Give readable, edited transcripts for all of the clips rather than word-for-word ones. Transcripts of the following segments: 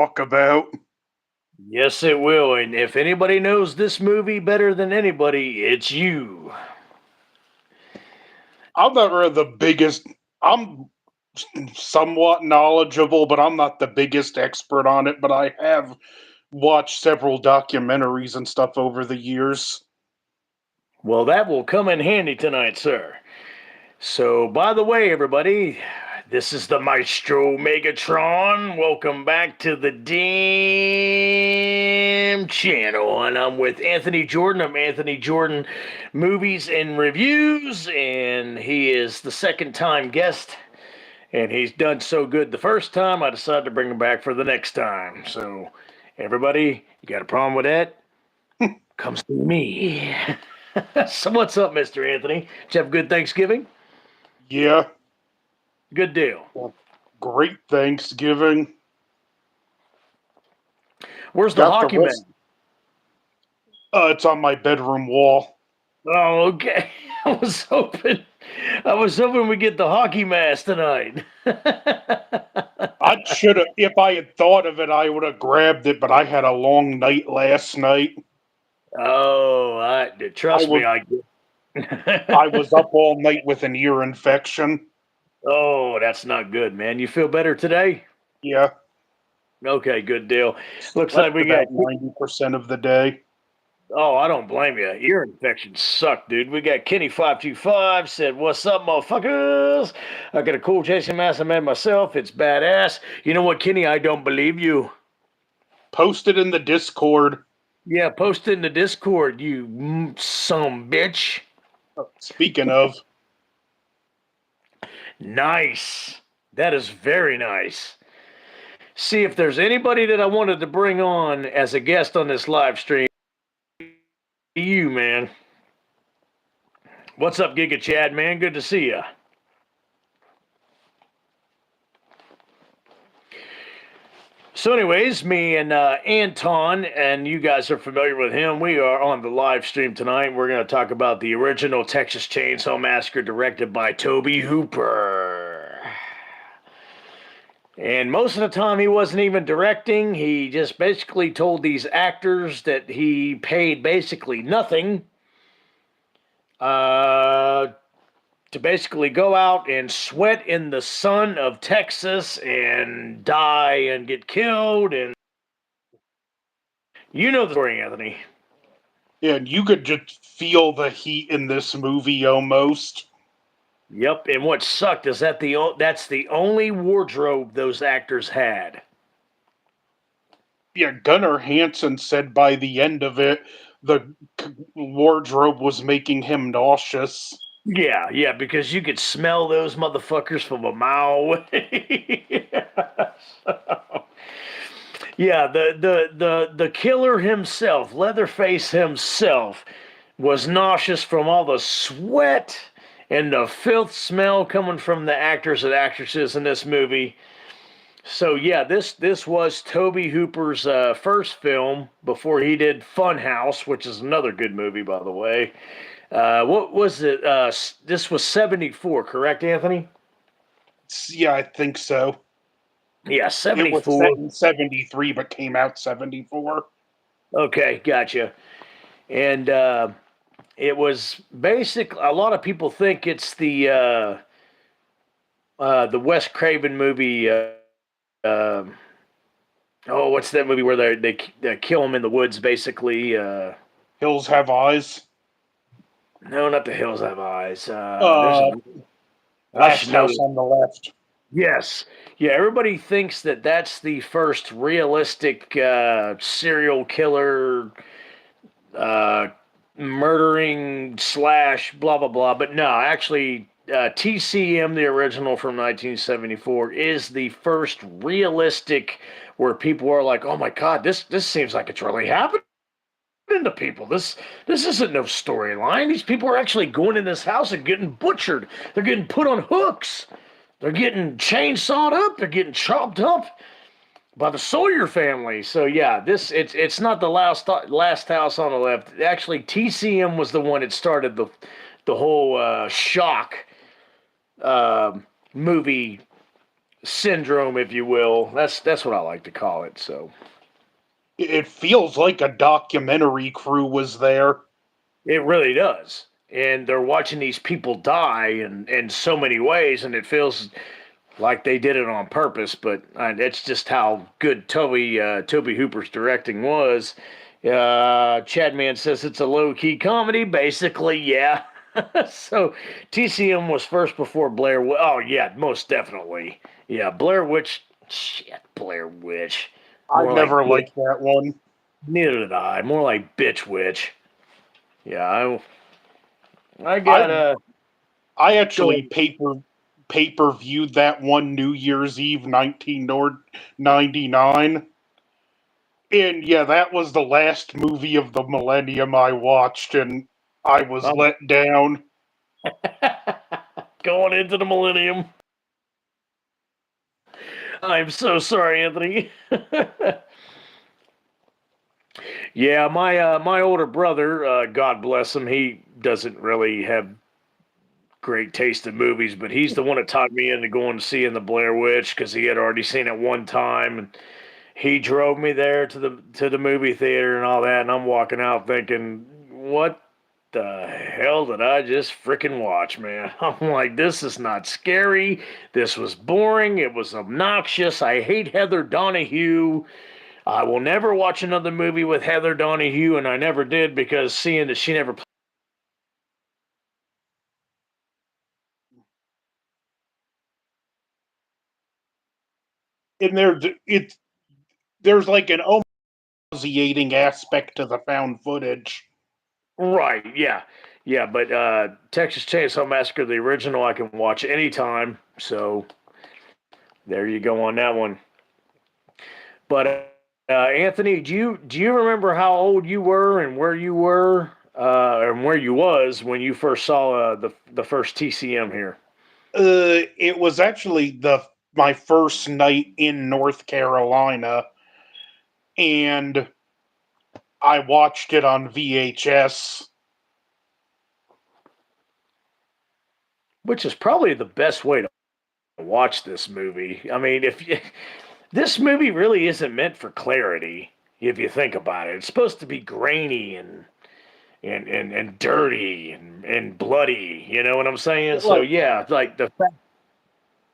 talk about. Yes, it will. And if anybody knows this movie better than anybody, it's you. I'm not really the biggest. I'm somewhat knowledgeable, but I'm not the biggest expert on it. But I have watched several documentaries and stuff over the years. Well, that will come in handy tonight, sir. So, by the way, everybody, this is the Maestro Megatron. Welcome back to the damn channel. And I'm with Anthony Jordan. I'm Anthony Jordan Movies and Reviews. And he is the second time guest. And he's done so good the first time, I decided to bring him back for the next time. So, everybody, you got a problem with that? Come see me. So, what's up, Mr. Anthony? Did you have a good Thanksgiving? Yeah, Good deal. well, great Thanksgiving. Where's the Got the hockey rest. man? It's on my bedroom wall. Oh, okay. I was hoping, I was hoping we get the hockey mask tonight. I should have, if I had thought of it, I would have grabbed it. But I had a long night last night. Oh, I trust me, was I I get. was up all night with an ear infection. Oh, that's not good, man. You feel better today? Yeah, Okay, good deal. Looks like slept we got. about 90% of the day. Oh, I don't blame you. Ear infections suck, dude. We got Kenny525 said, "What's up, motherfuckers? I got a cool chasing mask I made myself. It's badass." You know what, Kenny? I don't believe you. Posted in the Discord. Yeah, post it in the Discord, you some bitch. Speaking of, Nice. That is very nice. See, if there's anybody that I wanted to bring on as a guest on this live stream, you, man. What's up, Giga Chad, man? Good to see you. So, anyways, me and Anton, and you guys are familiar with him. We are on the live stream tonight. We're going to talk about the original Texas Chainsaw Massacre directed by Toby Hooper. And most of the time, he wasn't even directing. He just basically told these actors that he paid basically nothing uh, to basically go out and sweat in the sun of Texas and die and get killed. And you know the story, Anthony. and you could just feel the heat in this movie almost. Yep. And what sucked is that's the only wardrobe those actors had. Yeah, Gunnar Hansen said by the end of it, the wardrobe was making him nauseous. Yeah, yeah, because you could smell those motherfuckers from a mile away. So, yeah, the killer himself, Leatherface himself, was nauseous from all the sweat and the filth smell coming from the actors and actresses in this movie. So yeah, this was Toby Hooper's first film before he did Funhouse, which is another good movie, by the way. What was it? This was 74, correct, Anthony? Yeah, I think so. Yeah, It was set 74. in 73 but came out 74. Okay, gotcha. And it was basic. A lot of people think it's the Wes Craven movie. Oh, what's that movie where they kill him in the woods? Basically, Hills Have Eyes. no, not The Hills Have Eyes. There's Uh, a I Last should know. House on the Left. Yes, yeah. Everybody thinks that that's the first realistic serial killer uh, murdering slash blah blah blah. But no, actually, TCM, the original from 1974, is the first realistic where people are like, "Oh my god, this seems like it's really happening to people. This isn't no storyline. These people are actually going in this house and getting butchered. They're getting put on hooks. They're getting chainsawed up. They're getting chopped up by the Sawyer family." So yeah, it's not the last house on the left. Actually, TCM was the one that started the whole shock uh, movie syndrome, if you will. That's what I like to call it. So It feels like a documentary crew was there. it really does. And they're watching these people die in so many ways, and it feels like they did it on purpose. But that's just how good Toby Hooper's directing was. Chadman says it's a low key comedy. Basically, yeah. So TCM was first before Blair. Oh yeah, most definitely. Yeah, Blair Witch. Shit, Blair Witch. I More like never bitch. liked that one. Neither did I. More like bitch witch. Yeah, I I got I go actually paper viewed that one New Year's Eve 1999. And yeah, that was the last movie of the millennium I watched, and I was I'm let down. going into the millennium. I'm so sorry, Anthony. Yeah, my older brother, God bless him, he doesn't really have great taste in movies, but he's the one that talked me into going to seeing the Blair Witch because he had already seen it one time, and he drove me there to the movie theater and all that, and I'm walking out thinking, what the hell did I just freaking watch, man? I'm like, this is not scary. This was boring. It was obnoxious. I hate Heather Donahue. I will never watch another movie with Heather Donahue, and I never did because seeing that she never. And there's like an nauseating aspect to the found footage. Right, yeah. Yeah, but Texas Chainsaw Massacre, the original, I can watch anytime. So there you go on that one. But Anthony, do you remember how old you were and where you were and where you was when you first saw the first TCM here? It was actually the my first night in North Carolina, and I watched it on VHS. Which is probably the best way to watch this movie. I mean, if you, this movie really isn't meant for clarity, if you think about it, it's supposed to be grainy and dirty and bloody. You know what I'm saying? So Like yeah, like the fact.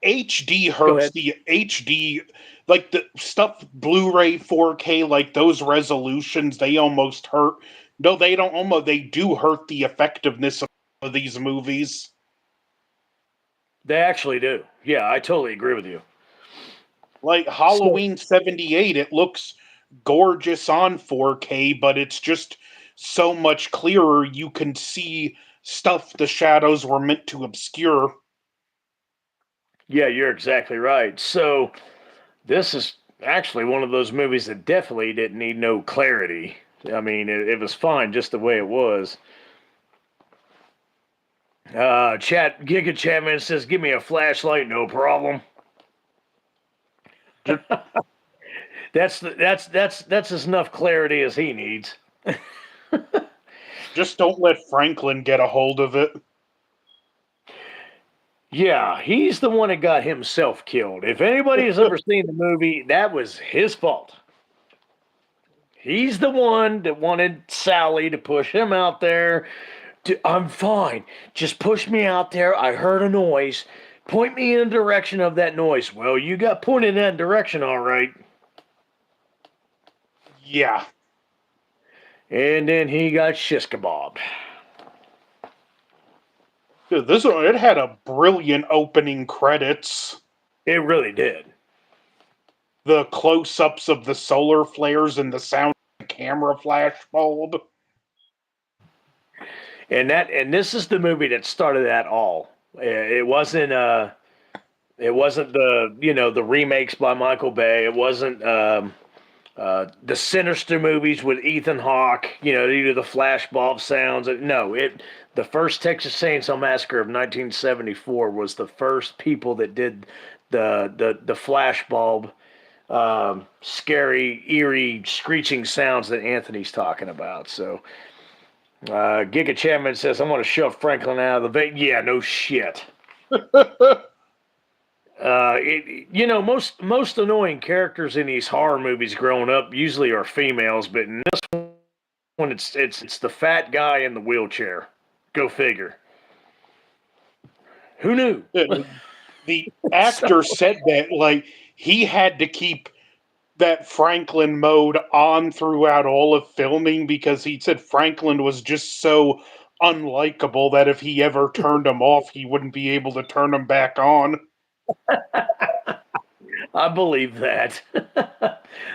HD Go hurts ahead. the HD, like the stuff Blu-ray 4K, like those resolutions, they almost hurt. No, they don't almost they do hurt the effectiveness of these movies. They actually do. Yeah, I totally agree with you. Like So Halloween 78, it looks gorgeous on 4K, but it's just so much clearer. You can see stuff the shadows were meant to obscure. yeah, you're exactly right. So this is actually one of those movies that definitely didn't need no clarity. I mean, it was fine just the way it was. Giga Chatman says, "Give me a flashlight, no problem." Just, That's as enough clarity as he needs. just don't let Franklin get a hold of it. Yeah, he's the one that got himself killed. If anybody has ever seen the movie, that was his fault. He's the one that wanted Sally to push him out there. I'm fine. Just push me out there. I heard a noise. Point me in the direction of that noise. Well, you got pointed in that direction, all right. Yeah. And then he got shish kebabbed. Dude, this one, it had a brilliant opening credits. It really did. The close-ups of the solar flares and the sound of the camera flash bulb. And this is the movie that started that all. It wasn't the remakes by Michael Bay. It wasn't the Sinister movies with Ethan Hawke. They do the flashbulb sounds. No, the first Texas Chainsaw Massacre of 1974 was the first people that did the flashbulb, scary, eerie, screeching sounds that Anthony's talking about. So Giga Chapman says, "I'm going to shove Franklin out of the vein." Yeah, no shit. Most annoying characters in these horror movies growing up usually are females, but in this one, it's the fat guy in the wheelchair. Go figure. Who knew? The So, actor said that like he had to keep that Franklin mode on throughout all of filming because he said Franklin was just so unlikable that if he ever turned him off, he wouldn't be able to turn him back on. I believe that.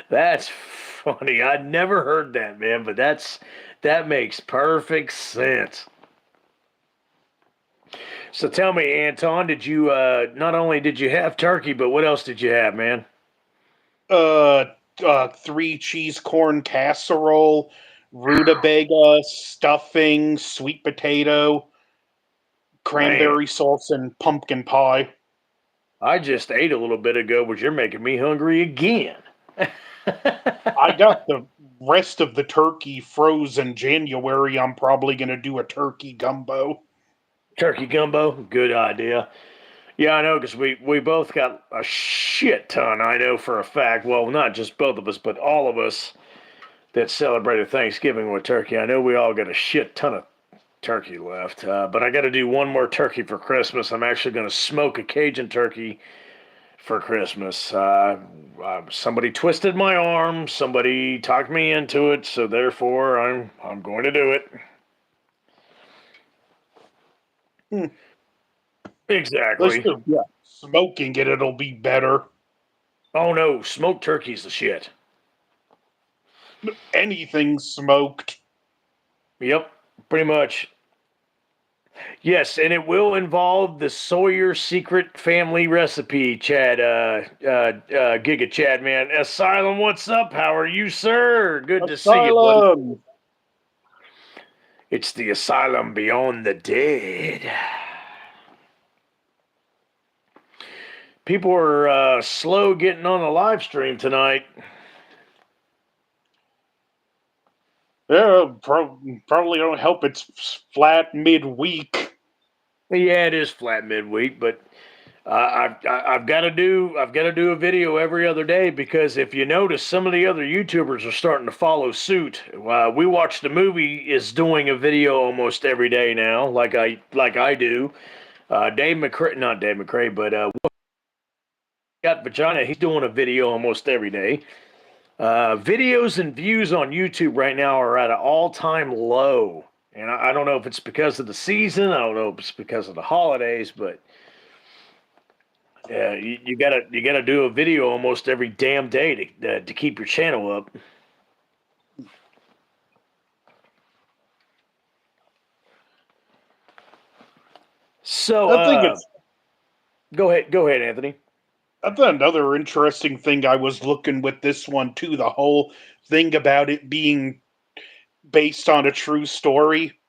That's funny. I'd never heard that, man, but that makes perfect sense. So tell me, Anton, did you not only did you have turkey, but what else did you have, man? Uh, three cheese corn casserole, rutabaga, stuffing, sweet potato, Man, cranberry sauce, and pumpkin pie. I just ate a little bit ago, but you're making me hungry again. I got the rest of the turkey frozen January. I'm probably going to do a turkey gumbo. Turkey gumbo, good idea. Yeah, I know because we both got a shit ton. I know for a fact. Well, not just both of us, but all of us that celebrated Thanksgiving with turkey. I know we all got a shit ton of turkey left. But I got to do one more turkey for Christmas. I'm actually going to smoke a Cajun turkey for Christmas. Somebody twisted my arm. Somebody talked me into it. So therefore, I'm going to do it. Hmm. At least Exactly. if Yeah. smoking it, it'll be better. Oh no, smoked turkey's the shit. Anything smoked. Yep, pretty much. Yes, and it will involve the Sawyer secret family recipe, Chad, Giga Chad, man. Asylum, what's up? How are you, sir? Good to see you, buddy. Asylum! It's the Asylum Beyond the Dead. People are slow getting on the live stream tonight. Yeah, probably don't help it's flat midweek. Yeah, it is flat midweek, but I've got to do a video every other day because if you notice, some of the other YouTubers are starting to follow suit. We Watch the Movie is doing a video almost every day now, like I do. Dave McCray, not Dave McCray, but got vagina. He's doing a video almost every day. Videos and views on YouTube right now are at an all-time low, and I don't know if it's because of the season. I don't know if it's because of the holidays, but you gotta do a video almost every damn day to keep your channel up. So I think it's go ahead, Anthony. I thought another interesting thing I was looking with this one too, the whole thing about it being based on a true story.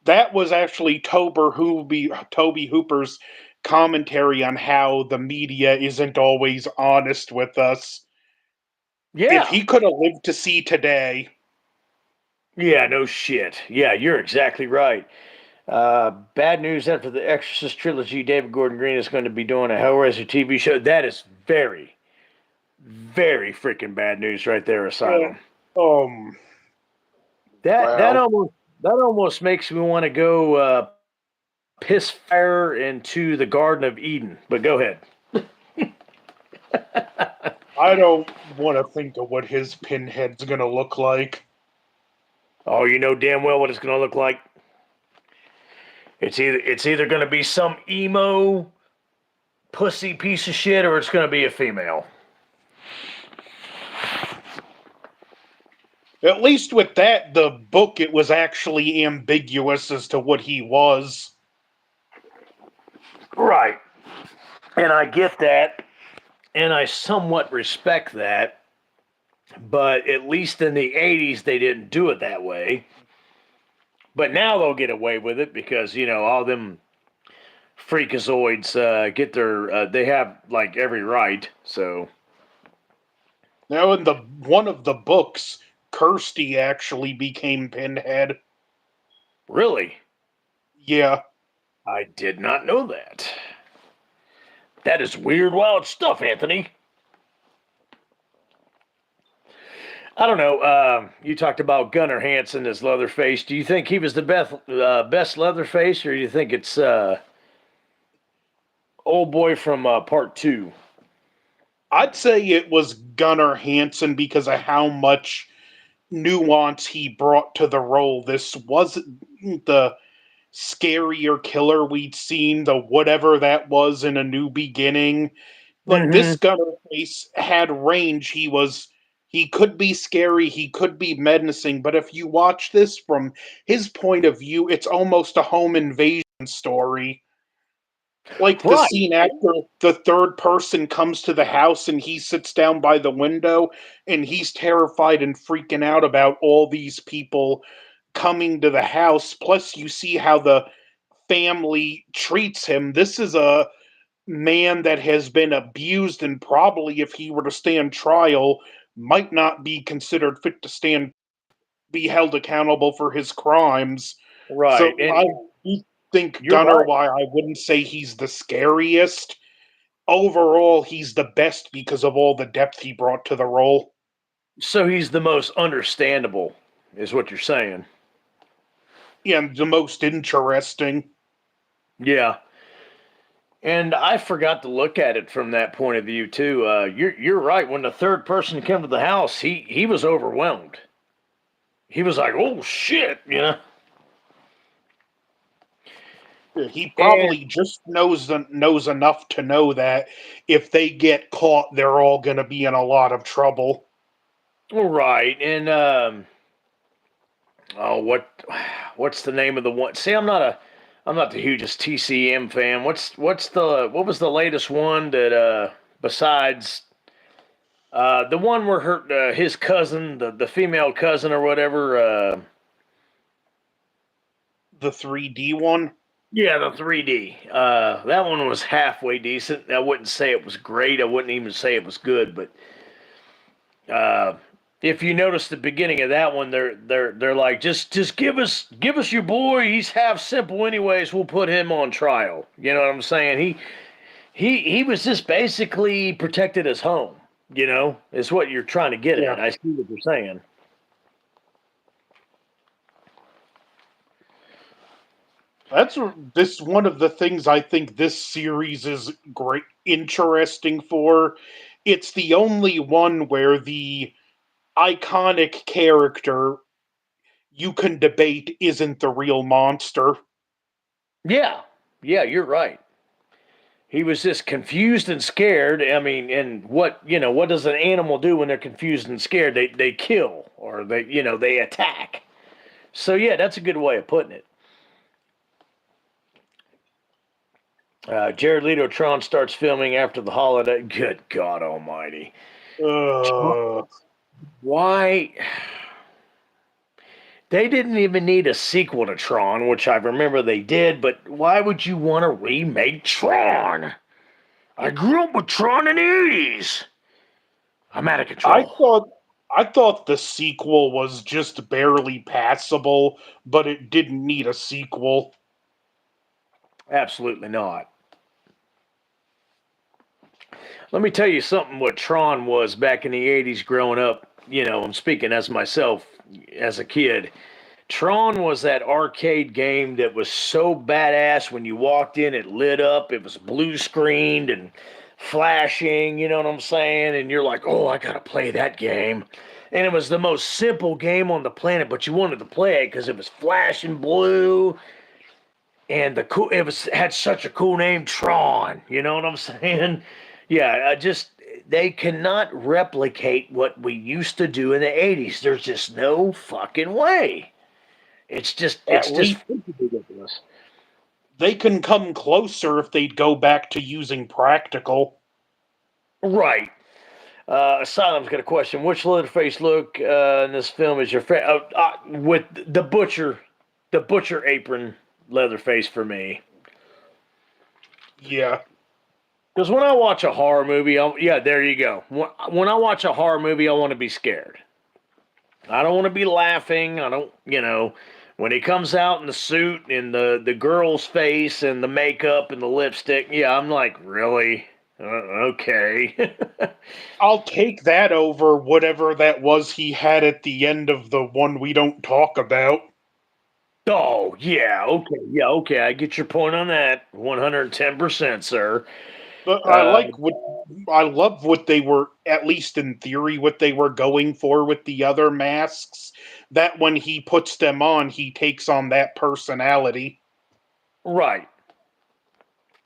That was actually Toby Hooper's commentary on how the media isn't always honest with us. If Yeah, he could have lived to see today, yeah, no shit. Yeah, you're exactly right. Bad news after the Exorcist trilogy. David Gordon Green is going to be doing a Hellraiser TV show. That is very, very freaking bad news right there, Asylum. uh, um, That that well, almost that almost makes me want to go piss fire into the Garden of Eden. But go ahead. I don't want to think of what his pinhead's gonna look like. Oh, you know damn well what it's going to look like. It's either going to be some emo pussy piece of shit or it's going to be a female. At least with that, the book, it was actually ambiguous as to what he was. Right. And I get that and I somewhat respect that, but at least in the 80s they didn't do it that way. But now they'll get away with it because, all them freakazoids get they have like every right. So, Now, in the one of the books, Kirsty actually became Pinhead. really, Yeah, I did not know that. That is weird, wild stuff, Anthony. I don't know. You talked about Gunnar Hansen as Leatherface. Do you think he was the best Leatherface, or do you think it's old boy from part two? I'd say it was Gunnar Hansen because of how much nuance he brought to the role. This wasn't the scarier killer we'd seen, the whatever that was in A New Beginning. Like Mm-hmm. this Gunnerface had range. He could be scary, he could be menacing, but if you watch this from his point of view, it's almost a home invasion story. Like the Right. scene after the third person comes to the house and he sits down by the window and he's terrified and freaking out about all these people coming to the house. Plus, you see how the family treats him. This is a man that has been abused and probably, if he were to stand trial, might not be considered fit to be held accountable for his crimes. Right. So And I do think you're Gunner, right. while I wouldn't say he's the scariest, overall he's the best because of all the depth he brought to the role. So he's the most understandable, is what you're saying. And the most interesting. Yeah. And I forgot to look at it from that point of view too. You're right. When the third person came to the house, he was overwhelmed. He was like, "Oh shit," you know. He And probably just knows enough to know that if they get caught, they're all going to be in a lot of trouble. right. And oh, what's the name of the one? See, I'm not the hugest TCM fan. What was the latest one that besides the one where his cousin, the female cousin or whatever, The 3D one. yeah, the 3D. That one was halfway decent. I wouldn't say it was great. I wouldn't even say it was good, but uh, if you notice the beginning of that one, they're like, just give us your boy. He's half simple anyways. We'll put him on trial. You know what I'm saying? He was just basically protected his home. You know, is what you're trying to get Yeah, at. I see what you're saying. that's this one of the things I think this series is great, interesting for. It's the only one where the iconic character you can debate isn't the real monster. Yeah, yeah, you're right. He was just confused and scared. I mean, and what does an animal do when they're confused and scared? They kill or they attack. So yeah, that's a good way of putting it. Jared Leto Tron starts filming after the holiday. Good God Almighty! Uh, Why they didn't even need a sequel to Tron, which I remember they did. But why would you want to remake Tron? I grew up with Tron in the '80s. I'm out of I control. thought I thought the sequel was just barely passable, but it didn't need a sequel. Absolutely not. Let me tell you something what Tron was back in the '80s growing up. I'm speaking as myself as a kid. Tron was that arcade game that was so badass when you walked in, it lit up, it was blue screened and flashing, you know what I'm saying? And you're like, oh, I gotta play that game. And it was the most simple game on the planet, but you wanted to play it because it was flashing blue and had such a cool name, Tron. You know what I'm saying? Yeah, I just they cannot replicate what we used to do in the '80s. There's just no fucking way. At It's just least ridiculous. they can come closer if they'd go back to using practical. Right. Asylum's got a question. Which Leatherface look in this film is your favorite? With the butcher apron Leatherface for me. Yeah. Because when I watch a horror movie, yeah, there you go. When I watch a horror movie, I want to be scared. I don't want to be laughing. I don't, when he comes out in the suit and the girl's face and the makeup and the lipstick, yeah, I'm like, really? Okay. I'll take that over whatever that was he had at the end of the one we don't talk about. Oh, yeah. Okay. Yeah. Okay. I get your point on that. 110%, sir. But Uh, I love what they were, at least in theory, what they were going for with the other masks. That when he puts them on, he takes on that personality. right.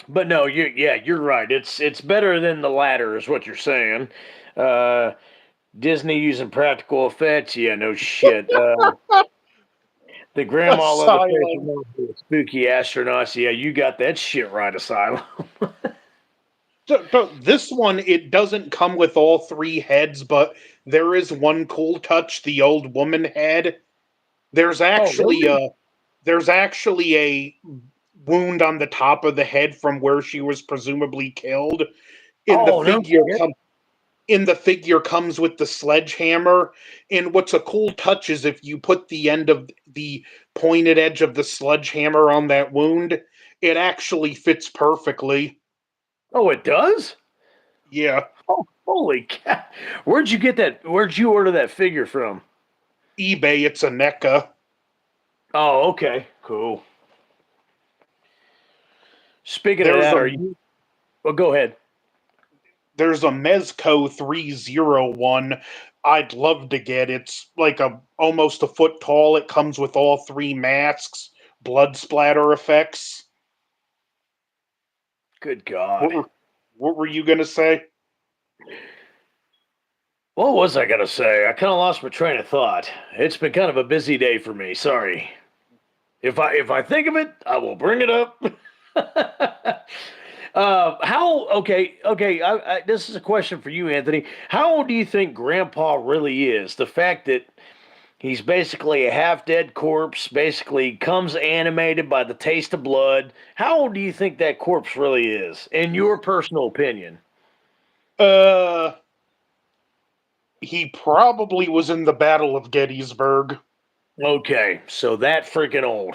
But no, you're right. It's better than the latter, is what you're saying. Uh, Disney using practical effects, yeah, no shit. The grandma Leatherface Asylum. reminds me of spooky astronauts, yeah, you got that shit right, Asylum. So this one, it doesn't come with all three heads, but there is one cool touch. The old woman head. There's Oh, actually really? a there's actually a wound on the top of the head from where she was presumably killed. In the Oh, no figure, shit. in the figure comes with the sledgehammer. And what's a cool touch is if you put the end of the pointed edge of the sledgehammer on that wound, it actually fits perfectly. Oh, it does? Yeah, Oh, holy cow. Where'd you get that? Where'd you order that figure from? eBay, it's a NECA. Oh, okay. Cool. Speaking of There's that, a are you. Well, go ahead. there's a Mezco 301 I'd love to get. It's like a almost a foot tall. It comes with all three masks, blood splatter effects. Good What God. were, what were you gonna say? What was I gonna say? I kind of lost my train of thought. It's been kind of a busy day for me. Sorry. If I think of it, I will bring it up. How? Okay. This is a question for you, Anthony. How old do you think Grandpa really is? The fact that he's basically a half-dead corpse, basically comes animated by the taste of blood. How old do you think that corpse really is, in your personal opinion? Uh, he probably was in the Battle of Gettysburg. Okay, so that freaking old.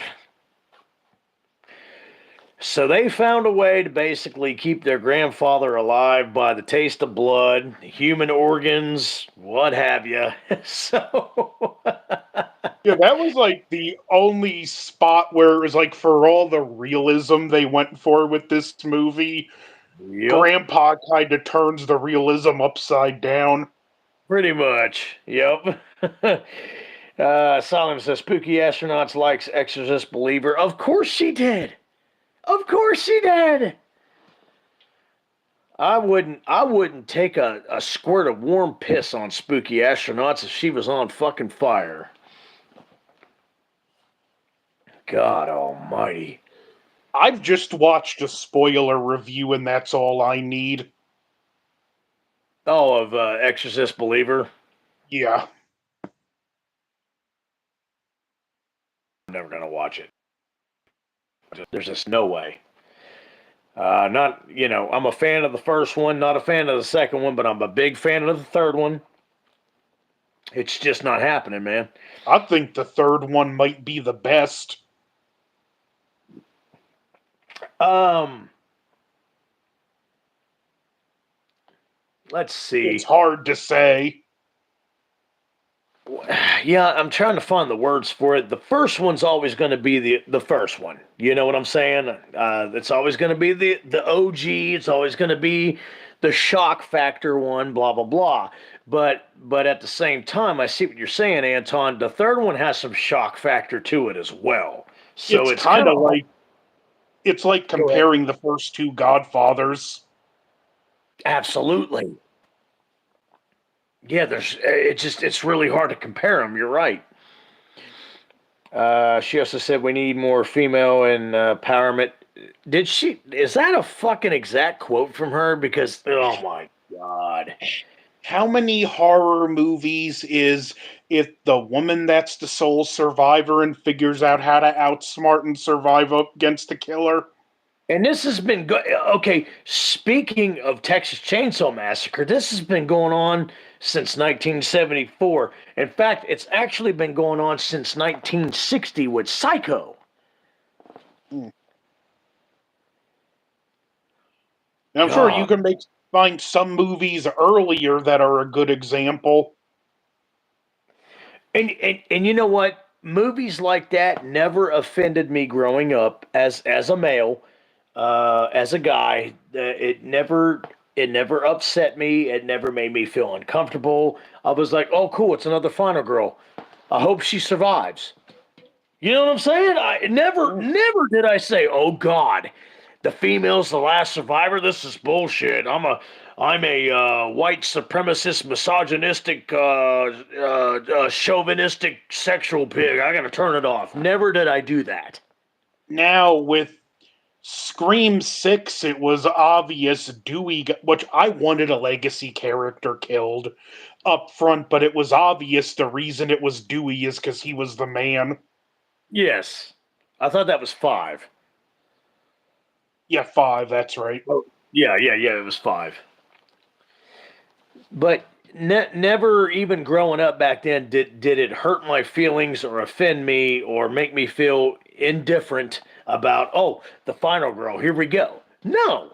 So they found a way to basically keep their grandfather alive by the taste of blood, human organs, what have you. So, Yeah, that was like the only spot where it was like for all the realism they went for with this movie, yep, Grandpa kind of turns the realism upside down. pretty much. Yep. Salim says spooky astronauts likes Exorcist believer. Of course she did. Of course she did. I wouldn't take a squirt of warm piss on spooky astronauts if she was on fucking fire. God almighty. I've just watched a spoiler review, and that's all I need. Oh, of Exorcist believer. Yeah, I'm never gonna watch it. There's just no way. Not, I'm a fan of the first one, not a fan of the second one, but I'm a big fan of the third one. It's just not happening, man. I think the third one might be the best. Um, let's It's see. hard to say. Yeah, I'm trying to find the words for it. The first one's always going to be the first one. You know what I'm saying? It's always going to be the OG. It's always going to be the shock factor one. Blah blah blah. But at the same time, I see what you're saying, Anton. The third one has some shock factor to it as well. So It's it's kind kind of of hard. like it's like Go ahead. comparing the first two Godfathers. Absolutely. Yeah, it's really hard to compare them. You're right. She also said we need more female empowerment. Did she? Is that a fucking exact quote from her? Because oh my god. How many horror movies is it the woman that's the sole survivor and figures out how to outsmart and survive up against the killer? And this has been okay. Speaking of Texas Chainsaw Massacre, this has been going on since 1974. In fact, it's actually been going on since 1960 with Psycho. Hmm. And I'm sure you God. can find some movies earlier that are a good example. And you know what? Movies like that never offended me growing up as a male, as a guy. It never upset me. It never made me feel uncomfortable. I was like, oh, cool, it's another final girl. I hope she survives. You know what I'm saying? I never did I say, "Oh God, the female's the last survivor." This is bullshit. I'm a white supremacist, misogynistic, chauvinistic, sexual pig. I gotta turn it off. Never did I do that. Now with Scream 6, it was obvious which I wanted a legacy character killed up front, but it was obvious the reason it was Dewey is because he was the man. Yes, I thought that was five. Yeah, 5, that's right. Oh, yeah. It was five. But never even growing up back then did it hurt my feelings or offend me or make me feel indifferent about, oh, the final girl, here we go. No.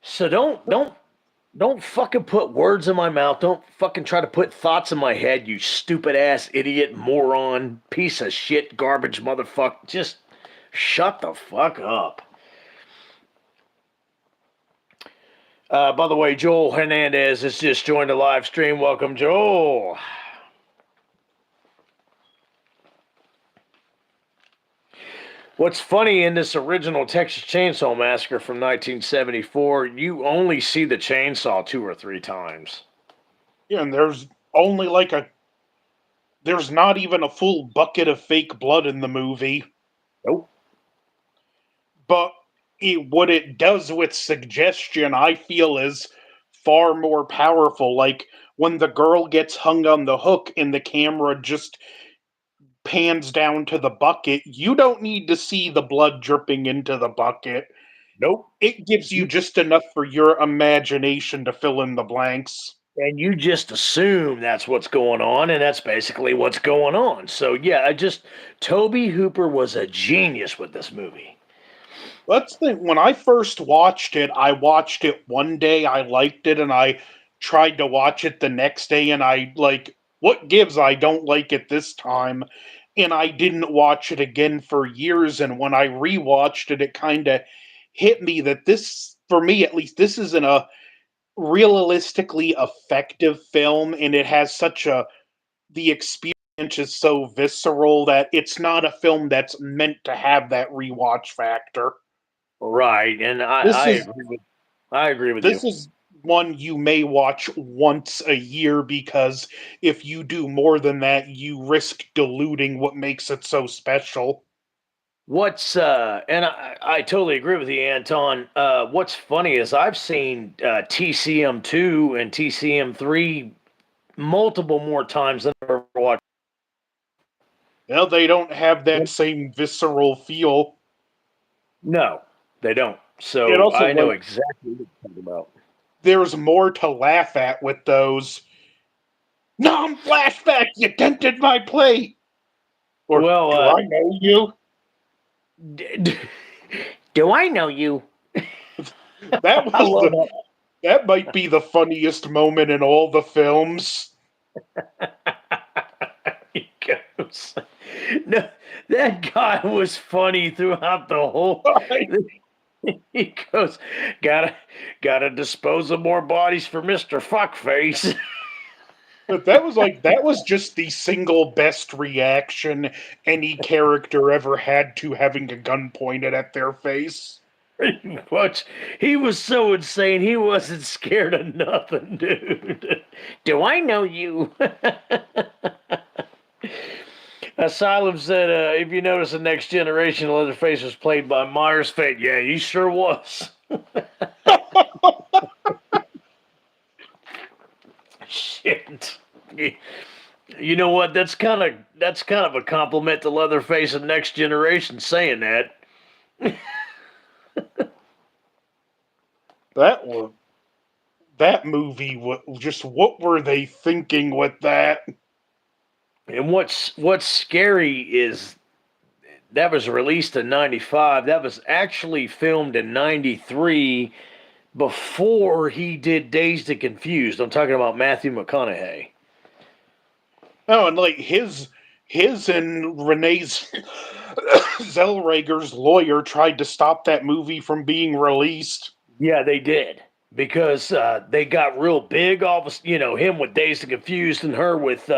So don't fucking put words in my mouth. Don't fucking try to put thoughts in my head, you stupid ass idiot, moron, piece of shit, garbage motherfucker. Just shut the fuck up. By the way, Joel Hernandez has just joined the live stream. Welcome, Joel. What's funny in this original Texas Chainsaw Massacre from 1974, you only see the chainsaw 2 or 3 times. Yeah, and there's not even a full bucket of fake blood in the movie. Nope. But what it does with suggestion, I feel, is far more powerful. Like when the girl gets hung on the hook and the camera just pans down to the bucket, you don't need to see the blood dripping into the bucket. Nope. It gives you just enough for your imagination to fill in the blanks. And you just assume that's what's going on, and that's basically what's going on. So, yeah, Toby Hooper was a genius with this movie. Let's think. When I first watched it, I watched it one day, I liked it, and I tried to watch it the next day, and I like, what gives? I don't like it this time. And I didn't watch it again for years. And when I rewatched it, it kind of hit me that this, for me at least, this isn't a realistically effective film, and it has the experience is so visceral that it's not a film that's meant to have that rewatch factor. Right, and I, This I is agree with I agree with you. this is one you may watch once a year because if you do more than that, you risk diluting what makes it so special. I totally agree with you, Anton. What's funny is I've seen TCM2 and TCM3 multiple more times than I've ever watched. Well, they don't have that same visceral feel. No, they don't. It So also I know like exactly what you're talking about. there's more to laugh at with those. Non flashback, you dented my plate. Or Well, do I know you? d- d- do I know you? That I was love the that might be the funniest moment in all the films. he goes. No, that guy was funny throughout the whole. He goes, gotta dispose of more bodies for Mister Fuckface. But that was just the single best reaction any character ever had to having a gun pointed at their face. Pretty much, he was so insane. He wasn't scared of nothing, dude. Do I know you? Asylum said, if you notice the next generation, Leatherface was played by Myers Fate. Yeah, he sure was. Shit. You know what? That's kind of a compliment to Leatherface and Next Generation saying that. That was that movie was just what were they thinking with that? And what's scary is that was released in '95. That was actually filmed in '93 before he did Dazed and Confused. I'm talking about Matthew McConaughey. Oh, and like his and Renee's Zellweger's lawyer tried to stop that movie from being released. Yeah, they did because they got real big. All of a, him with Dazed and Confused, and her with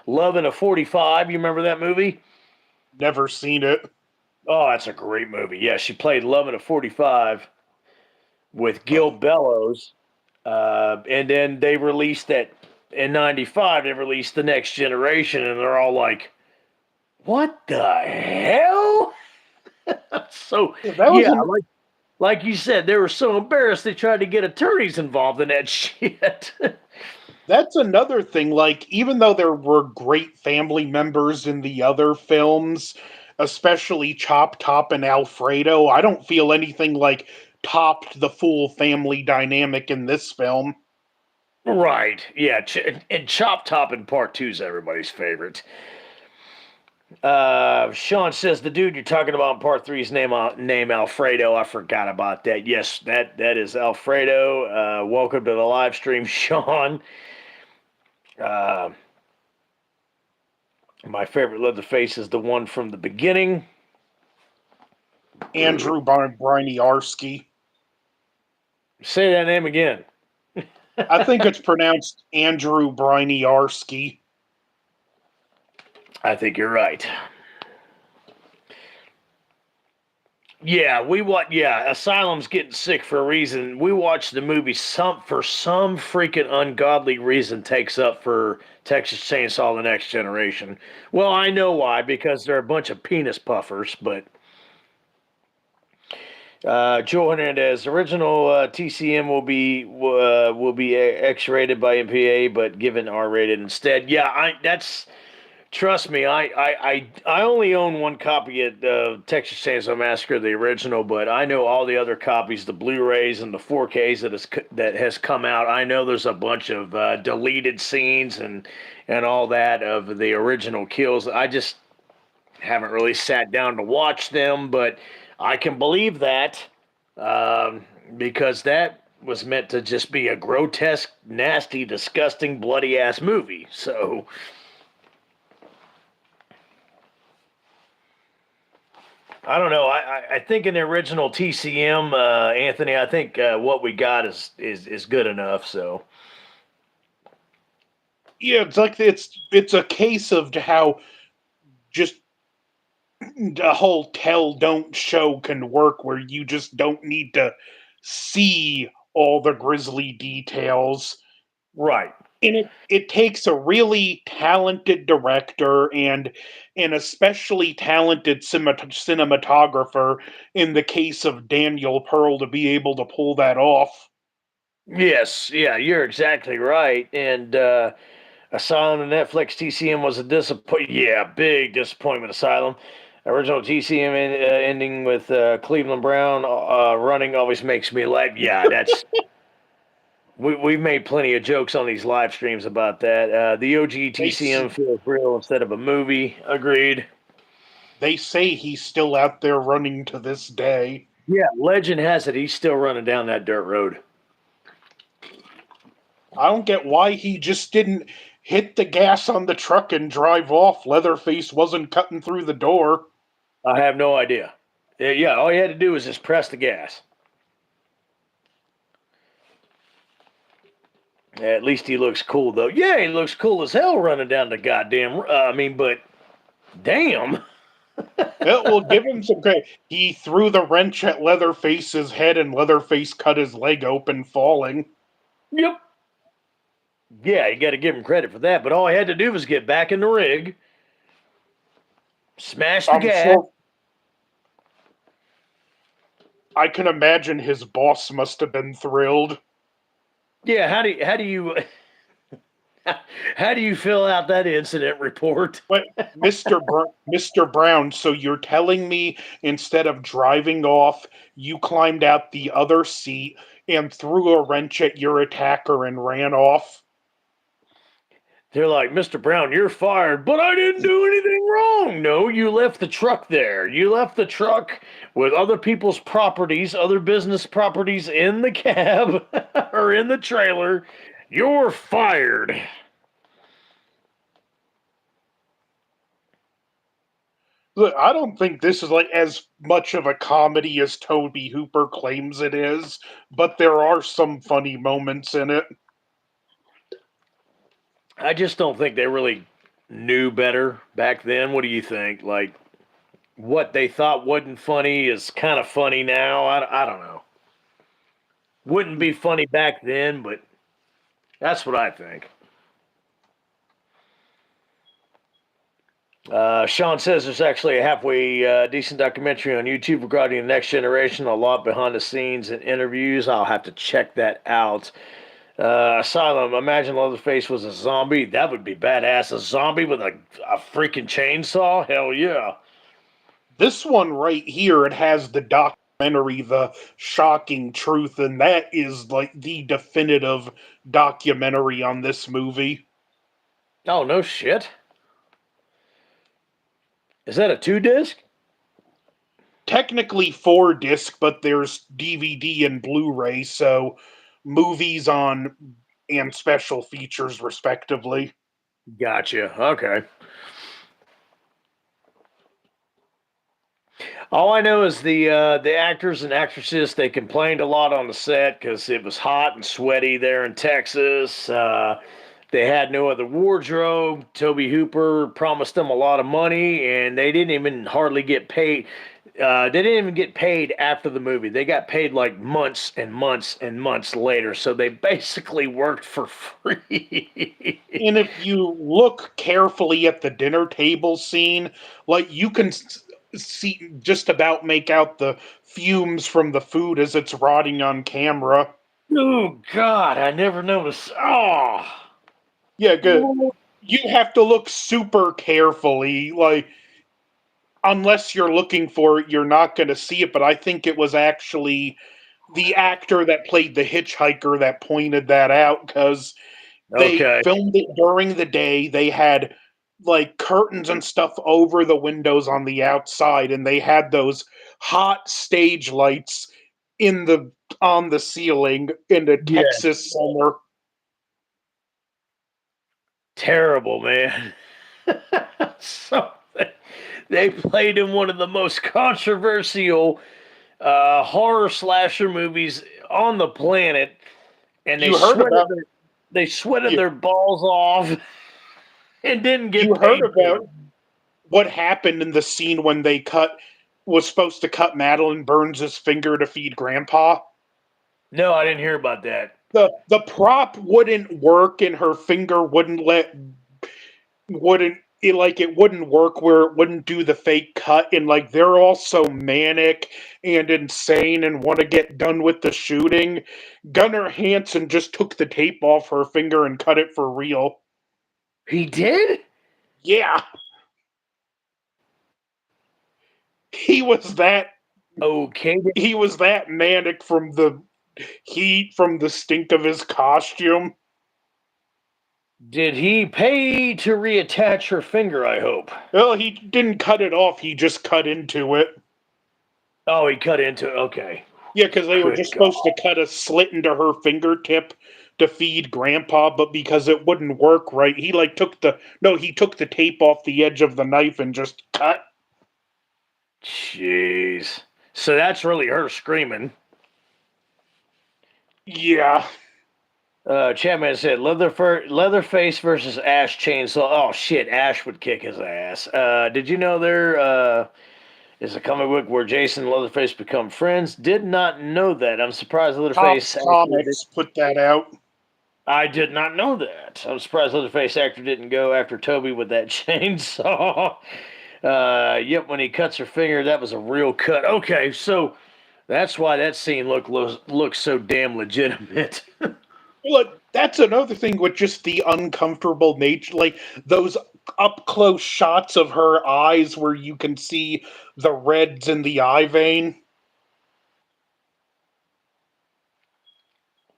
Love in a 45. You remember that movie? Never seen it. Oh, that's a great movie. Yeah, she played Love in a 45 with Gil Bellows, and then they released that in '95. They released The Next Generation, and they're all like, "What the hell?" So Yeah, that was yeah, an like you said, they were so embarrassed they tried to get attorneys involved in that shit. That's another thing. Like, even though there were great family members in the other films, especially Chop Top and Alfredo, I don't feel anything like topped the full family dynamic in this film. Right. Yeah. And Chop Top in Part 2 is everybody's favorite. Sean says the dude you're talking about in Part 3's name Alfredo. I forgot about that. Yes, that is Alfredo. Welcome to the live stream, Sean. Uh, my favorite Leatherface is the one from the beginning. Andrew Bryniarski. Say that name again. I think it's pronounced Andrew Bryniarski. I think you're right. Yeah, we watch. Yeah, Asylum's getting sick for a reason. We watched the movie for some freaking ungodly reason takes up for Texas Chainsaw: The Next Generation. Well, I know why, because they're a bunch of penis puffers. But Joe Hernandez, original TCM will be X-rated by MPA, but given R-rated instead. Yeah, that's. Trust me, I only own one copy of Texas Chainsaw Massacre, the original, but I know all the other copies, the Blu-rays and the 4Ks that has come out. I know there's a bunch of deleted scenes and all that of the original kills. I just haven't really sat down to watch them, but I can believe that because that was meant to just be a grotesque, nasty, disgusting, bloody ass movie. So. I don't know. I think in the original TCM, Anthony, I think what we got is good enough. So Yeah, it's like it's a case of how just the whole tell don't show can work where you just don't need to see all the grisly details. right. And it takes a really talented director and an especially talented cinematographer in the case of Daniel Pearl to be able to pull that off. Yes, yeah, you're exactly right. And Asylum to Netflix TCM was a disappointment. Yeah, big disappointment. Asylum. Original TCM ending with Cleveland Brown running always makes me laugh. Yeah, that's we've made plenty of jokes on these live streams about that. The OG They TCM feels real instead of a movie. Agreed. they say he's still out there running to this day. Yeah, legend has it he's still running down that dirt road. I don't get why he just didn't hit the gas on the truck and drive off. Leatherface wasn't cutting through the door. I have no idea. Yeah, all you had to do was just press the gas. At least he looks cool, though. Yeah, he looks cool as hell running down the goddamn. But damn. It will give him some credit. He threw the wrench at Leatherface's head, and Leatherface cut his leg open, falling. Yep. Yeah, you got to give him credit for that. But all he had to do was get back in the rig, smash the I'm gas. sure. I can imagine his boss must have been thrilled. Yeah, how do you fill out that incident report? But Mr. Brown, so you're telling me instead of driving off, you climbed out the other seat and threw a wrench at your attacker and ran off? They're like, Mr. Brown, you're fired, but I didn't do anything wrong. No, you left the truck there. You left the truck with other people's properties, other business properties in the cab or in the trailer. You're fired. Look, I don't think this is like as much of a comedy as Toby Hooper claims it is, but there are some funny moments in it. I just don't think they really knew better back then. What do you think? Like, what they thought wasn't funny is kind of funny now. I don't know. Wouldn't be funny back then, but that's what I think. Sean says there's actually a halfway decent documentary on YouTube regarding the next generation, a lot behind the scenes and interviews. I'll have to check that out. Asylum, imagine Leatherface was a zombie. That would be badass. A zombie with a freaking chainsaw? Hell yeah. This one right here, it has the documentary, The Shocking Truth, and that is like the definitive documentary on this movie. Oh, no shit. Is that a 2 disc? Technically 4 disc, but there's DVD and Blu-ray, so movies on and special features respectively. Gotcha. Okay. All I know is the actors and actresses, they complained a lot on the set because it was hot and sweaty there in Texas. They had no other wardrobe. Toby Hooper promised them a lot of money, and they didn't even hardly get paid. They didn't even get paid after the movie. They got paid like months and months and months later. So they basically worked for free. And if you look carefully at the dinner table scene, like you can see just about make out the fumes from the food as it's rotting on camera. Oh God, I never noticed. Oh, Yeah, good. You have to look super carefully, like unless you're looking for it, you're not going to see it. But I think it was actually the actor that played the hitchhiker that pointed that out because they okay. filmed it during the day. They had like curtains and stuff over the windows on the outside, and they had those hot stage lights in the on the ceiling in the Yeah. Texas summer. Terrible, man. So they played in one of the most controversial horror slasher movies on the planet, and You heard about they sweated you, their balls off and didn't you get heard paid for about it. what happened in the scene when they cut was supposed to cut Madeline Burns' finger to feed Grandpa. No, I didn't hear about that. The prop wouldn't work and her finger wouldn't it like it wouldn't work where it wouldn't do the fake cut, and like they're all so manic and insane and want to get done with the shooting. Gunnar Hansen just took the tape off her finger and cut it for real. He did? Yeah, he was that Okay. he was that manic from the heat from the stink of his costume. Did he pay to reattach her finger, I hope? Well, he didn't cut it off, he just cut into it. Oh, he cut into it. Okay. Yeah, because they were Good just God. supposed to cut a slit into her fingertip to feed Grandpa, but because it wouldn't work right, he like took the no, he took the tape off the edge of the knife and just cut. Jeez. So that's really her screaming. Yeah, Chapman said Leatherface versus Ash Chainsaw. Oh shit, Ash would kick his ass. Did you know there is a comic book where Jason and Leatherface become friends? Did not know that. I'm surprised Top Leatherface actually did. Comics put that out. I did not know that. I'm surprised Leatherface actor didn't go after Toby with that chainsaw. Yep, when he cuts her finger, that was a real cut. Okay, so that's why that scene looks so damn legitimate. Look, that's another thing with just the uncomfortable nature, like those up close shots of her eyes where you can see the reds in the eye vein.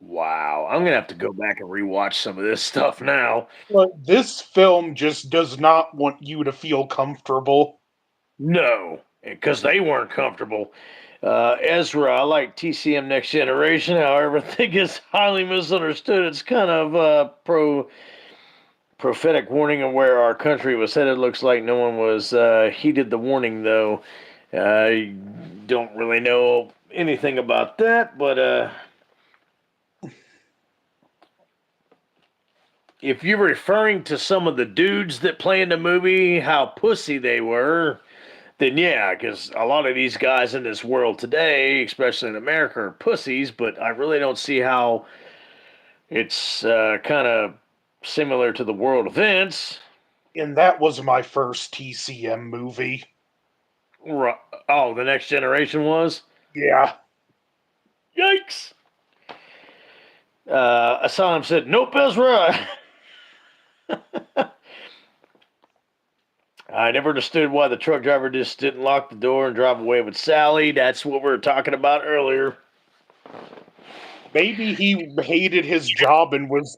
Wow, I'm gonna have to go back and rewatch some of this stuff now. But this film just does not want you to feel comfortable. No, because they weren't comfortable. Ezra, I like TCM Next Generation. However, I think it's highly misunderstood. It's kind of prophetic warning of where our country was headed. Looks like no one was heeded the warning, though. I don't really know anything about that, but if you're referring to some of the dudes that play in the movie, how pussy they were, then yeah, because a lot of these guys in this world today, especially in America, are pussies, but I really don't see how it's kind of similar to the world events. And that was my first TCM movie. Oh, the Next Generation was? Yeah. Yikes! Asylum said, nope, Ezra. I never understood why the truck driver just didn't lock the door and drive away with Sally. That's what we were talking about earlier. Maybe he hated his job and was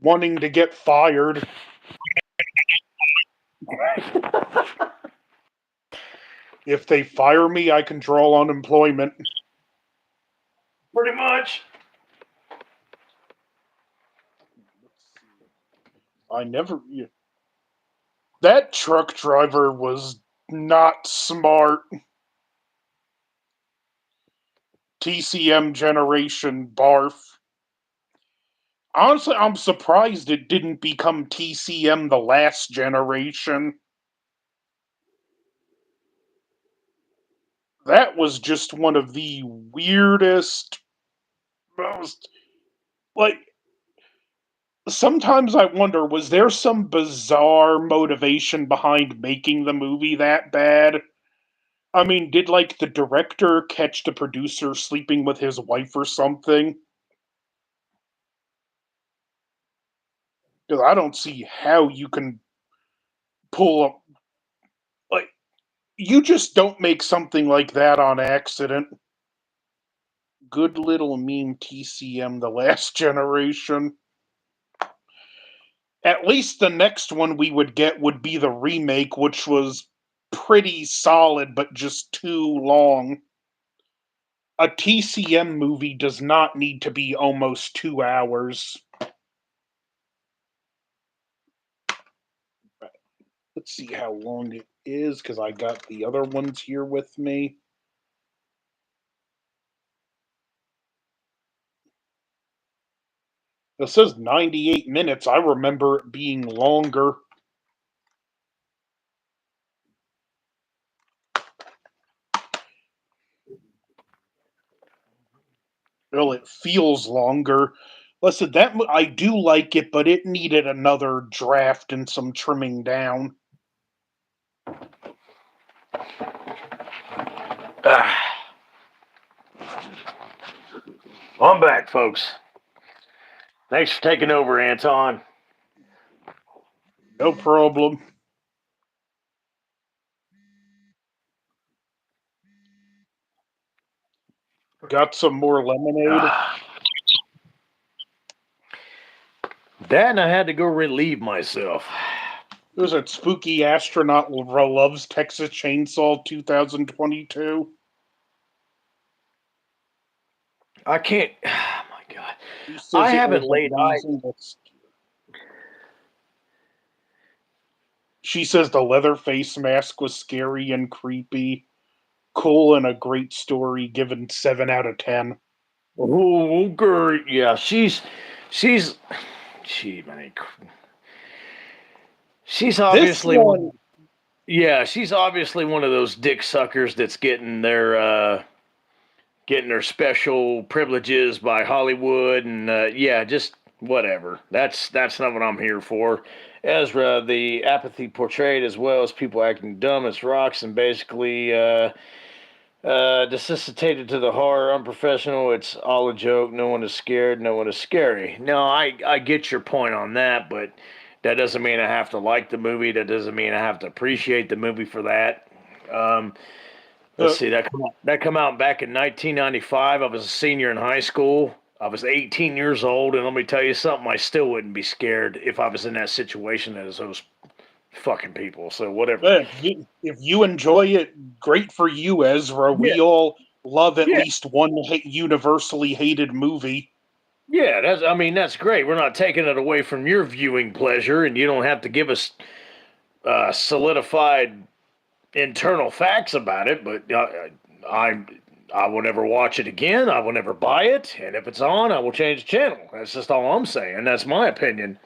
wanting to get fired. If they fire me, I can draw unemployment. Pretty much. I never. That truck driver was not smart. TCM generation barf. Honestly, I'm surprised it didn't become TCM the last generation. That was just one of the weirdest, most. Like, sometimes I wonder, was there some bizarre motivation behind making the movie that bad? I mean, did, like, the director catch the producer sleeping with his wife or something? Because I don't see how you can pull up. Like, you just don't make something like that on accident. Good little meme TCM, the last generation. At least the next one we would get would be the remake, which was pretty solid but just too long. A TCM movie does not need to be almost 2 hours. Let's see how long it is, because I got the other ones here with me. It says 98 minutes. I remember it being longer. Well, it feels longer. Listen, I do like it, but it needed another draft and some trimming down. I'm back, folks. Thanks for taking over, Anton. No problem. Got some more lemonade. That and I had to go relieve myself. There's that spooky astronaut loves Texas Chainsaw 2022. I can't. Oh my god. He says I it haven't was laid eyes. amazing. She says the leather face mask was scary and creepy. Cool and a great story, given 7 out of 10. Oh, girl. Yeah, she's, she, man, she's This obviously one, one. Yeah, she's obviously one of those dick suckers that's getting their special privileges by Hollywood, and yeah, just whatever. That's not what I'm here for. Ezra, the apathy portrayed as well as people acting dumb as rocks and basically necessitated to the horror, unprofessional. It's all a joke. No one is scared. No one is scary. No, I get your point on that, but that doesn't mean I have to like the movie. That doesn't mean I have to appreciate the movie for that. Let's see. That come out back in 1995. I was a senior in high school. I was 18 years old, and let me tell you something, I still wouldn't be scared if I was in that situation as those fucking people. So whatever. If you enjoy it, great for you, Ezra. Yeah, We all love at yeah, least one universally hated movie. yeah. That's I mean that's great. We're not taking it away from your viewing pleasure, and you don't have to give us solidified internal facts about it. But I I will never watch it again. I will never buy it, and if it's on, I will change the channel. That's just all I'm saying. That's my opinion.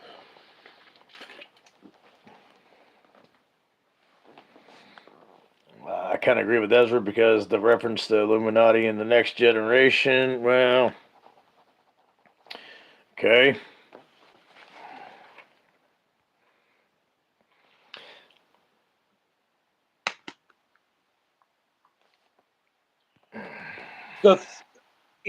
I kind of agree with Ezra because the reference to Illuminati and the next generation, well, okay. The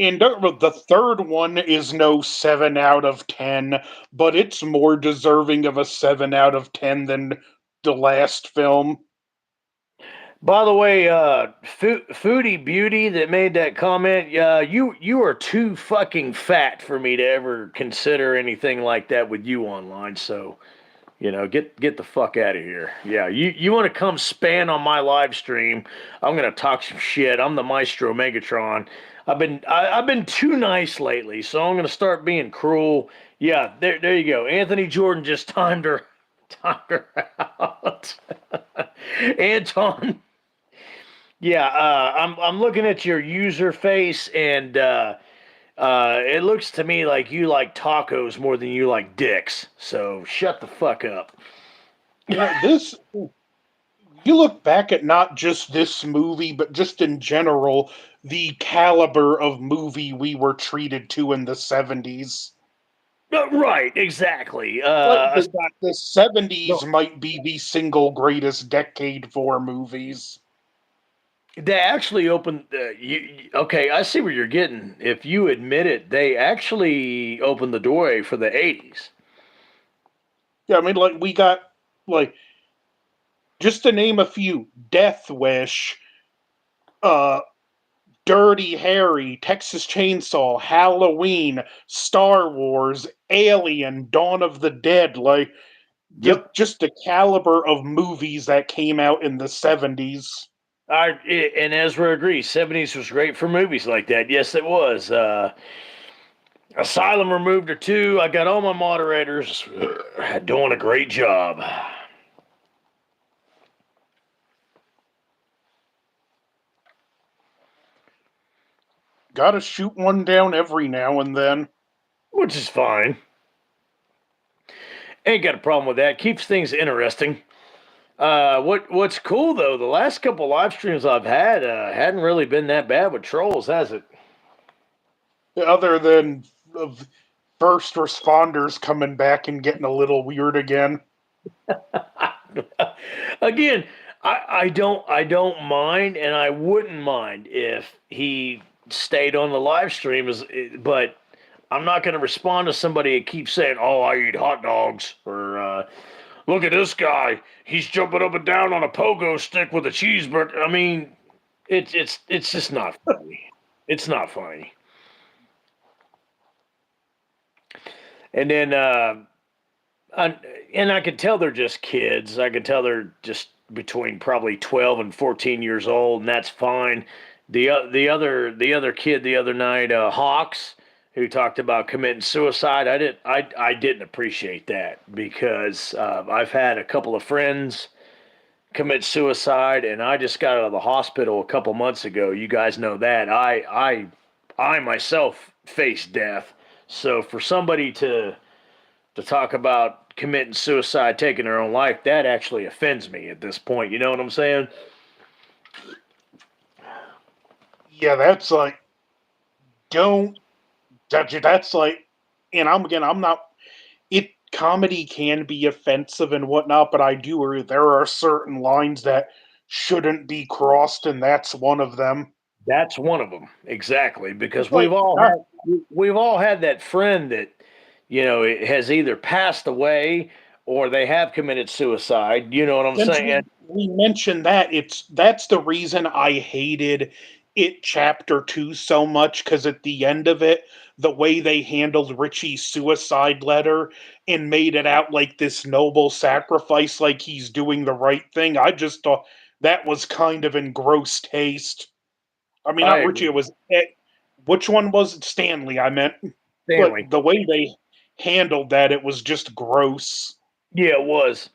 the third one is no 7 out of 10, but it's more deserving of a 7 out of 10 than the last film. By the way, Foodie Beauty that made that comment, you are too fucking fat for me to ever consider anything like that with you online. So get the fuck out of here. Yeah, you want to come span on my live stream? I'm gonna talk some shit. I'm the Maestro Megatron. I've been too nice lately, so I'm gonna start being cruel. Yeah, there you go. Anthony Jordan just timed her out. Anton. Yeah, I'm looking at your user face, and it looks to me like you like tacos more than you like dicks. So shut the fuck up. This you look back at not just this movie, but just in general, the caliber of movie we were treated to in the 70s. Right, exactly. Like the No, 70s might be the single greatest decade for movies. they actually opened. Okay, I see where you're getting. If you admit it, they actually opened the doorway for the '80s. Yeah, I mean, like we got like just to name a few: Death Wish, uh, Dirty Harry, Texas Chainsaw, Halloween, Star Wars, Alien, Dawn of the Dead. Like Yep. just the caliber of movies that came out in the 70s. And Ezra agrees. '70s was great for movies like that. Yes, it was. Asylum removed or two. I got all my moderators doing a great job. Gotta shoot one down every now and then. Which is fine. Ain't got a problem with that. Keeps things interesting. What's cool though, the last couple live streams I've had hadn't really been that bad with trolls, has it? Other than first responders coming back and getting a little weird again. Again, I don't mind, and I wouldn't mind if he stayed on the live stream, but I'm not going to respond to somebody that keeps saying, "Oh, I eat hot dogs," or "Look at this guy, he's jumping up and down on a pogo stick with a cheeseburger." I mean, it's just not funny. It's not funny. And then I, and I could tell they're just kids. I could tell they're just between probably 12 and 14 years old, and that's fine. The other kid the other night, Hawks, who talked about committing suicide. I didn't appreciate that because I've had a couple of friends commit suicide, and I just got out of the hospital a couple months ago. You guys know that I myself faced death. So for somebody to talk about committing suicide, taking their own life, that actually offends me at this point. You know what I'm saying? Yeah, that's like don't that's like, and I'm not. It comedy can be offensive and whatnot, but I do agree there are certain lines that shouldn't be crossed, and that's one of them. That's one of them exactly because It's like we've all had that friend that has either passed away or they have committed suicide. You know what I'm since saying? we mentioned that, that's the reason I hated It Chapter 2 so much because at the end of it, the way they handled Richie's suicide letter and made it out like this noble sacrifice, like he's doing the right thing, I just thought that was kind of in gross taste. I mean, I not Richie, agree. it was which one was it? Stanley, I meant. But Stanley. the way they handled that, it was just gross. Yeah, it was.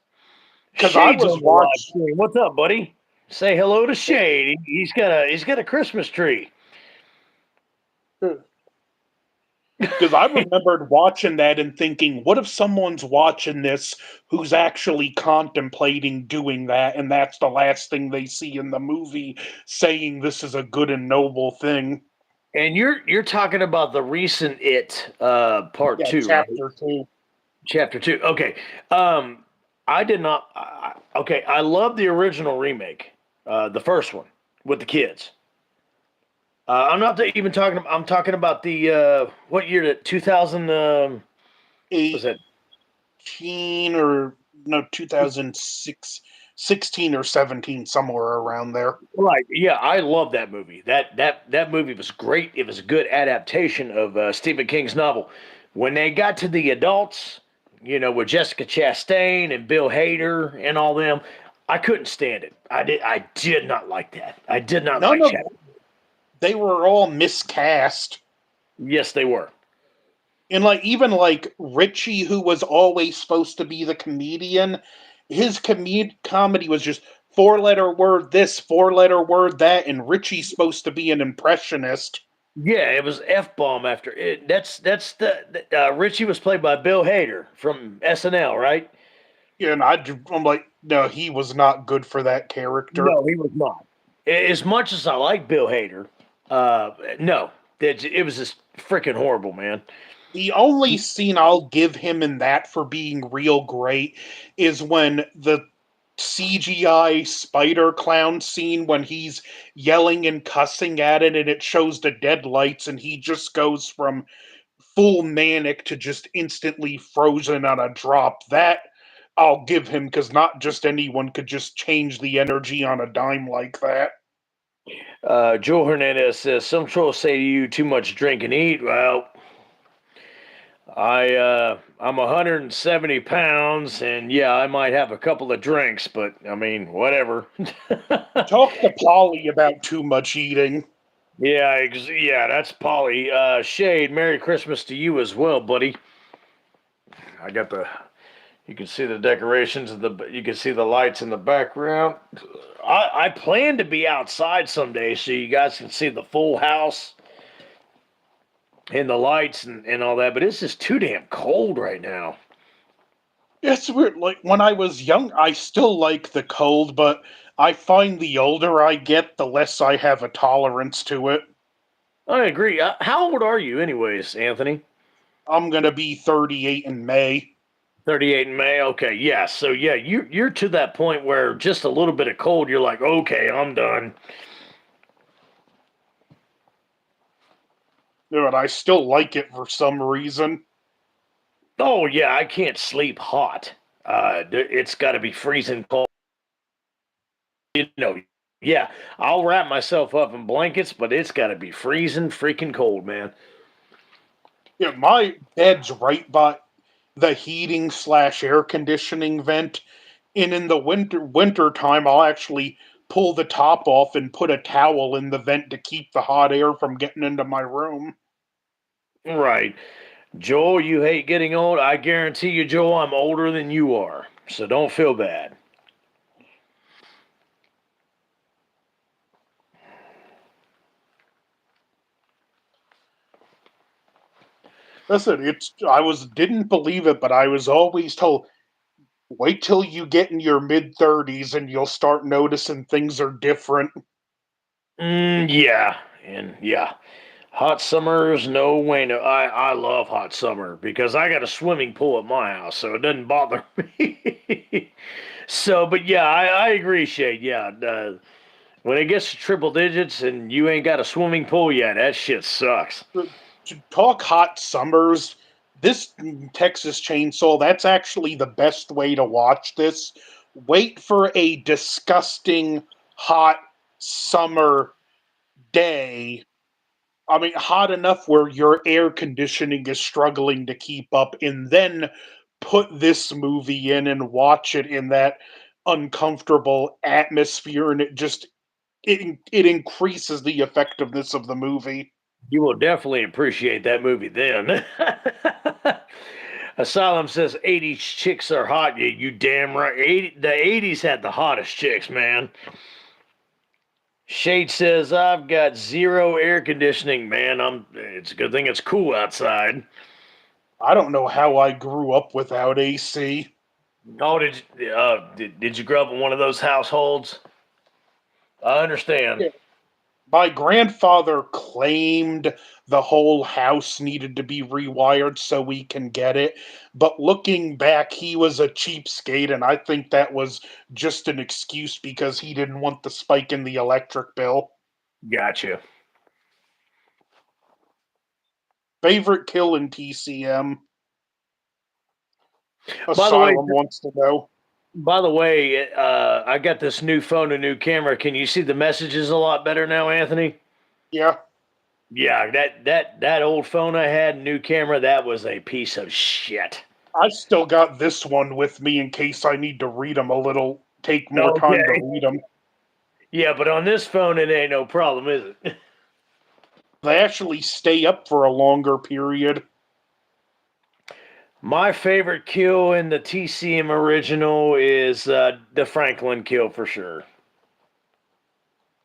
Because I Shade's was on the live watching. stream. What's up, buddy? Say hello to Shade. He's got a Christmas tree. Because I remembered watching that and thinking, what if someone's watching this who's actually contemplating doing that, and that's the last thing they see in the movie, saying this is a good and noble thing? And you're talking about the recent part Yeah, 2, right? chapter two. Chapter 2. Okay. Um I did not okay, I love the original remake. The first one with the kids. I'm not even talking I'm talking about the what year did 2000 was that 18 or no, 2006, 16 or 17, somewhere around there. right. Yeah, I love that movie. That movie was great. It was a good adaptation of Stephen King's novel. When they got to the adults, with Jessica Chastain and Bill Hader and all them, I couldn't stand it. I did not like that. I did not None like of Chastain. They were all miscast. Yes, they were. And like even like Richie, who was always supposed to be the comedian, his comedy was just four-letter word this, four-letter word that, and Richie's supposed to be an impressionist. Yeah, it was F bomb after it. That's the Richie was played by Bill Hader from SNL, right? And I'm like, no, he was not good for that character. No, he was not. As much as I like Bill Hader, no, it was just freaking horrible, man. The only scene I'll give him in that for being real great is when the CGI spider clown scene when he's yelling and cussing at it and it shows the dead lights and he just goes from full manic to just instantly frozen on a drop. That I'll give him because not just anyone could just change the energy on a dime like that. Joe Hernandez says some trolls say to you too much drink and eat. Well, I'm 170 pounds, and yeah, I might have a couple of drinks, but I mean, whatever. Talk to Polly about too much eating. Yeah, yeah, that's Polly. Shade, Merry Christmas to you as well, buddy. I got the. You can see the decorations of the. You can see the lights in the background. I plan to be outside someday, so you guys can see the full house and the lights and all that. But it's just too damn cold right now. It's weird. Like when I was young, I still like the cold, but I find the older I get, the less I have a tolerance to it. I agree. How old are you, anyways, Anthony? I'm gonna be 38 in May. 38 in May. Okay, yeah. So yeah, you're to that point where just a little bit of cold, you're like, okay, I'm done. But I still like it for some reason. Oh yeah, I can't sleep hot. It's got to be freezing cold. You know, yeah. I'll wrap myself up in blankets, but it's got to be freezing freaking cold, man. Yeah, my bed's right by the heating slash air conditioning vent, and in the winter time, I'll actually pull the top off and put a towel in the vent to keep the hot air from getting into my room. Right. Joel, you hate getting old. I guarantee you, Joel, I'm older than you are. So don't feel bad. Listen, it's I was didn't believe it, but I was always told wait till you get in your mid 30s and you'll start noticing things are different. Yeah. And yeah. Hot summers, no way. No, I love hot summer because I got a swimming pool at my house, so it doesn't bother me. So, but yeah, I agree, Shade. Yeah, when it gets to triple digits and you ain't got a swimming pool, yeah, that shit sucks. To talk hot summers, this Texas Chainsaw, that's actually the best way to watch this. Wait for a disgusting hot summer day, I mean, hot enough where your air conditioning is struggling to keep up, and then put this movie in and watch it in that uncomfortable atmosphere, and it increases the effectiveness of the movie. You will definitely appreciate that movie then. Asylum says 80s chicks are hot. You damn right. The 80s had the hottest chicks, man. Shade says I've got zero air conditioning, man. It's a good thing it's cool outside. I don't know how I grew up without AC. Oh, did you grow up in one of those households? I understand. Yeah. My grandfather claimed the whole house needed to be rewired so we can get it, but looking back, he was a cheapskate, and I think that was just an excuse because he didn't want the spike in the electric bill. Gotcha. Favorite kill in TCM? By the way, Asylum wants to know. I got this new phone, a new camera. Can you see the messages a lot better now, Anthony? Yeah, Yeah, that old phone I had, new camera, that was a piece of shit. I still got this one with me in case I need to read them a little, take more time to Okay. read them. Yeah, but on this phone, it ain't no problem, is it? They actually stay up for a longer period. My favorite kill in the TCM original is the Franklin kill for sure.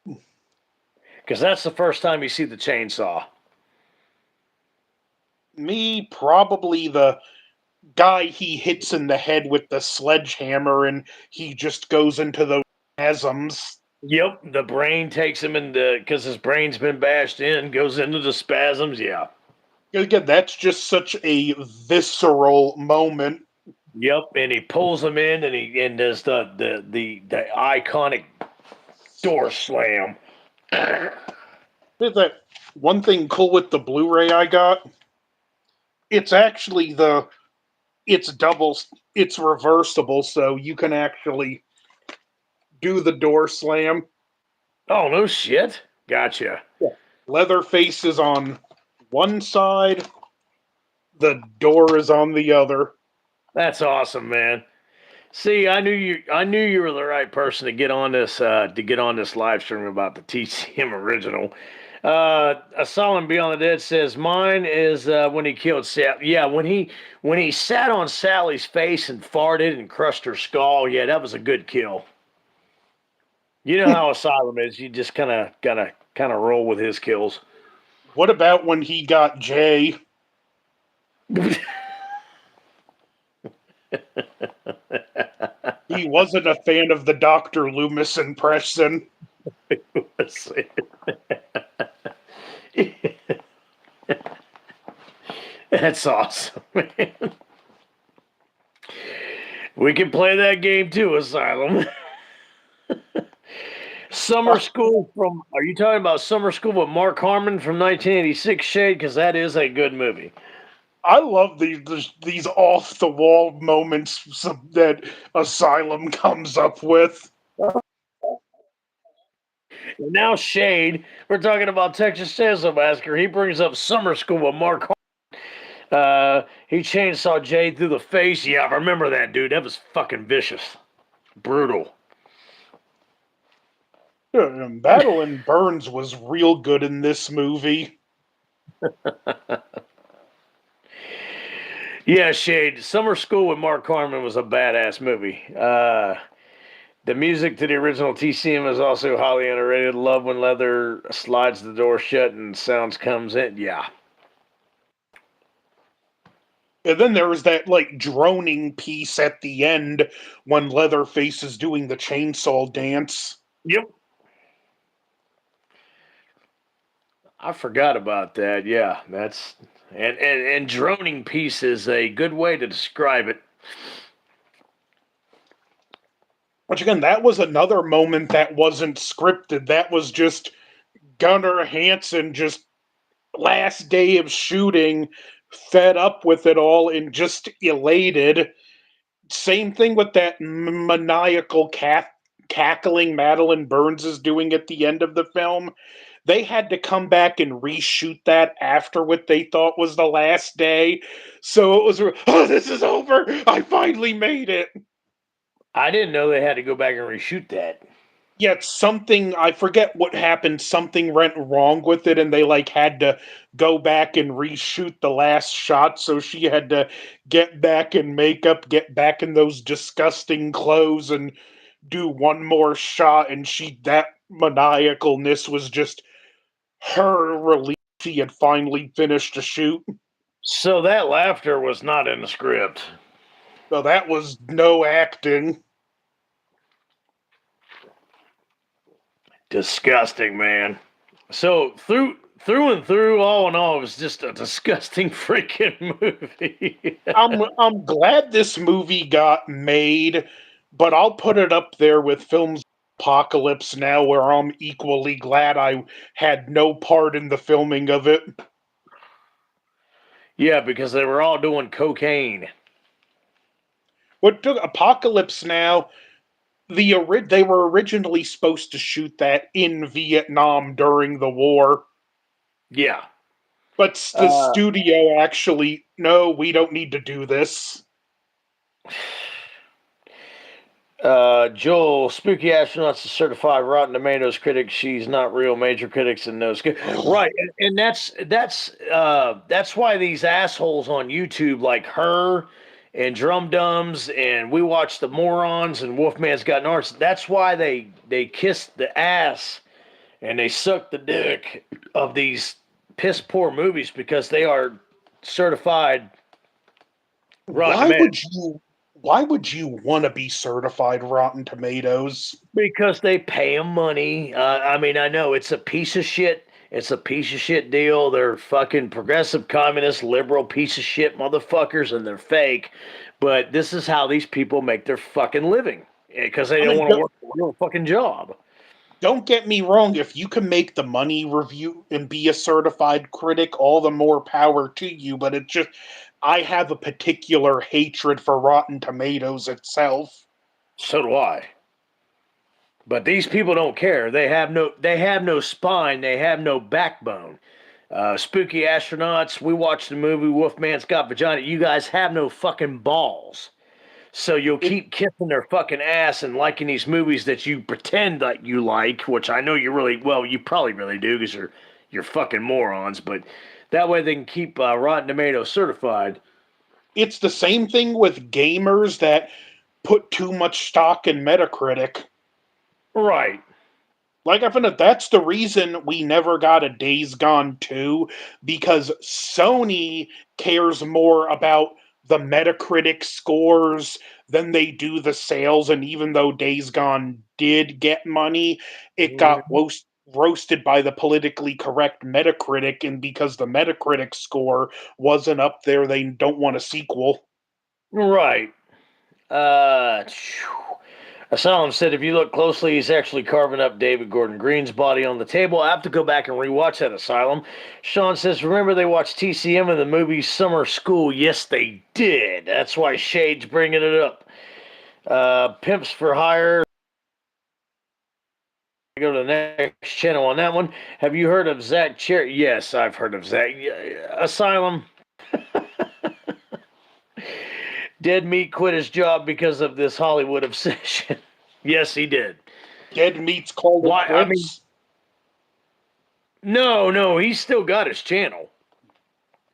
Because that's the first time you see the chainsaw. Me, probably the guy he hits in the head with the sledgehammer and he just goes into the spasms. Yep, the brain takes him into, because his brain's been bashed in, goes into the spasms. Yeah. Again, that's just such a visceral moment. Yep, and he pulls him in, and does the iconic door slam. There's that one thing cool with the Blu-ray I got. It's actually it's double, it's reversible, so you can actually do the door slam. Oh no shit! Gotcha. Yeah. Leatherface is on one side, the door is on the other. That's awesome, man. See, I knew you were the right person to get on this live stream about the TCM original. Asylum Beyond the Dead says mine is when he killed Sally. Yeah, when he sat on Sally's face and farted and crushed her skull. Yeah, that was a good kill. You know how Asylum is. You just kind of roll with his kills. What about when he got Jay? He wasn't a fan of the Dr. Loomis impression. That's awesome, man. We can play that game too, Asylum. Summer School from. Are you talking about Summer School with Mark Harmon from 1986? Shade, because that is a good movie. I love these off the wall moments that Asylum comes up with. And now Shade, we're talking about Texas Chainsaw Massacre. He brings up Summer School with Mark Harmon. He chainsaw Jay through the face. Yeah, I remember that, dude. That was fucking vicious, brutal. Battle and Burns was real good in this movie. Yeah, Shade. Summer School with Mark Harmon was a badass movie. The music to the original TCM is also highly underrated. Love when Leather slides the door shut and sounds comes in. Yeah. And then there was that like droning piece at the end when Leatherface is doing the chainsaw dance. Yep. I forgot about that. Yeah, that's and droning piece is a good way to describe it. Which again, that was another moment that wasn't scripted. That was just Gunnar Hansen just last day of shooting, fed up with it all and just elated. Same thing with that maniacal cackling Madeline Burns is doing at the end of the film. they had to come back and reshoot that after what they thought was the last day. So it was, oh, this is over. I finally made it. I didn't know they had to go back and reshoot that. Yet something, I forget what happened, something went wrong with it and they like had to go back and reshoot the last shot, so she had to get back in makeup, get back in those disgusting clothes and do one more shot, and she that maniacalness was just her relief she had finally finished a shoot. So that laughter was not in the script. So that was no acting. Disgusting, man. So through and through, all in all, it was just a disgusting freaking movie. I'm glad this movie got made, but I'll put it up there with films Apocalypse Now, where I'm equally glad I had no part in the filming of it. Yeah, because they were all doing cocaine. What took Apocalypse Now, they were originally supposed to shoot that in Vietnam during the war, Yeah. but the studio actually, no, we don't need to do this. Joel, Spooky Astronaut's a certified Rotten Tomatoes critic. She's not real. Major critics and knows good. Right, and that's why these assholes on YouTube like her and Drum Dums and We Watch the Morons and Wolfman's Got Nards. That's why they kiss the ass and they suck the dick of these piss poor movies, because they are certified Rotten Why Tomatoes. would you why would you want to be certified Rotten Tomatoes? Because they pay them money. I mean, I know it's a piece of shit. It's a piece of shit deal. They're fucking progressive, communist, liberal piece of shit motherfuckers, and they're fake. But this is how these people make their fucking living, because they I don't mean, want to work a real fucking job. don't get me wrong, if you can make the money review and be a certified critic, all the more power to you, but it just I have a particular hatred for Rotten Tomatoes itself. So do I. But these people don't care. They have no spine. They have no backbone. Spooky Astronauts. We watched the movie Wolfman's Got Vagina. You guys have no fucking balls. So you'll It, keep kissing their fucking ass and liking these movies that you pretend that you like, which I know you really well. You probably really do, because you're fucking morons. But that way they can keep Rotten Tomatoes certified. it's the same thing with gamers that put too much stock in Metacritic. Right. Like I found that's the reason we never got a Days Gone 2, because Sony cares more about the Metacritic scores than they do the sales, and even though Days Gone did get money, it got roasted by the politically correct Metacritic, and because the Metacritic score wasn't up there, they don't want a sequel. Right. Asylum said if you look closely, he's actually carving up David Gordon Green's body on the table. I have to go back and rewatch that, Asylum. Sean says, remember they watched TCM in the movie Summer School? Yes, they did. That's why Shade's bringing it up. Pimps for Hire. Go to the next channel on that one. Have you heard of Zach Cherry? Yes, I've heard of Zach. Asylum. Dead Meat quit his job because of this Hollywood obsession. Yes, he did. Dead Meat's called Why? it I mean, quits. no, he's still got his channel,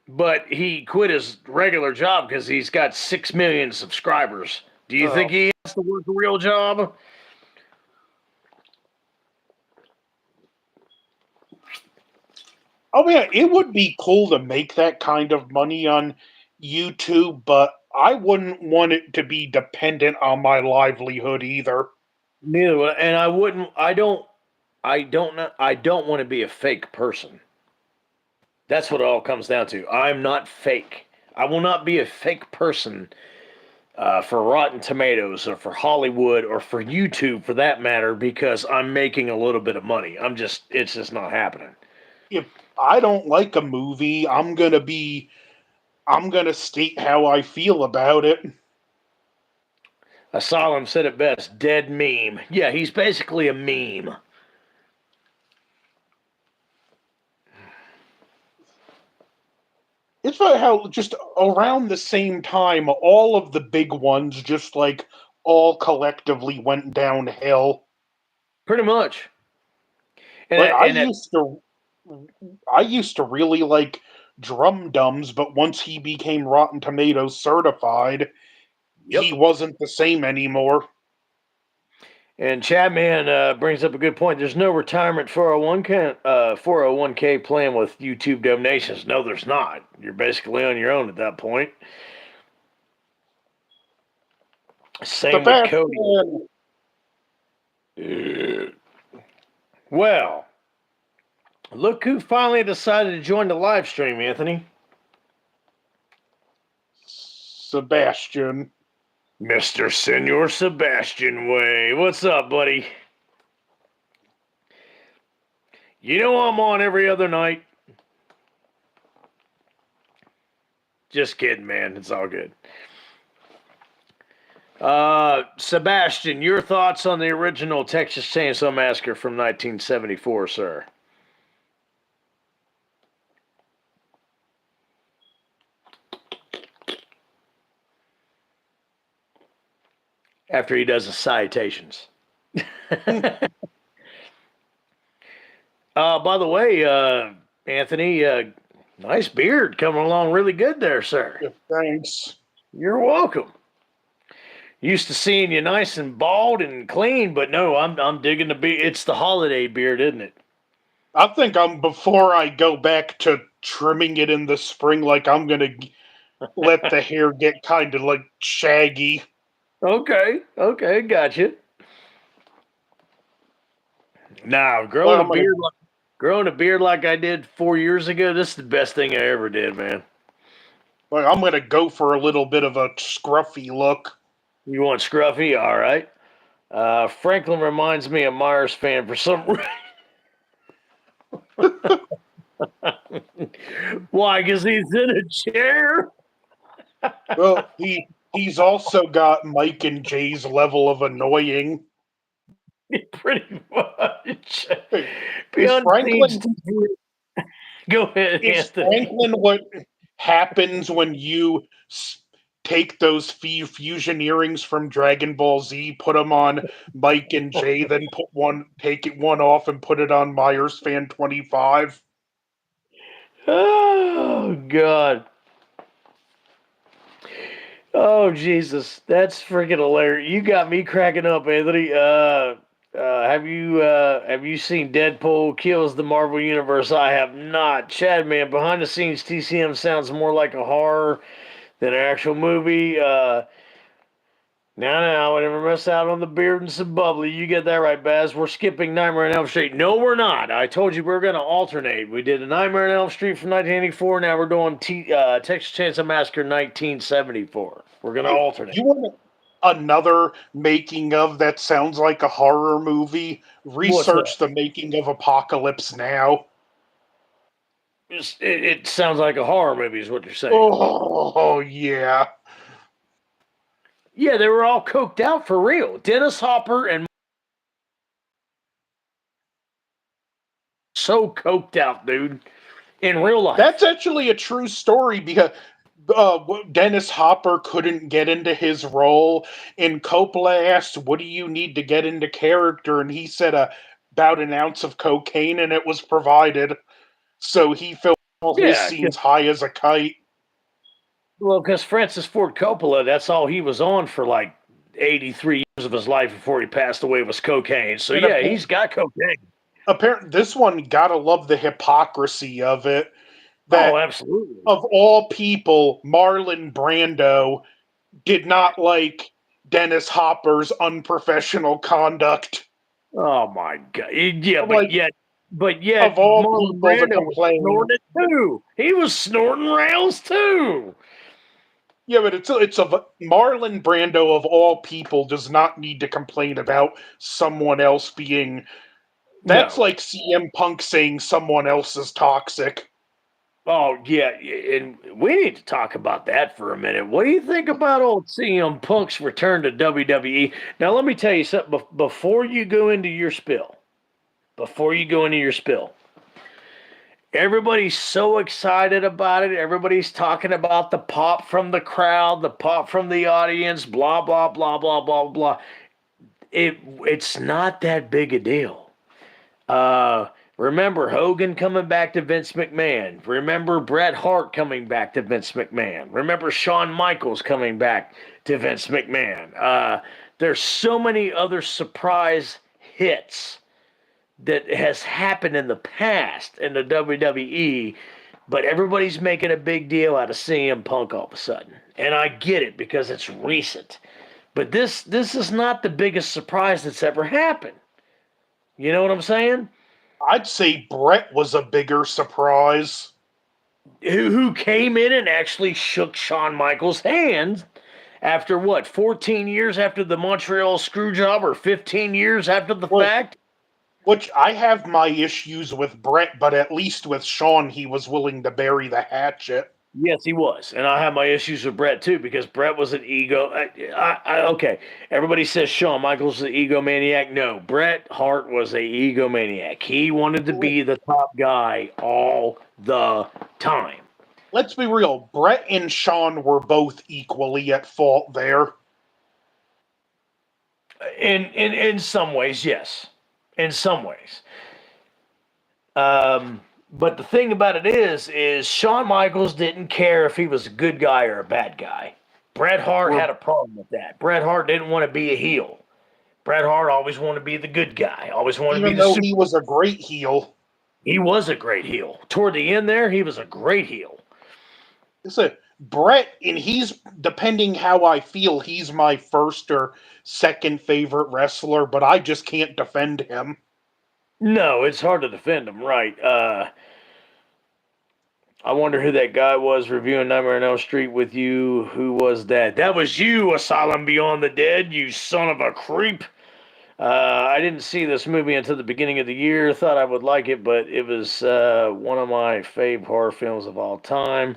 but he quit his regular job because he's got 6 million subscribers. Do you think he has to work a real job? Oh yeah, it would be cool to make that kind of money on YouTube, but I wouldn't want it to be dependent on my livelihood either. Neither would, and I wouldn't. I don't want to be a fake person. That's what it all comes down to. I'm not fake. I will not be a fake person for Rotten Tomatoes or for Hollywood or for YouTube for that matter, because I'm making a little bit of money. It's just not happening. If I don't like a movie, I'm gonna state how I feel about it. Asylum said it best, dead meme. Yeah, he's basically a meme. It's funny how just around the same time, all of the big ones just like all collectively went downhill. Pretty much. And Like and it, I used to really like Drum Dums, but once he became Rotten Tomatoes certified, he yep. wasn't the same anymore. And Chadman brings up a good point. There's no retirement 401k plan with YouTube donations. No, there's not. You're basically on your own at that point. Same with Cody. Sebastian Well, look who finally decided to join the live stream, Anthony. Sebastian. Mr. Senor Sebastian Way. What's up, buddy? You know I'm on every other night. Just kidding, man. It's all good. Sebastian, your thoughts on the original Texas Chainsaw Massacre from 1974, sir? After he does the citations. By the way, Anthony, nice beard coming along really good there, sir. Yeah, thanks. You're welcome. Used to seeing you nice and bald and clean, but no, I'm digging the beard. It's the holiday beard, isn't it? I think I'm before I go back to trimming it in the spring. Like I'm gonna let the hair get kind of like shaggy. Okay, gotcha. Now, Well, I'm gonna growing a beard like I did 4 years ago, this is the best thing I ever did, man. go for a little bit of a scruffy look. You want scruffy? All right. Franklin reminds me of Myers fan for some reason. Why? Because he's in a chair. Well, he's also got Mike and Jay's level of annoying. Pretty much. Hey, is Beyond Franklin Go ahead, is Anthony. Franklin what happens when you take those fusion earrings from Dragon Ball Z, put them on Mike and Jay, then take it one off and put it on Myers Fan 25? Oh God. Oh Jesus, that's freaking hilarious! You got me cracking up, Anthony. Have you seen Deadpool kills the Marvel Universe? I have not. Chad, man, behind the scenes, TCM sounds more like a horror than an actual movie. Now, I never miss out on the beard and some bubbly. You get that right, Baz. We're skipping Nightmare on Elm Street. No, we're not. I told you we are going to alternate. We did a Nightmare on Elm Street from 1984. Now we're doing Texas Chainsaw Massacre 1974. We're going to alternate. You want another making of that sounds like a horror movie? What's that? Research the making of Apocalypse Now. It sounds like a horror movie, is what you're saying. Oh yeah. Yeah, they were all coked out for real. Dennis Hopper and so coked out, dude, in real life. That's actually a true story because Dennis Hopper couldn't get into his role, and Coppola asked, "What do you need to get into character?" And he said, "About an ounce of cocaine," and it was provided. So he filmed all his Yeah, scenes high as a kite. well, because Francis Ford Coppola, that's all he was on for like 83 years of his life before he passed away was cocaine. So And yeah, he's got cocaine. apparently, this one gotta love the hypocrisy of it. Oh, That absolutely. of all people, Marlon Brando did not like Dennis Hopper's unprofessional conduct. Oh my God. Yeah, Like, but yet, of all Marlon people to Brando was complain, snorting it too. He was snorting rounds too. yeah, but it's of Marlon Brando of all people does not need to complain about someone else being. That's No. like CM Punk saying someone else is toxic. Oh yeah, and we need to talk about that for a minute. What do you think about old CM Punk's return to WWE? Now, let me tell you something. Before you go into your spill, Everybody's so excited about it. Everybody's talking about the pop from the crowd, the pop from the audience, blah blah blah blah blah blah. It's not that big a deal. Uh, Remember Hogan coming back to Vince McMahon. Remember Bret Hart coming back to Vince McMahon. Remember Shawn Michaels coming back to Vince McMahon. There's so many other surprise hits that has happened in the past in the WWE, but everybody's making a big deal out of CM Punk all of a sudden. And I get it because it's recent. But this is not the biggest surprise that's ever happened. You know what I'm saying? I'd say Brett was a bigger surprise. Who came in and actually shook Shawn Michaels' hand after what, 14 years after the Montreal Screwjob or 15 years after the fact? Which I have my issues with Brett, but at least with Shawn, he was willing to bury the hatchet. Yes, he was, and I have my issues with Brett too because Brett was an ego. Okay, everybody says Shawn Michaels is an egomaniac. No, Bret Hart was an egomaniac. He wanted to be the top guy all the time. Let's be real. Brett and Shawn were both equally at fault there. In some ways, yes. In some ways. But the thing about it is Shawn Michaels didn't care if he was a good guy or a bad guy. Bret Hart had a problem with that. Bret Hart didn't want to be a heel. Bret Hart always wanted to be the good guy. Always wanted to be Even the though he was a great heel. He was a great heel. Toward the end there, he was a great heel. Listen, Brett, and he's, depending how I feel, he's my first or second favorite wrestler, but I just can't defend him. No, it's hard to defend him, right? I wonder who that guy was reviewing Nightmare on Elm Street with you. Who was that? That was you, Asylum Beyond the Dead, you son of a creep. I didn't see this movie until the beginning of the year. Thought I would like it, but it was one of my fave horror films of all time.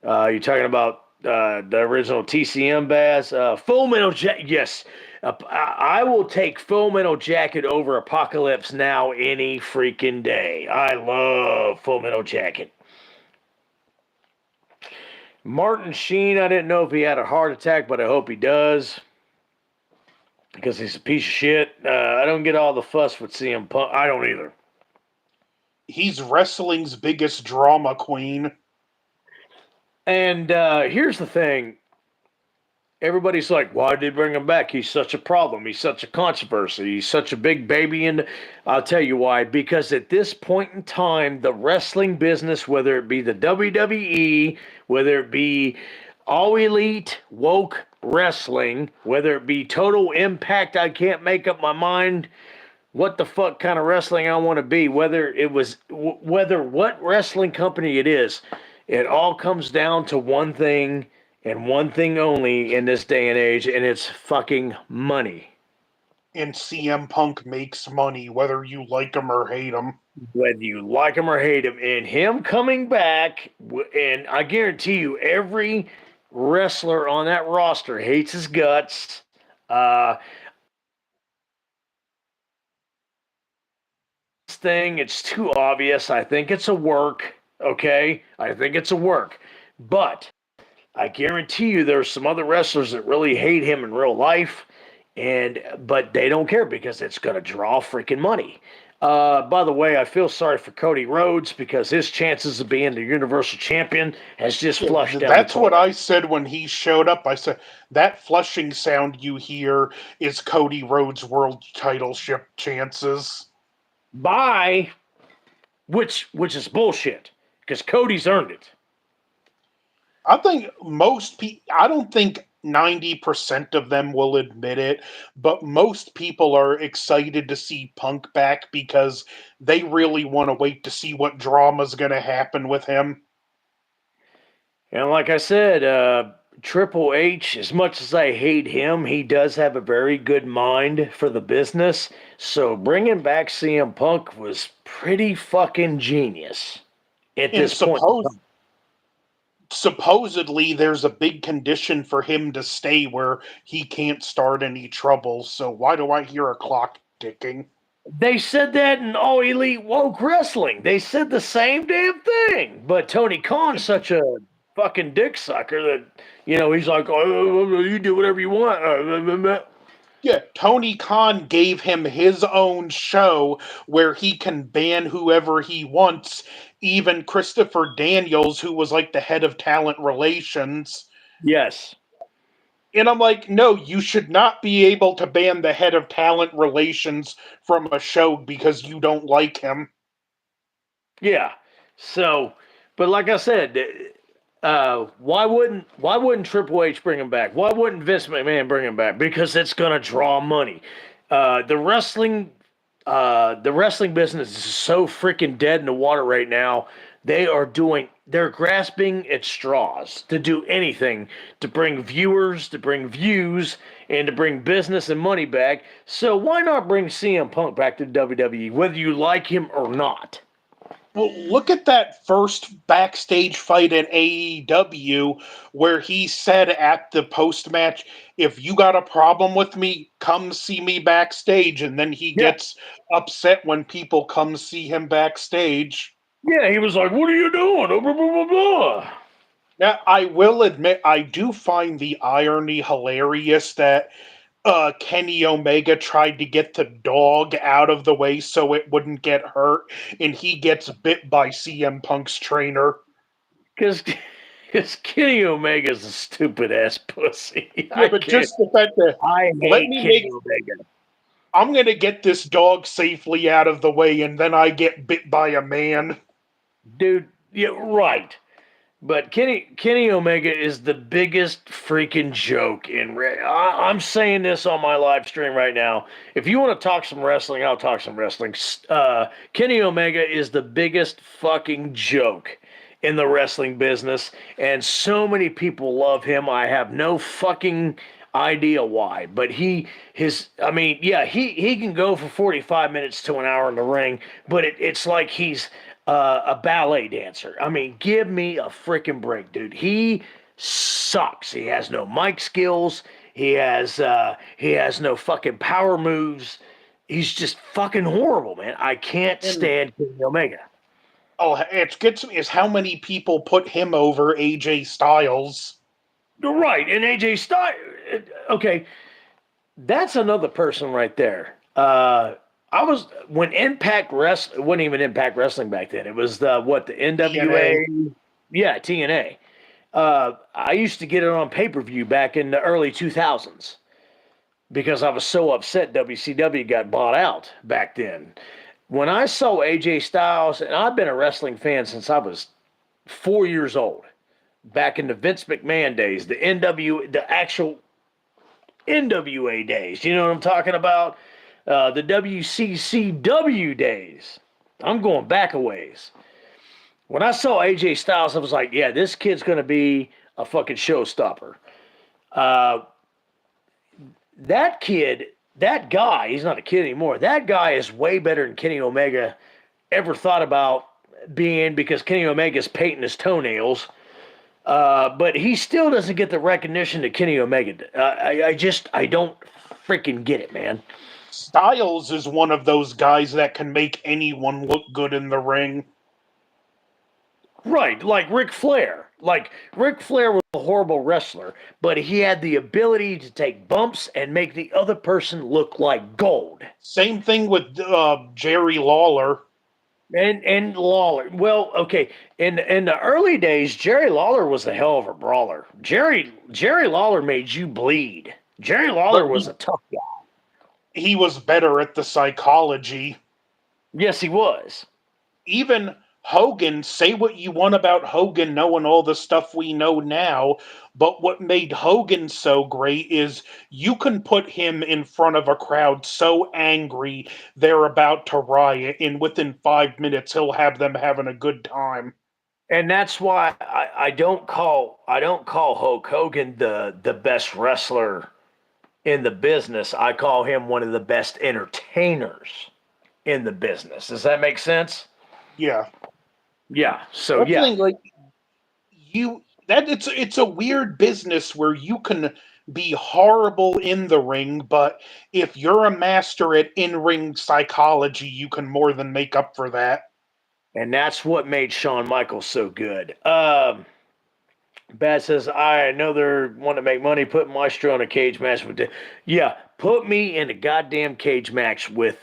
You're talking about the original TCM Bass. Full Metal Jacket. Yes. I will take Full Metal Jacket over Apocalypse Now any freaking day. I love Full Metal Jacket. Martin Sheen, I didn't know if he had a heart attack, but I hope he does. Because he's a piece of shit. I don't get all the fuss with CM Punk. I don't either. He's wrestling's biggest drama queen. And here's the thing. Everybody's like, why did they bring him back? He's such a problem. He's such a controversy. He's such a big baby. And I'll tell you why. Because at this point in time, the wrestling business, whether it be the WWE, whether it be All Elite, Woke Wrestling, whether it be Total Impact, I can't make up my mind what the fuck kind of wrestling I want to be. Whether what wrestling company it is, it all comes down to one thing and one thing only in this day and age, and it's fucking money. And CM Punk makes money, whether you like him or hate him. Whether you like him or hate him, and him coming back, and I guarantee you, every wrestler on that roster hates his guts. Thing, it's too obvious. I think it's a work. Okay, I think it's a work, but I guarantee you there's some other wrestlers that really hate him in real life, but they don't care because it's going to draw freaking money. By the way, I feel sorry for Cody Rhodes because his chances of being the Universal Champion has just flushed down. That's what I said when he showed up. I said, that flushing sound you hear is Cody Rhodes' world title ship chances. Bye. Which is bullshit because Cody's earned it. I think most people, I don't think 90% of them will admit it, but most people are excited to see Punk back because they really want to wait to see what drama's going to happen with him. And like I said, Triple H, as much as I hate him, he does have a very good mind for the business. So bringing back CM Punk was pretty fucking genius at this point. Supposedly, there's a big condition for him to stay where he can't start any trouble. So why do I hear a clock ticking? They said that in All Elite Woke Wrestling. They said the same damn thing. But Tony Khan's such a fucking dick sucker that, he's like, oh, you do whatever you want. Yeah, Tony Khan gave him his own show where he can ban whoever he wants, even Christopher Daniels, who was like the head of talent relations. Yes. And I'm like, no, you should not be able to ban the head of talent relations from a show because you don't like him. Yeah. So, but like I said, why wouldn't Triple H bring him back? Why wouldn't Vince McMahon bring him back? Because it's gonna draw money. Uh, the wrestling the wrestling business is so freaking dead in the water right now. They're grasping at straws to do anything to bring viewers, to bring views, and to bring business and money back. So why not bring CM Punk back to WWE, whether you like him or not? Well, look at that first backstage fight at AEW where he said at the post match, if you got a problem with me, come see me backstage. And then he Yeah, gets upset when people come see him backstage. yeah. He was like, "What are you doing?" Blah, blah, blah, blah. Now, I will admit, I do find the irony hilarious that Kenny Omega tried to get the dog out of the way so it wouldn't get hurt, and he gets bit by CM Punk's trainer. Because Kenny Omega's a stupid ass pussy. Yeah, I but can't. just the fact that I let hate me Kenny make, Omega. I'm gonna get this dog safely out of the way, and then I get bit by a man. Dude, yeah, right. But Kenny Omega is the biggest freaking joke I'm saying this on my live stream right now. If you want to talk some wrestling, I'll talk some wrestling. Kenny Omega is the biggest fucking joke in the wrestling business, and so many people love him. I have no fucking idea why, but I mean, yeah, he can go for 45 minutes to an hour in the ring, but it's like he's a ballet dancer. I mean, give me a freaking break, dude. He sucks. He has no mic skills. He has no fucking power moves. He's just fucking horrible, man. I can't And stand Kenny Omega. oh, it gets me is how many people put him over AJ Styles. Right, and AJ Styles. Okay, that's another person right there. I was when Impact Wrestling, it wasn't even Impact Wrestling back then. It was the TNA. NWA. Yeah, TNA. I used to get it on pay per view back in the early 2000s because I was so upset WCW got bought out back then. When I saw AJ Styles, and I've been a wrestling fan since I was 4 years old, back in the Vince McMahon days, the actual NWA days. You know what I'm talking about? The WCCW days. I'm going back a ways. When I saw AJ Styles, I was like, yeah, this kid's going to be a fucking showstopper. Uh, that kid, that guy, he's not a kid anymore. That guy is way better than Kenny Omega ever thought about being because Kenny Omega's painting his toenails. But he still doesn't get the recognition that Kenny Omega did. I don't freaking get it, man. Styles is one of those guys that can make anyone look good in the ring. Right, like Ric Flair. Like Ric Flair was a horrible wrestler, but he had the ability to take bumps and make the other person look like gold. Same thing with Jerry Lawler. And Lawler. Well, okay. In the early days, Jerry Lawler was a hell of a brawler. Jerry Lawler made you bleed. Jerry Lawler But was a tough guy. he was better at the psychology. Yes, he was. Even Hogan, say what you want about Hogan knowing all the stuff we know now, but what made Hogan so great is you can put him in front of a crowd so angry they're about to riot, and within 5 minutes he'll have them having a good time. And that's why I don't call Hulk Hogan the best wrestler in the business. I call him one of the best entertainers in the business. Does that make sense? Yeah. Yeah. So That's the yeah. thing, like you that it's a weird business where you can be horrible in the ring, but if you're a master at in-ring psychology, you can more than make up for that. And that's what made Shawn Michaels so good. Bad says, I know they're wanting to make money. Put Maestro in a cage match with. Yeah, put me in a goddamn cage match with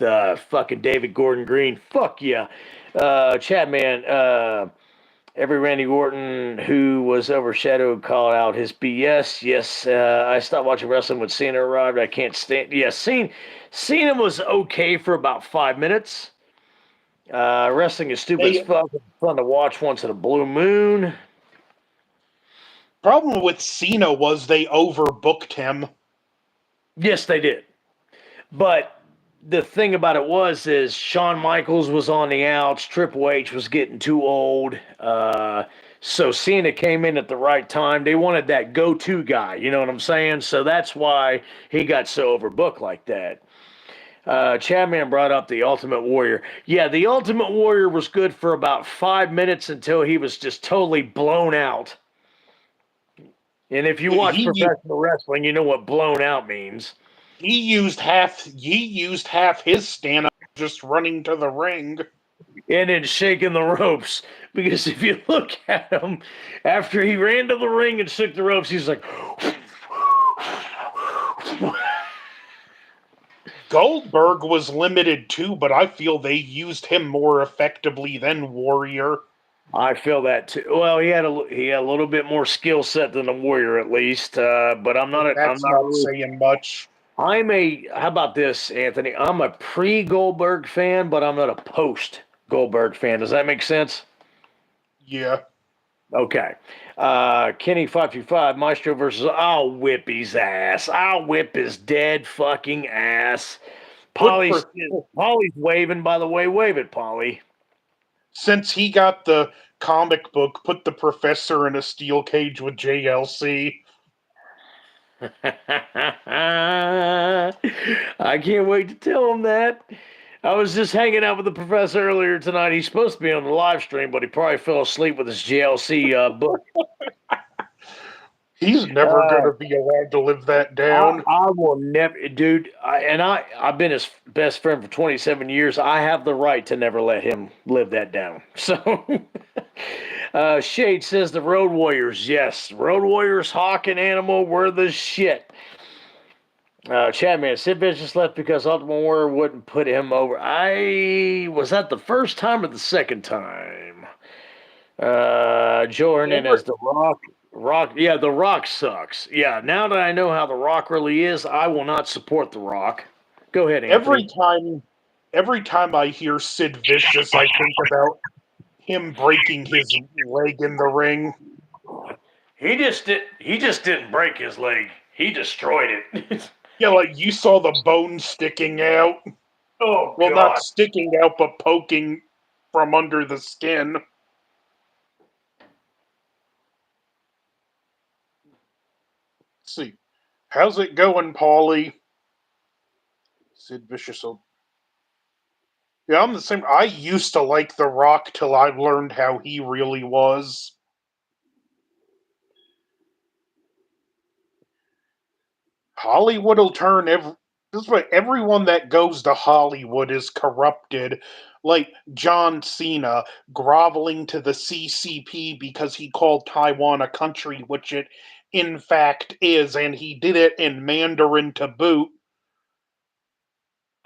fucking David Gordon Green. Fuck yeah. Chad, man. Every Randy Orton who was overshadowed called out his BS. Yes, I stopped watching wrestling when Cena arrived. I can't stand. Yeah, Cena was okay for about 5 minutes. Wrestling is stupid as They fuck. It's fun to watch once in a blue moon. problem with Cena was they overbooked him. Yes, they did. But the thing about it is Shawn Michaels was on the outs. Triple H was getting too old. So Cena came in at the right time. They wanted that go-to guy. You know what I'm saying? So that's why he got so overbooked like that. Chadman brought up the Ultimate Warrior. Yeah, the Ultimate Warrior was good for about 5 minutes until he was just totally blown out. And if you watch He professional wrestling, you know what blown out means. he used half his stamina just running to the ring. And then shaking the ropes. Because if you look at him, after he ran to the ring and shook the ropes, he's like, Goldberg was limited too, but I feel they used him more effectively than Warrior. I feel that too. Well, he had a little bit more skill set than the Warrior at least. But I'm That's not not really. saying much. How about this, Anthony? I'm a pre Goldberg fan, but I'm not a post Goldberg fan. Does that make sense? Yeah. Okay. Kenny 525, Maestro versus. I'll whip his ass. I'll whip his dead fucking ass. Put Polly's waving, by the way. Wave it, Polly. since he got the comic book, put the professor in a steel cage with JLC. I can't wait to tell him that. I was just hanging out with the professor earlier tonight. He's supposed to be on the live stream, but he probably fell asleep with his JLC book. He's never Uh, gonna be allowed to live that I, down. I will never, dude. I've been his best friend for 27 years. I have the right to never let him live that down. So, Shade says the Road Warriors. Yes, Road Warriors, Hawk and Animal were the shit. Chadman, Sid Vicious left because Ultimate Warrior wouldn't put him over. Was that the first time or the second time? Joe Hernandez, The Rock. Yeah, The Rock sucks. Yeah, now that I know how The Rock really is, I will not support The Rock. Go ahead, Every Anthony. time, every time I hear Sid Vicious, I think about him breaking his leg in the ring. He just didn't break his leg. He destroyed it. Yeah, like you saw the bone sticking out. Oh Well, not God. sticking out, but poking from under the skin. Let's see. How's it going, Paulie? Sid Vicious. Yeah, I'm the same. I used to like The Rock till I learned how he really was. Hollywood will turn every. This is what everyone that goes to Hollywood is corrupted. Like John Cena groveling to the CCP because he called Taiwan a country, which it in fact is, and he did it in Mandarin to boot.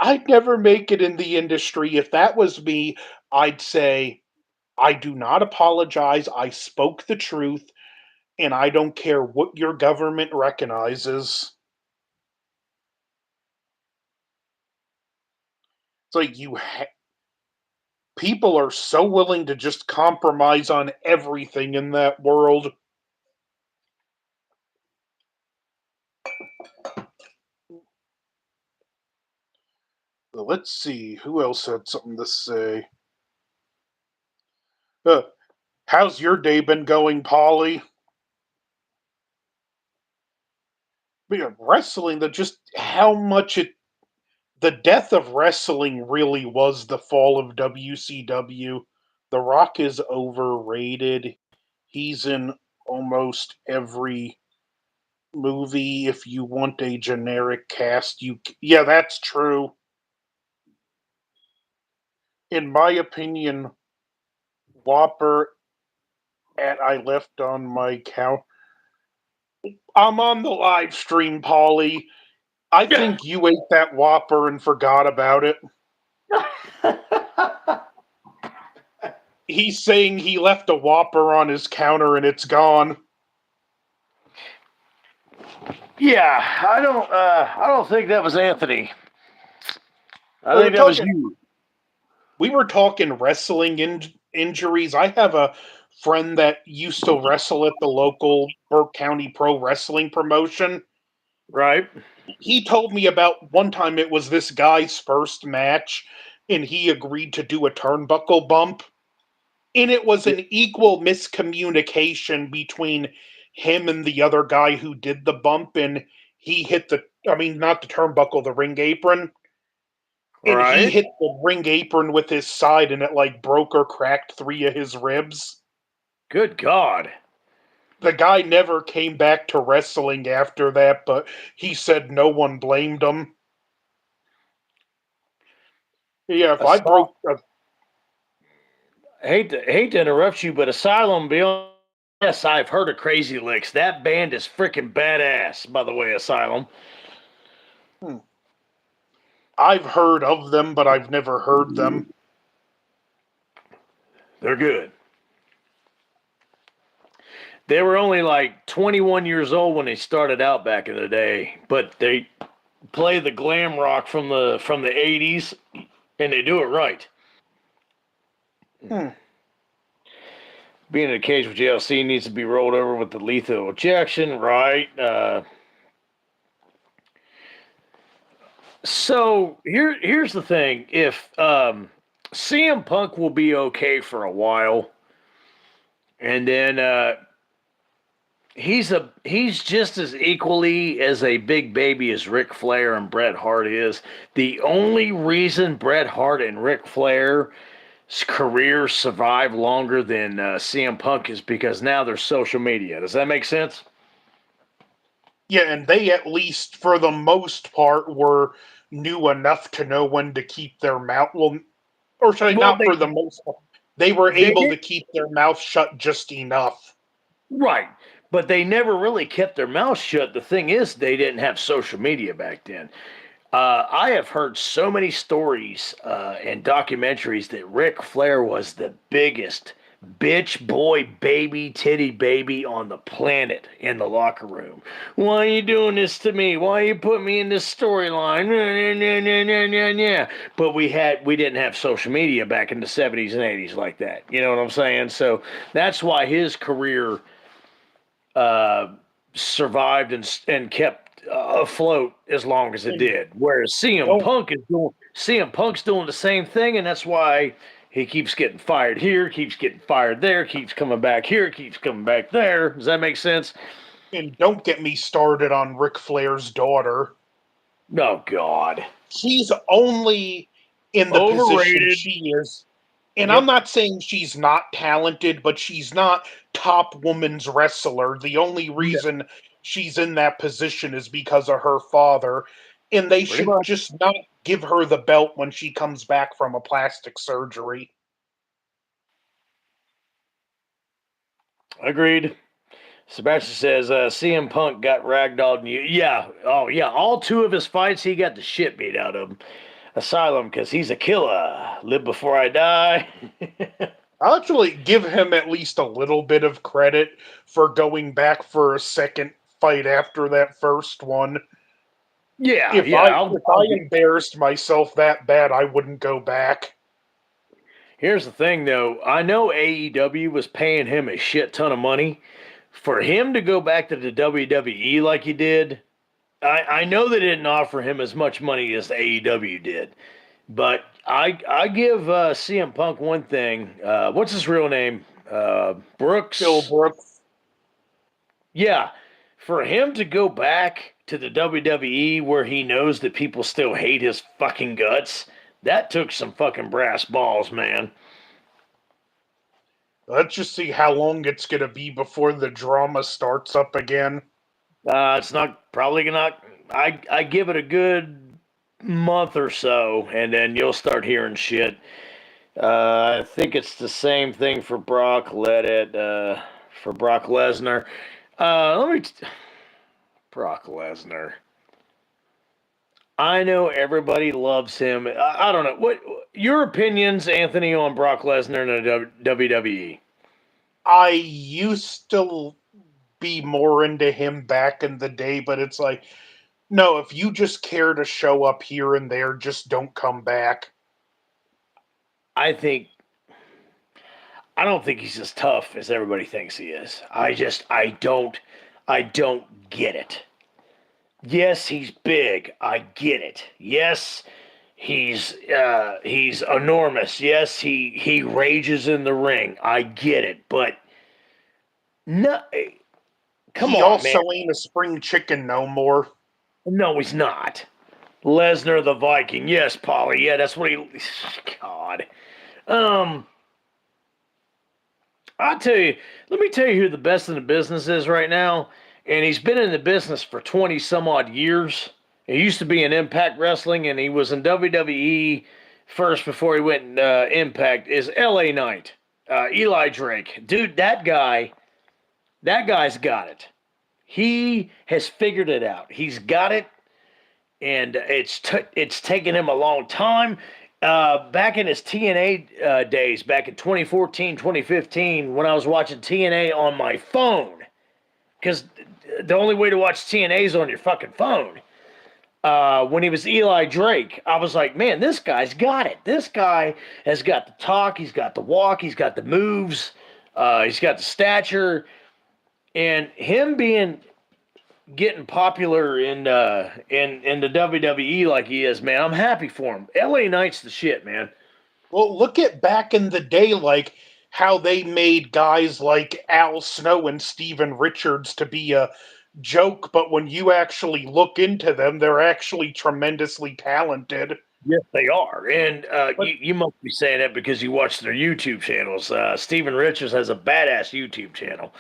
I'd never make it in the industry. If that was me, I'd say, I do not apologize. I spoke the truth, and I don't care what your government recognizes. It's like people are so willing to just compromise on everything in that world. Let's see, who else had something to say? Uh, how's your day been going, Polly? Yeah, wrestling, the just how much it the death of wrestling really was the fall of WCW. The Rock is overrated. He's in almost every. movie. If you want a generic cast, yeah, that's true. In my opinion, Whopper at I left on my count. I'm on the live stream, Polly. I think you ate that Whopper and forgot about it. He's saying he left a Whopper on his counter and it's gone. Yeah, I don't think that was Anthony. I We were think that was talking. you. We were talking wrestling injuries. I have a friend that used to wrestle at the local Burke County Pro Wrestling promotion. Right. He told me about one time it was this guy's first match, and he agreed to do a turnbuckle bump. And it was Yeah. an equal miscommunication between him and the other guy who did the bump, and he hit I mean, not the turnbuckle, the ring apron. And he Right. hit the ring apron with his side, and it like broke or cracked 3 of his ribs. Good God. The guy never came back to wrestling after that, but he said no one blamed him. Yeah, if I Asylum. broke, Hate to interrupt you, but Asylum Beyond. Yes, I've heard of Crazy Licks. That band is freaking badass. By the way, Asylum. hmm, I've heard of them, but I've never heard them. They're good. They were only like 21 years old when they started out back in the day, but they play the glam rock from the 80s, and they do it right. Hmm. Being in a cage with JLC needs to be rolled over with the lethal injection, right? So here's the thing: if CM Punk will be okay for a while, and then he's just as equally as a big baby as Ric Flair and Bret Hart is. The only reason Bret Hart and Ric Flair's career survive longer than CM Punk is because now there's social media. Does that make sense? Yeah, and they at least, for the most part, were knew enough to know when to keep their mouth. Well, or should I Well, not for the most part, they were they able did to keep their mouth shut just enough. right, but they never really kept their mouth shut. The thing is, they didn't have social media back then. I have heard so many stories and documentaries that Ric Flair was the biggest bitch boy baby titty baby on the planet in the locker room. Why are you doing this to me? Why you put me in this storyline? But we didn't have social media back in the 70s and 80s like that. You know what I'm saying? So that's why his career uh, survived and kept afloat as long as it And did. Whereas don't CM Punk's doing the same thing, and that's why he keeps getting fired here, keeps getting fired there, keeps coming back here, keeps coming back there. Does that make sense? and don't get me started on Ric Flair's daughter. Oh God, She's only in the position overrated. she is. And I'm Yep, not saying she's not talented, but she's not top women's wrestler. The only no, reason she's in that position is because of her father. And they pretty should much just not give her the belt when she comes back from a plastic surgery. agreed. Sebastian says CM Punk got ragdolled. Yeah, oh yeah, all two of his fights he got the shit beat out of him. Asylum because he's a killer. Live before I die. I'll actually give him at least a little bit of credit for going back for a second fight after that first one. Yeah, If yeah. I if I embarrassed myself that bad, I wouldn't go back. Here's the thing, though. I know AEW was paying him a shit ton of money for him to go back to the WWE like he did. I know they didn't offer him as much money as AEW did, but I give CM Punk one thing. What's his real name? Bill Brooks. Brooks. Yeah, for him to go back to the WWE where he knows that people still hate his fucking guts, that took some fucking brass balls, man. Let's just see how long it's gonna be before the drama starts up again. It's not probably not. I give it a good month or so, and then you'll start hearing shit. I think it's the same thing for Brock. For Brock Lesnar. Let me. Brock Lesnar. I know everybody loves him. I don't know what your opinions, Anthony, on Brock Lesnar in the WWE. I used to be more into him back in the day, but it's like, no, if you just care to show up here and there, just don't come back. I think I don't think he's as tough as everybody thinks he is. I don't get it. Yes, he's big. I get it. Yes, he's enormous. Yes, he rages in the ring. I get it, but no, come He on, man. also ain't a spring chicken no more. No, he's not. Lesnar the Viking. Yes, Polly. Yeah, that's what he. God. Um, I'll tell you. Let me tell you who the best in the business is right now, and he's been in the business for 20 some odd years. He used to be in Impact Wrestling, and he was in WWE first before he went in Impact. Is L.A. Knight, Eli Drake, dude? That guy's got it. He has figured it out. He's got it, and it's taken him a long time. Back in his TNA days, back in 2014, 2015, when I was watching TNA on my phone, because the only way to watch TNA is on your fucking phone. When he was Eli Drake, I was like, man, this guy's got it. This guy has got the talk, he's got the walk, he's got the moves, he's got the stature, and him being getting popular in the WWE like he is, man, I'm happy for him. LA Knight's the shit, man. Well, look at back in the day, like how they made guys like Al Snow and Steven Richards to be a joke, but when you actually look into them, they're actually tremendously talented. Yes, they are. And But you must be saying that because you watch their YouTube channels. Steven Richards has a badass YouTube channel.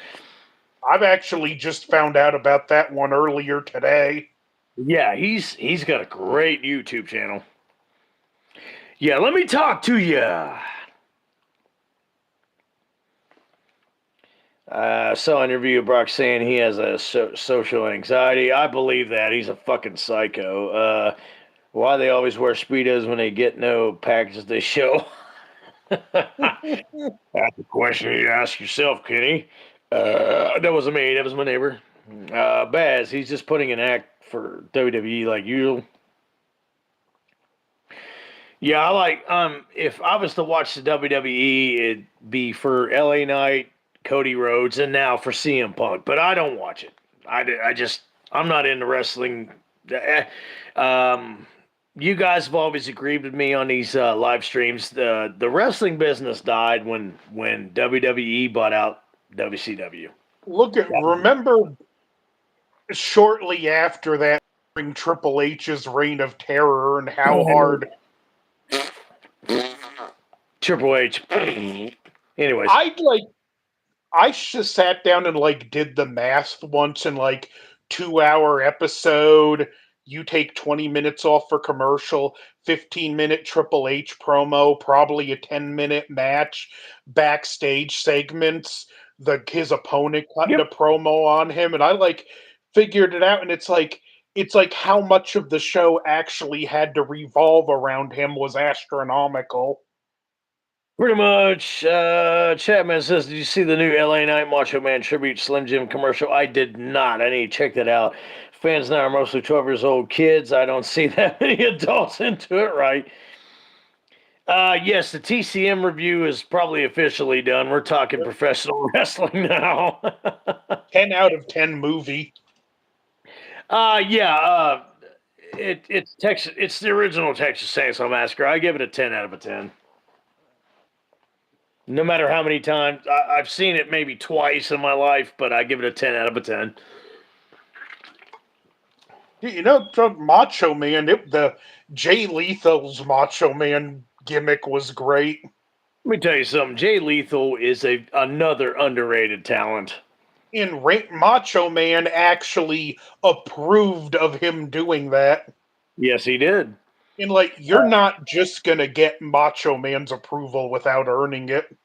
I've actually just found out about that one earlier today. Yeah, he's got a great YouTube channel. Yeah, let me talk to you. Saw an interview of Brock saying he has a social anxiety. I believe that. He's a fucking psycho. Why they always wear Speedos when they get no package they show? That's a question you ask yourself, Kenny. That wasn't me. That was my neighbor. Baz, he's just putting an act for WWE like usual. Yeah, I like. If I was to watch the WWE, it'd be for LA Knight, Cody Rhodes, and now for CM Punk. But I don't watch it. I just I'm not into wrestling. Um, you guys have always agreed with me on these live streams. The wrestling business died when WWE bought out WCW. Look at remember shortly after that during Triple H's reign of terror and how hard Triple H. Anyways, I like I just sat down and like did the math once in like 2 hour episode. You take 20 minutes off for commercial, 15-minute Triple H promo, probably a 10-minute match, backstage segments, the his opponent cutting yep. a promo on him, and I like figured it out, and it's like how much of the show actually had to revolve around him was astronomical. Pretty much. Chapman says, "Did you see the new LA Knight Macho Man tribute Slim Jim commercial?" I did not. I need to check that out. Fans now are mostly 12 years old kids. I don't see that many adults into it, right? Yes, the TCM review is probably officially done. We're talking professional wrestling now. 10 out of 10 movie. Yeah. It's Texas. It's the original Texas Chainsaw Massacre. I give it a 10 out of a 10. No matter how many times I've seen it, maybe twice in my life, but I give it a 10 out of a 10. You know, the Macho Man, the Jay Lethal's Macho Man gimmick was great. Let me tell you something. Jay Lethal is another underrated talent. And Macho Man actually approved of him doing that. Yes, he did. And like, you're not just gonna get Macho Man's approval without earning it.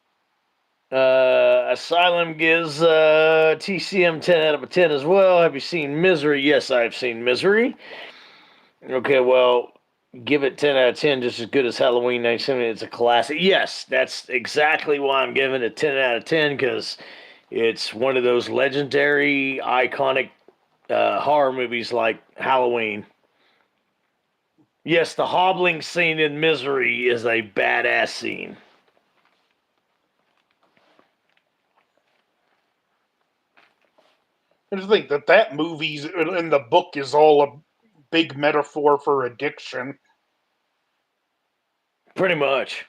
Asylum gives TCM 10 out of 10 as well. Have you seen Misery? Yes, I've seen Misery. Okay, well, give it 10 out of 10, just as good as Halloween 1970. It's a classic. Yes, that's exactly why I'm giving it 10 out of 10, because it's one of those legendary, iconic horror movies like Halloween. Yes, the hobbling scene in Misery is a badass scene. I just think that movie's in the book is all a big metaphor for addiction. Pretty much.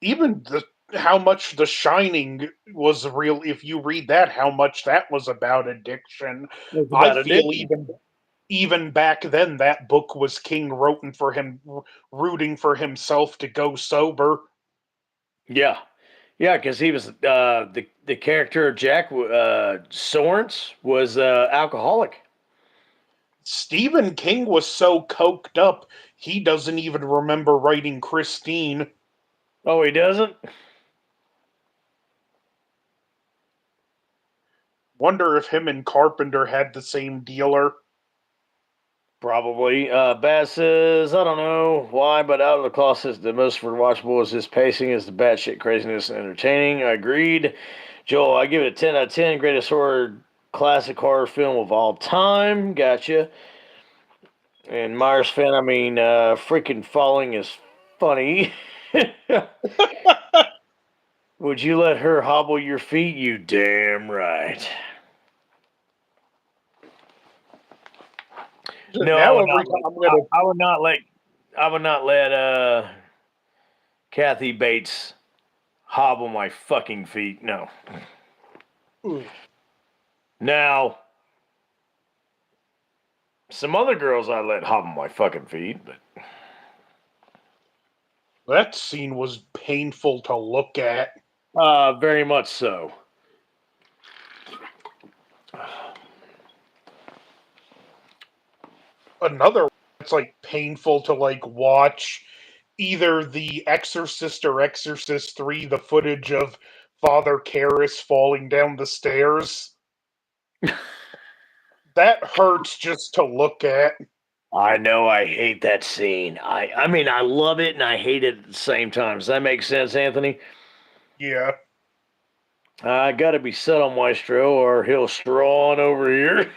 Even how much The Shining was real. If you read that, how much that was about addiction. It's I about feel addiction. even back then that book was King wrote for him, rooting for himself to go sober. Yeah. Yeah, because he was the character Jack Sorens was alcoholic. Stephen King was so coked up he doesn't even remember writing Christine. Oh, he doesn't? Wonder if him and Carpenter had the same dealer. Probably. Baz says, I don't know why, but out of the closet, the most rewatchable is his pacing, is the batshit craziness and entertaining. I agreed. Joel, I give it a 10 out of 10. Greatest horror, classic horror film of all time. Gotcha. And Myers fan, I mean, freaking Falling is funny. Would you let her hobble your feet? You damn right. No, I Now would every not time let. I'm gonna I would not let. I would not let Kathy Bates hobble my fucking feet. No. Now, some other girls I let hobble my fucking feet, but that scene was painful to look at. very much so. Another it's like painful to like watch either The Exorcist or Exorcist 3, the footage of Father Karras falling down the stairs. That hurts just to look at. I know I hate that scene. I mean I love it and I hate it at the same time. Does that make sense, Anthony? Yeah. I gotta be subtle, Maestro, or he'll straw on over here.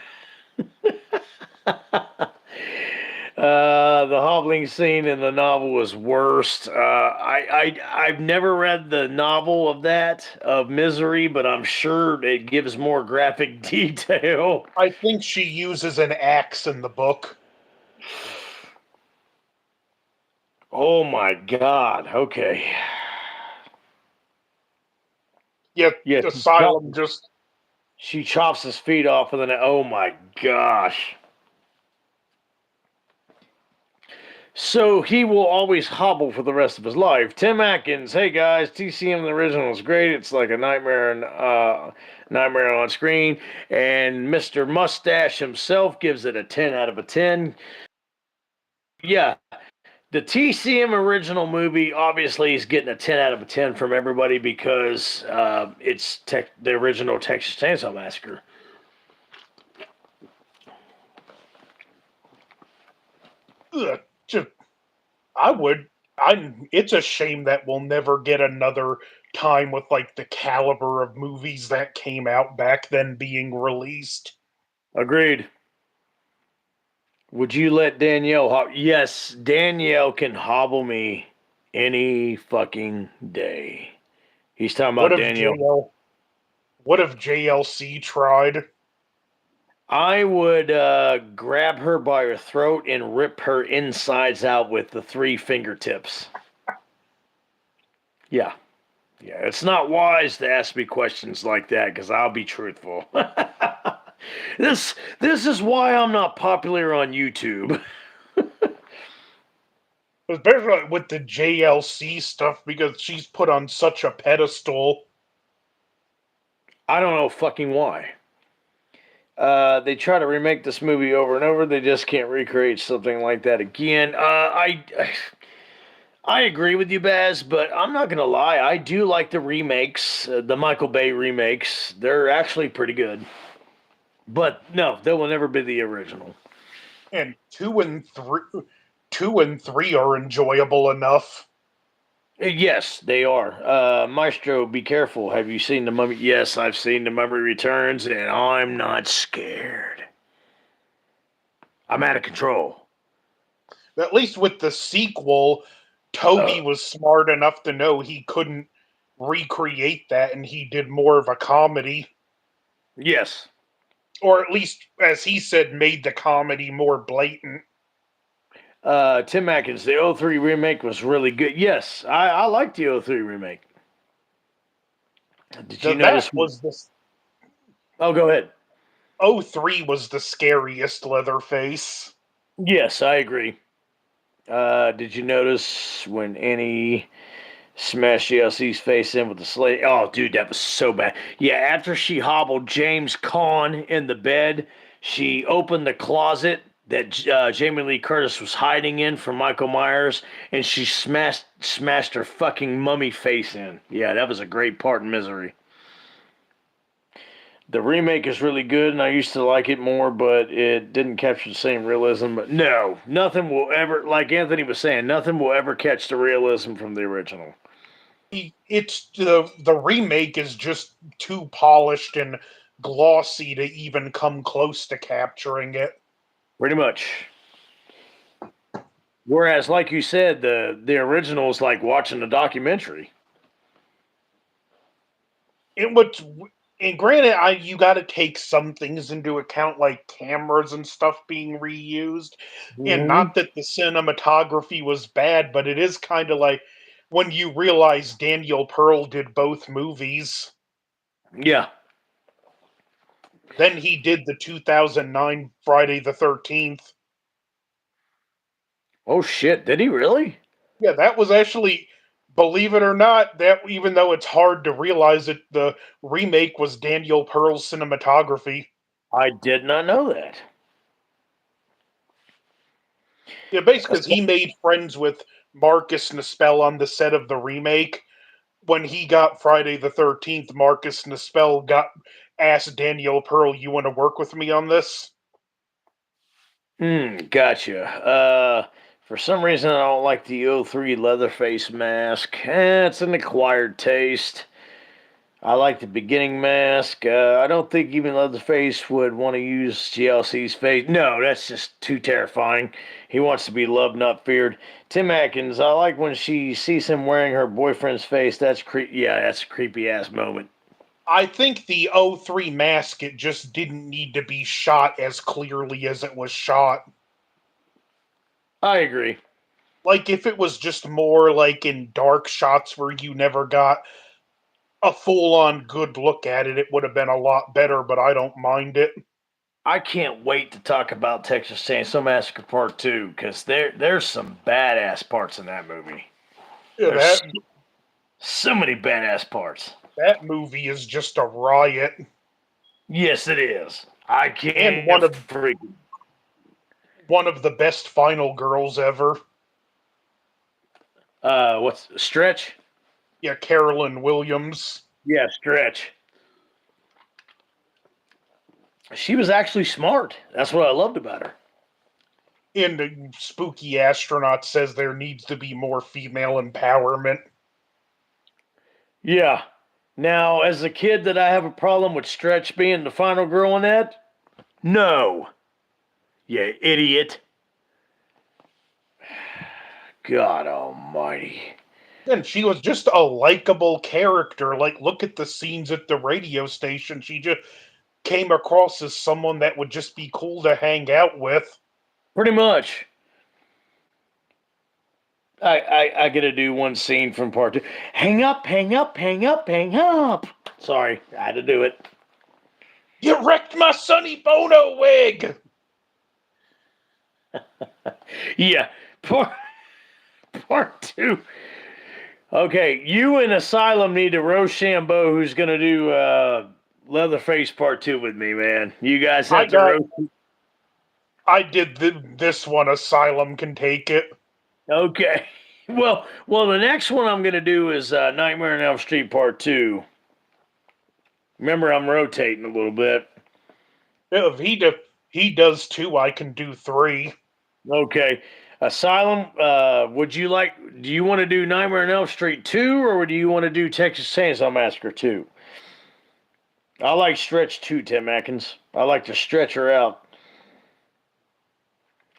The hobbling scene in the novel was worst. I've never read the novel of Misery, but I'm sure it gives more graphic detail. I think she uses an axe in the book. Oh my god. Okay. Yet Yeah, Asylum just she chops his feet off, and then oh my gosh. So he will always hobble for the rest of his life. Tim Atkins, hey guys, TCM the original is great. It's like a nightmare on screen. And Mr. Mustache himself gives it a 10 out of a 10. Yeah, the TCM original movie obviously is getting a 10 out of a 10 from everybody because it's the original Texas Chainsaw Massacre. just I would. I'm. It's a shame that we'll never get another time with like the caliber of movies that came out back then being released. Agreed. Would you let Danielle Yes, Danielle can hobble me any fucking day. He's talking What about if Danielle. What if JLC tried? I would grab her by her throat and rip her insides out with the 3 fingertips. Yeah. Yeah, it's not wise to ask me questions like that because I'll be truthful. This is why I'm not popular on YouTube. Especially with the JLC stuff, because she's put on such a pedestal. I don't know fucking why. They try to remake this movie over and over. They just can't recreate something like that again. I agree with you, Baz, but I'm not gonna lie. I do like the remakes, the Michael Bay remakes. They're actually pretty good. But no, they will never be the original. And two and three are enjoyable enough. Yes, they are. Maestro, be careful. Have you seen the Mummy? Yes, I've seen the Mummy Returns, and I'm not scared. I'm out of control. At least with the sequel, Uh, Toby was smart enough to know he couldn't recreate that, and he did more of a comedy. yes. Or at least, as he said, made the comedy more blatant. Tim Atkins, the '03 remake was really good. Yes, I like the '03 remake. Did you That notice? was the Oh, go ahead. '03 was the scariest Leatherface. Yes, I agree. Did you notice when Annie smashed GLC's face in with the slate? Oh, dude, that was so bad. Yeah, after she hobbled James Caan in the bed, she opened the closet that Jamie Lee Curtis was hiding in from Michael Myers, and she smashed her fucking mummy face in. Yeah, that was a great part in Misery. The remake is really good, and I used to like it more, but it didn't capture the same realism. But no, nothing will ever, like Anthony was saying, nothing will ever catch the realism from the original. It's the remake is just too polished and glossy to even come close to capturing it. Pretty much. Whereas, like you said, the original is like watching a documentary. And what's and granted, you got to take some things into account, like cameras and stuff being reused, and Mm-hmm. not that the cinematography was bad, but it is kind of like when you realize Daniel Pearl did both movies. Yeah. Then he did the 2009 Friday the 13th. Oh shit! Did he really? Yeah, that was actually, believe it or not, that even though it's hard to realize it, the remake was Daniel Pearl's cinematography. I did not know that. Yeah, basically, 'cause So- he made friends with Marcus Nispel on the set of the remake. When he got Friday the 13th, Marcus Nispel got asked Daniel Pearl, "You want to work with me on this?" Gotcha. For some reason, I don't like the '03 Leatherface mask. It's an acquired taste. I like the beginning mask. I don't think even Leatherface would want to use GLC's face. No, that's just too terrifying. He wants to be loved, not feared. Tim Atkins, I like when she sees him wearing her boyfriend's face. That's Yeah, that's a creepy ass moment. I think the '03 mask, it just didn't need to be shot as clearly as it was shot. I agree. Like if it was just more like in dark shots where you never got a full on good look at it, it would have been a lot better, but I don't mind it. I can't wait to talk about Texas Chainsaw Massacre Part 2 because there's some badass parts in that movie. Yeah, There's so many badass parts. that movie is just a riot. Yes, it is. I And can't freaking. one of the best final girls ever. What's Stretch? Yeah, Carolyn Williams. Yeah, Stretch. She was actually smart. That's what I loved about her. And the Spooky Astronaut says there needs to be more female empowerment. Yeah. Now, as a kid, did I have a problem with Stretch being the final girl in that? No. You idiot. God almighty. And she was just a likable character. Like, look at the scenes at the radio station. She just came across as someone that would just be cool to hang out with. Pretty much. I gotta do one scene from part 2. Hang up, hang up, hang up, hang up. Sorry, I had to do it. You wrecked my Sonny Bono wig! Yeah, poor, Part 2. Okay, you and Asylum need to Rochambeau, who's going to do Leatherface Part 2 with me, man. You guys have to roast. I did this one. Asylum can take it. Okay. Well, the next one I'm going to do is Nightmare on Elm Street Part 2. Remember, I'm rotating a little bit. If he does 2, I can do 3. Okay. Asylum, do you want to do Nightmare on Elm Street 2, or do you want to do Texas Chainsaw Massacre 2? I like Stretch 2, Tim Atkins. I like to stretch her out.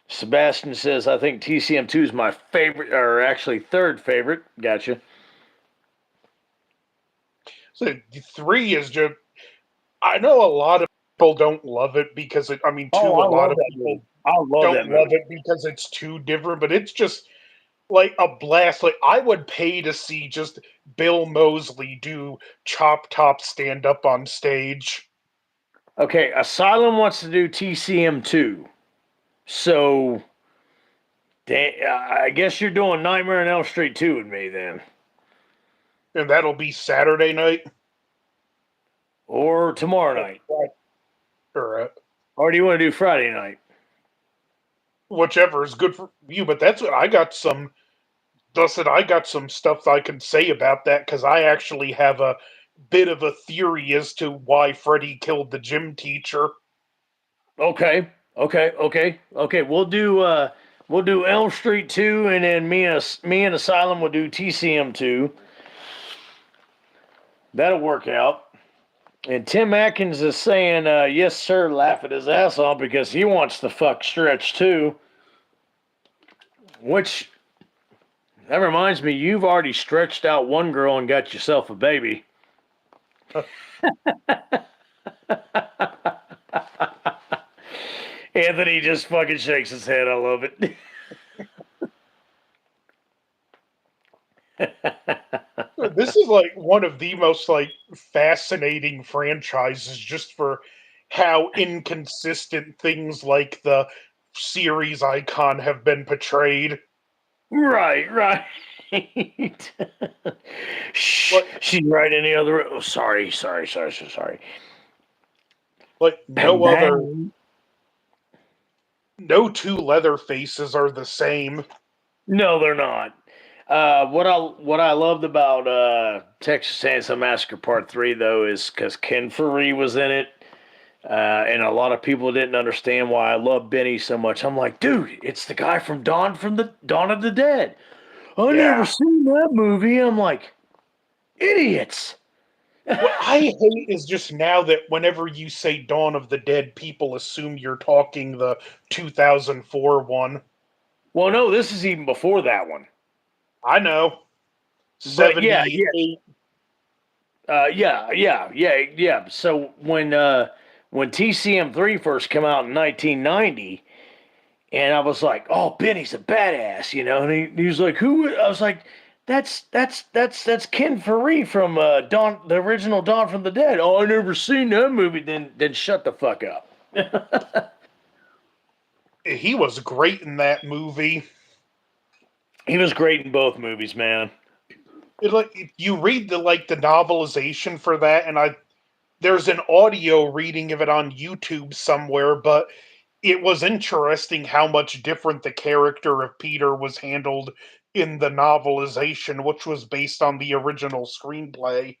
Sebastian says, I think TCM2 is my favorite, or actually third favorite. Gotcha. So 3 is just. I know a lot of people don't love it because a lot of people don't love it because it's too different, but it's just like a blast. Like, I would pay to see just Bill Moseley do Chop Top stand up on stage. Okay, Asylum wants to do TCM2. So, I guess you're doing Nightmare on Elm Street 2 with me then. And that'll be Saturday night? Or tomorrow night? Or do you want to do Friday night? Whichever is good for you, but that's what I got some. I got some stuff I can say about that because I actually have a bit of a theory as to why Freddy killed the gym teacher. Okay. We'll do Elm Street 2, and then me and Asylum will do TCM 2. That'll work out. And Tim Atkins is saying, yes, sir, laugh at his ass off because he wants to fuck Stretch too. Which, that reminds me, you've already stretched out one girl and got yourself a baby. Anthony just fucking shakes his head. I love it. This is like one of the most like fascinating franchises just for how inconsistent things like the series icon have been portrayed. Right. Shh, she's right in the other. Oh, sorry. Like no two leather faces are the same. No, they're not. What I loved about Texas Chainsaw Massacre Part 3 though is because Ken Faree was in it, and a lot of people didn't understand why I love Benny so much. I'm like, dude, it's the guy from Dawn of the Dead. I never seen that movie. I'm like, idiots. What I hate is just now that whenever you say Dawn of the Dead, people assume you're talking the 2004 one. Well, no, this is even before that one. I know. But 78. Yeah. So when TCM3 first came out in 1990, and I was like, "Oh, Benny's a badass," and he was like, "Who?" I was like, "That's Ken Faree from Dawn, the original Dawn from the Dead." Oh, I never seen that movie. Then shut the fuck up. He was great in that movie. He was great in both movies, man. You read the novelization for that, and there's an audio reading of it on YouTube somewhere, but it was interesting how much different the character of Peter was handled in the novelization, which was based on the original screenplay.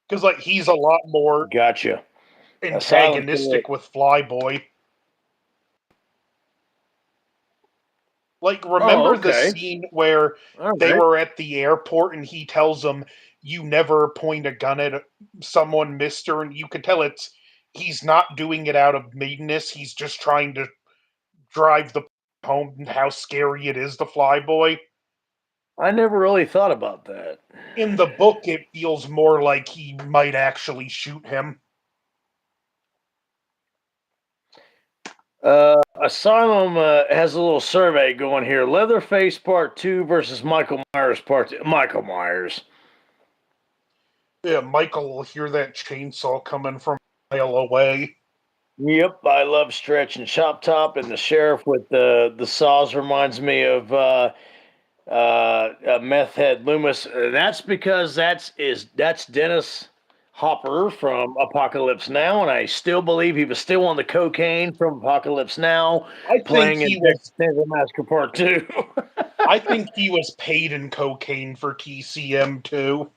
Because he's a lot more Gotcha. antagonistic with Flyboy. Remember the scene where they were at the airport and he tells them, "You never point a gun at someone, mister," and you could tell he's not doing it out of meanness. He's just trying to drive the home and how scary it is to Flyboy. I never really thought about that. In the book, it feels more like he might actually shoot him. Asylum has a little survey going here. Leatherface Part 2 versus Michael Myers Part 2. Michael Myers. Yeah, Michael will hear that chainsaw coming from a mile away. Yep, I love Stretch and Chop Top, and the sheriff with the saws reminds me of Meth Head Loomis. That's because that's Dennis Hopper from Apocalypse Now, and I still believe he was still on the cocaine from Apocalypse Now, I think playing in he was. Texas Massacre Part Two. I think he was paid in cocaine for TCM too.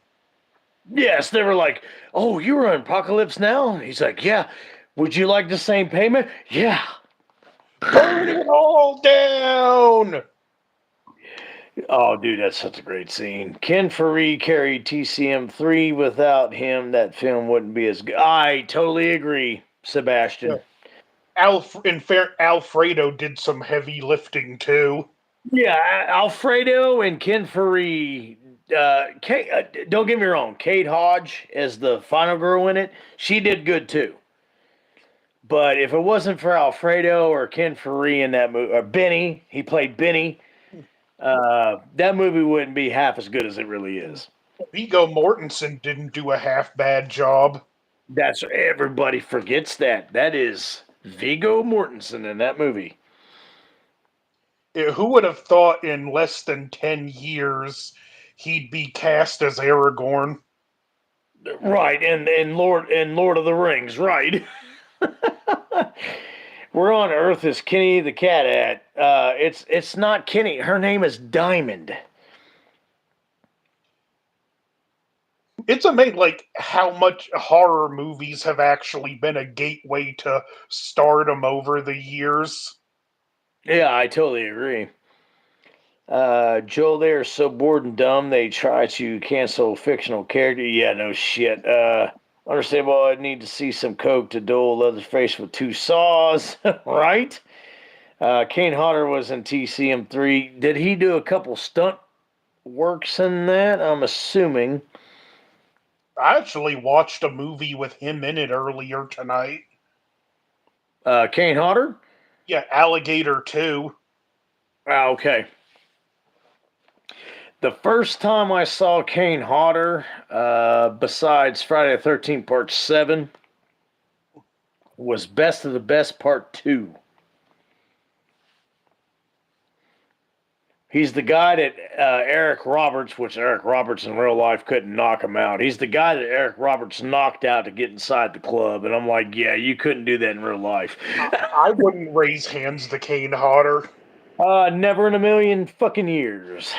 Yes, they were like, "Oh, you were on Apocalypse Now?" And he's like, "Yeah. Would you like the same payment?" Yeah. Burn it all down. Oh, dude, that's such a great scene. Ken Faree carried TCM3. Without him, that film wouldn't be as good. I totally agree, Yeah. Sebastian. Alfredo did some heavy lifting too. Yeah, Alfredo and Ken Faree. Don't get me wrong, Kate Hodge as the final girl in it, she did good too. But if it wasn't for Alfredo or Ken Faree in that movie, or Benny, he played Benny, that movie wouldn't be half as good as it really is. Viggo Mortensen didn't do a half bad job. That's everybody forgets that. That is Viggo Mortensen in that movie. Who would have thought in less than 10 years he'd be cast as Aragorn? Right, and Lord of the Rings, right. Where on earth is Kenny the cat at? It's not Kenny. Her name is Diamond. It's amazing, like, how much horror movies have actually been a gateway to stardom over the years. Yeah, I totally agree. Joel, they are so bored and dumb they try to cancel fictional character. Yeah, no shit. Understandable. I need to see some coke to duel Leatherface with two saws, right? Kane Hodder was in TCM3. Did he do a couple stunt works in that? I'm assuming. I actually watched a movie with him in it earlier tonight. Kane Hodder? Yeah, Alligator 2. Ah, okay. The first time I saw Kane Hodder, besides Friday the 13th Part 7, was Best of the Best Part 2. He's the guy that Eric Roberts, which Eric Roberts in real life couldn't knock him out. He's the guy that Eric Roberts knocked out to get inside the club. And I'm like, yeah, you couldn't do that in real life. I wouldn't raise hands to Kane Hodder. Never in a million fucking years.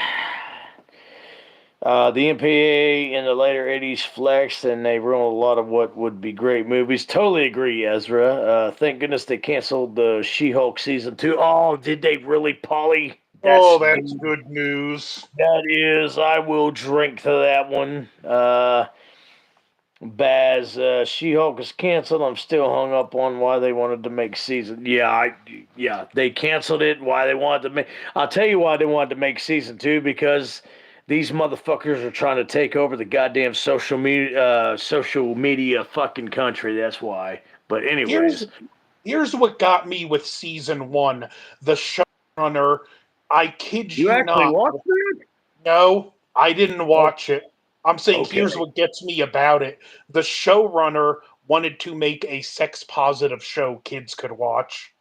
The MPA in the later 80s flexed and they ruined a lot of what would be great movies. Totally agree, Ezra. Thank goodness they canceled the She Hulk season 2. Oh, did they really, Polly? Oh, That's that's good news. that is. I will drink to that one. Baz, She Hulk is canceled. I'm still hung up on why they wanted to make season. Yeah, they canceled it. Why they wanted to make? I'll tell you why they wanted to make season 2 because these motherfuckers are trying to take over the goddamn social media fucking country. That's why. But Here's anyways, here's what got me with season 1. The showrunner, I kid you you actually not. watched it? No, I didn't Oh, watch it. I'm saying okay. here's what gets me about it. The showrunner wanted to make a sex positive show kids could watch.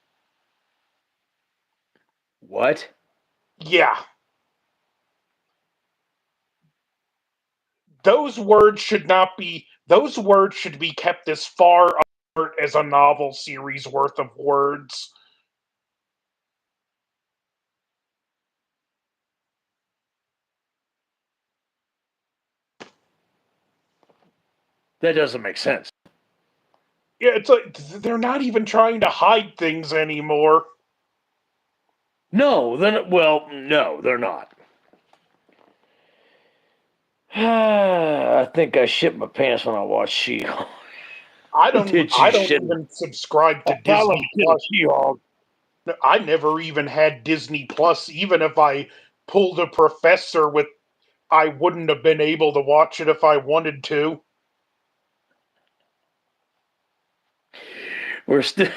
What? Yeah, those words should be kept as far apart as a novel series worth of words. That doesn't make sense. Yeah, it's like they're not even trying to hide things anymore. No, then well, no, they're not. I think I shit my pants when I watched She-Hulk. Did I she don't shit? even subscribe I to love Disney shit Plus. She-Hulk. I never even had Disney Plus. Even if I pulled a professor with, I wouldn't have been able to watch it if I wanted to. We're still.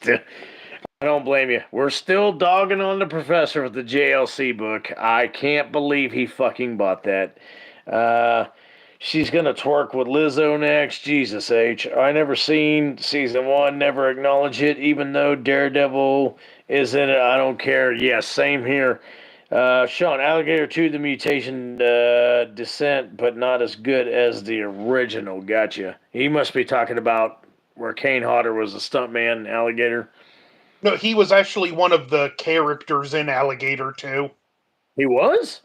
I don't blame you. We're still dogging on the professor with the JLC book. I can't believe he fucking bought that. Uh, She's gonna twerk with Lizzo next. Jesus H. I never seen season one, never acknowledge it, even though Daredevil is in it. I don't care. Yes, same here. Sean, Alligator 2, the mutation descent, but not as good as the original. Gotcha. He must be talking about where Kane Hodder was a stuntman, Alligator. No, he was actually one of the characters in Alligator 2. He was?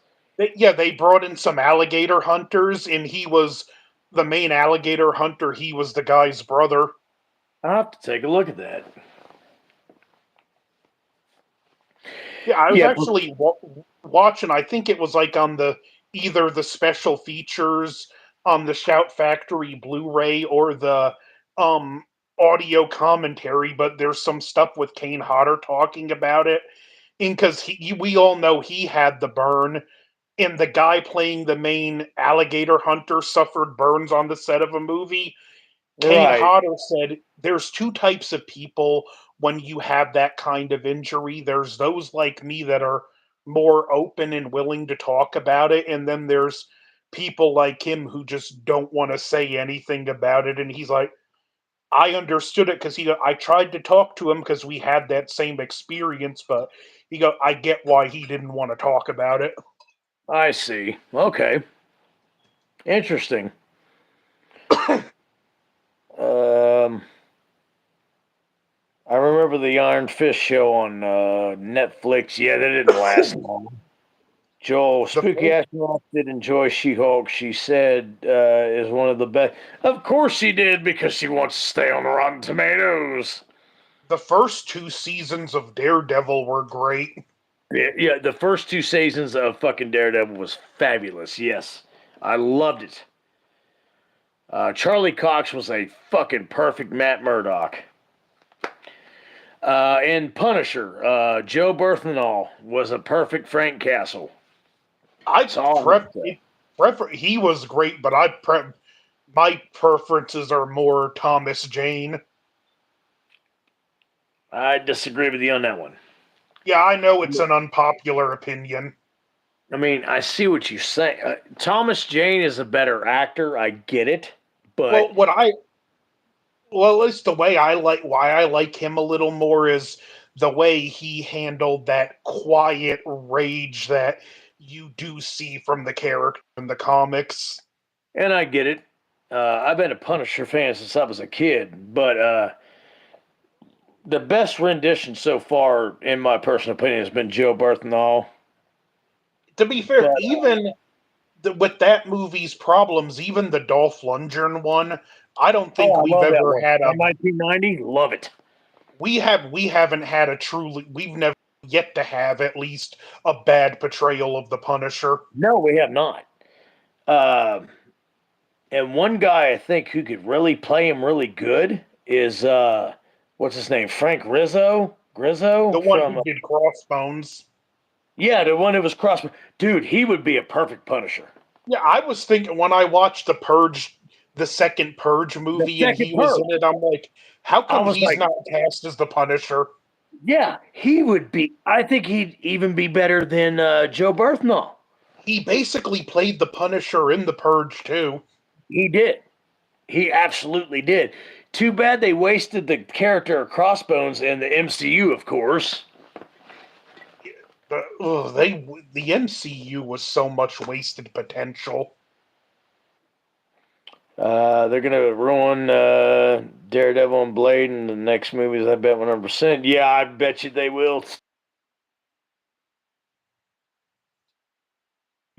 Yeah, they brought in some alligator hunters, and he was the main alligator hunter. He was the guy's brother. I'll have to take a look at that. Yeah, I was Yeah, actually watching. I think it was like on the either the special features on the Shout Factory Blu-ray or the um audio commentary. But there's some stuff with Kane Hodder talking about it, and because we all know he had the burn, and the guy playing the main alligator hunter suffered burns on the set of a movie. Kane right. Hodder said there's two types of people when you have that kind of injury. There's those like me that are more open and willing to talk about it, and then there's people like him who just don't want to say anything about it. And he's like, I understood it because I tried to talk to him because we had that same experience, but I get why he didn't want to talk about it. I see. Okay. Interesting. Um, I remember the Iron Fist show on Netflix. Yeah, that didn't last long. Joel, The Spooky Astronaut did enjoy She-Hulk. She said is one of the best. Of course she did, because she wants to stay on Rotten Tomatoes. the first two seasons of Daredevil were great. Yeah, the first two seasons of fucking Daredevil was fabulous. Yes, I loved it. Charlie Cox was a fucking perfect Matt Murdock. And Punisher, Joe Berthenol was a perfect Frank Castle. I That's all I have pref, to say. it, prefer he was great, but my preferences are more Thomas Jane. I disagree with you on that one. Yeah, I know it's an unpopular opinion. I mean, I see what you say. Thomas Jane is a better actor. I get it, but Well, what I well, at least the way I like why I like him a little more is the way he handled that quiet rage that you do see from the character in the comics. and I get it. I've been a Punisher fan since I was a kid, but the best rendition so far, in my personal opinion, has been Joe Berthenol. To be fair, But even with that movie's problems, even the Dolph Lundgren one, I don't oh, think I we've love that ever one. had a From 1990, love it. we haven't had a truly we've never yet to have at least a bad portrayal of the Punisher. No, we have not. Uh, and one guy I think who could really play him really good is what's his name? Frank Rizzo? Grizzo The one from who did Crossbones. yeah, the one who was cross. Dude, he would be a perfect Punisher. Yeah, I was thinking when I watched the second Purge The movie, and second he was Purge. in it, I'm like, how I come was he's like, not cast as the Punisher? yeah, he would be. I think he'd even be better than Joe Berthnall. He basically played the Punisher in the Purge too. He did. He absolutely did. Too bad they wasted the character of Crossbones in the MCU, of course. The MCU was so much wasted potential. They're gonna ruin Daredevil and Blade in the next movies. I bet 100%. Yeah, I bet you they will.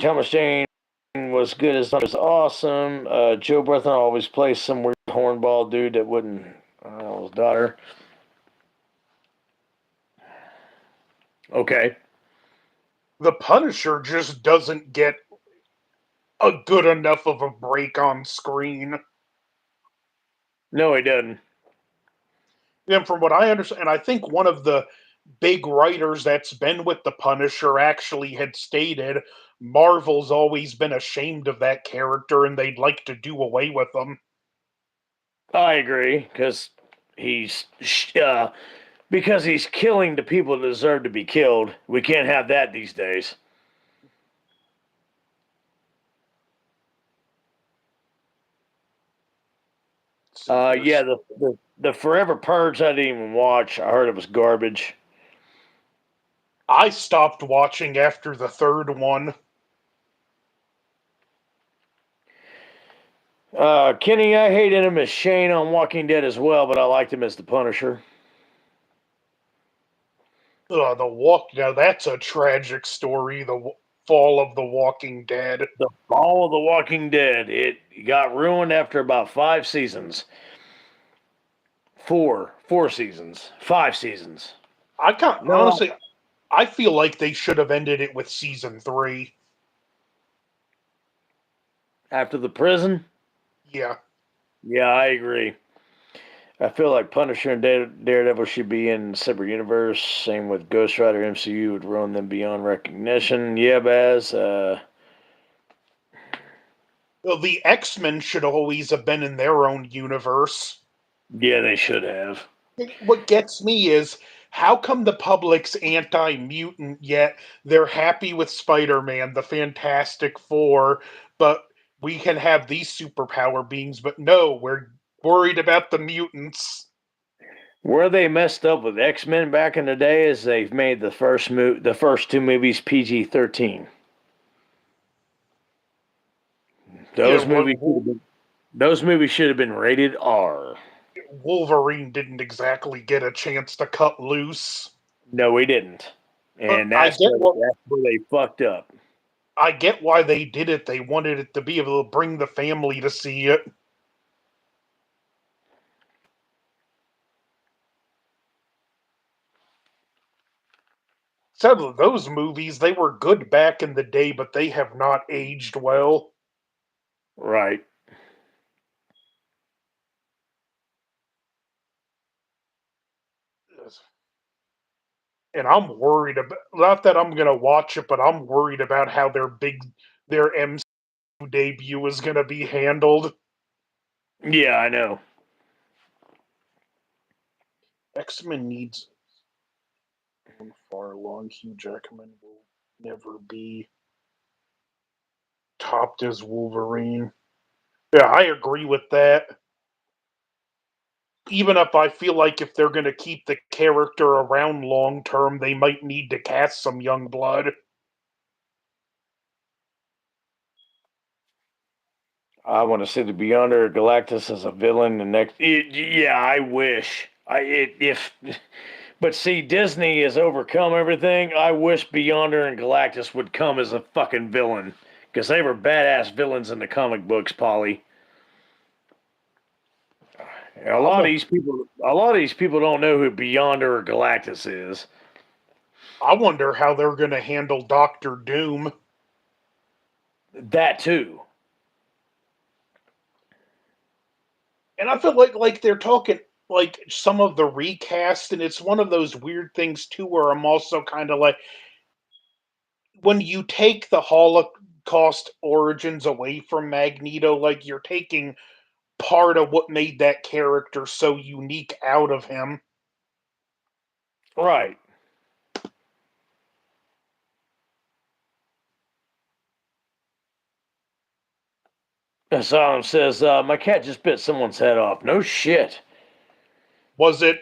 Thomas Jane was good as awesome. Joe Berthan always plays some weird hornball dude that wouldn't. I don't know, his daughter. Okay. The Punisher just doesn't get a good enough of a break on screen. No, he doesn't. And from what I understand, and I think one of the big writers that's been with the Punisher actually had stated Marvel's always been ashamed of that character and they'd like to do away with him. I agree he's uh, because he's killing the people that deserve to be killed. We can't have that these days. Yeah, the Forever Purge I didn't even watch. I heard it was garbage. I stopped watching after the third one. Kenny, I hated him as Shane on Walking Dead as well, but I liked him as the Punisher. The walk. Now that's a tragic story. Fall of the Walking Dead. The Fall of the Walking Dead. It got ruined after about 5 seasons. Four seasons. 5 seasons. I can't No, honestly. I feel like they should have ended it with season 3. after the prison. Yeah. Yeah, I agree. I feel like Punisher and Daredevil should be in separate universe. Same with Ghost Rider. MCU would ruin them beyond recognition. Yeah, Baz. Well, the X-Men should always have been in their own universe. Yeah, they should have. What gets me is how come the public's anti-mutant yet they're happy with Spider-Man, the Fantastic Four, but we can have these superpower beings, but no, we're worried about the mutants. Where they messed up with X Men back in the day is they've made the first two movies PG-13. Yeah, Those movies those movies should have been rated R. Wolverine didn't exactly get a chance to cut loose. No, we didn't, But and that's where they fucked up. I get why they did it. They wanted it to be able to bring the family to see it. So those movies, they were good back in the day, but they have not aged well. Right. And I'm worried about, not that I'm gonna watch it, but I'm worried about how their MCU debut is gonna be handled. Yeah, I know. X-Men needs far along. Hugh Jackman will never be topped as Wolverine. Yeah, I agree with that. Even if I feel like if they're gonna keep the character around long term, they might need to cast some young blood. I want to see the Beyonder Galactus as a villain. The next, yeah, I wish. If, but see, Disney has overcome everything. I wish Beyonder and Galactus would come as a fucking villain because they were badass villains in the comic books, Polly. A I'm lot of a, these people, a lot of these people don't know who Beyonder or Galactus is. I wonder how they're gonna handle Doctor Doom. That too. And I feel like they're talking like some of the recast, and it's one of those weird things too, where I'm also kind of like, when you take the Holocaust origins away from Magneto, like you're taking part of what made that character so unique out of him. Right. Asylum says, my cat just bit someone's head off. No shit. Was it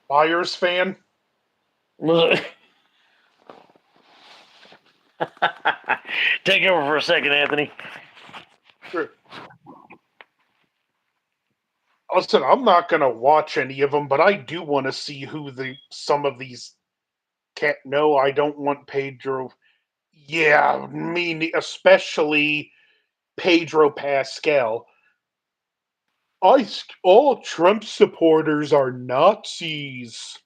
Myers fan? Take over for a second, Anthony. Listen, I'm not gonna watch any of them, but I do want to see who some of these cat. No, I don't want Pedro. Yeah, especially Pedro Pascal. All Trump supporters are Nazis.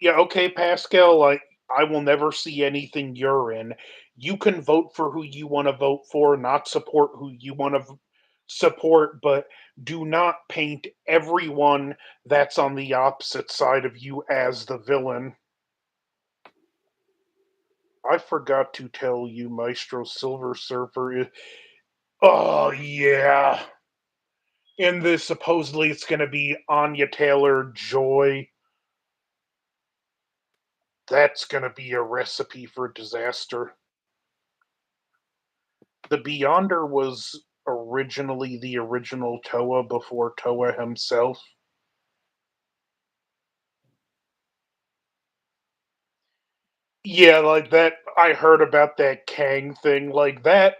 Yeah, okay, Pascal. I will never see anything you're in. You can vote for who you want to vote for, not support who you want to support, but do not paint everyone that's on the opposite side of you as the villain. I forgot to tell you, Maestro Silver Surfer is. Oh yeah, and this supposedly it's going to be Anya Taylor Joy. That's going to be a recipe for disaster. The Beyonder was originally the original Toa before Toa himself. Yeah, like that. I heard about that Kang thing. Like that.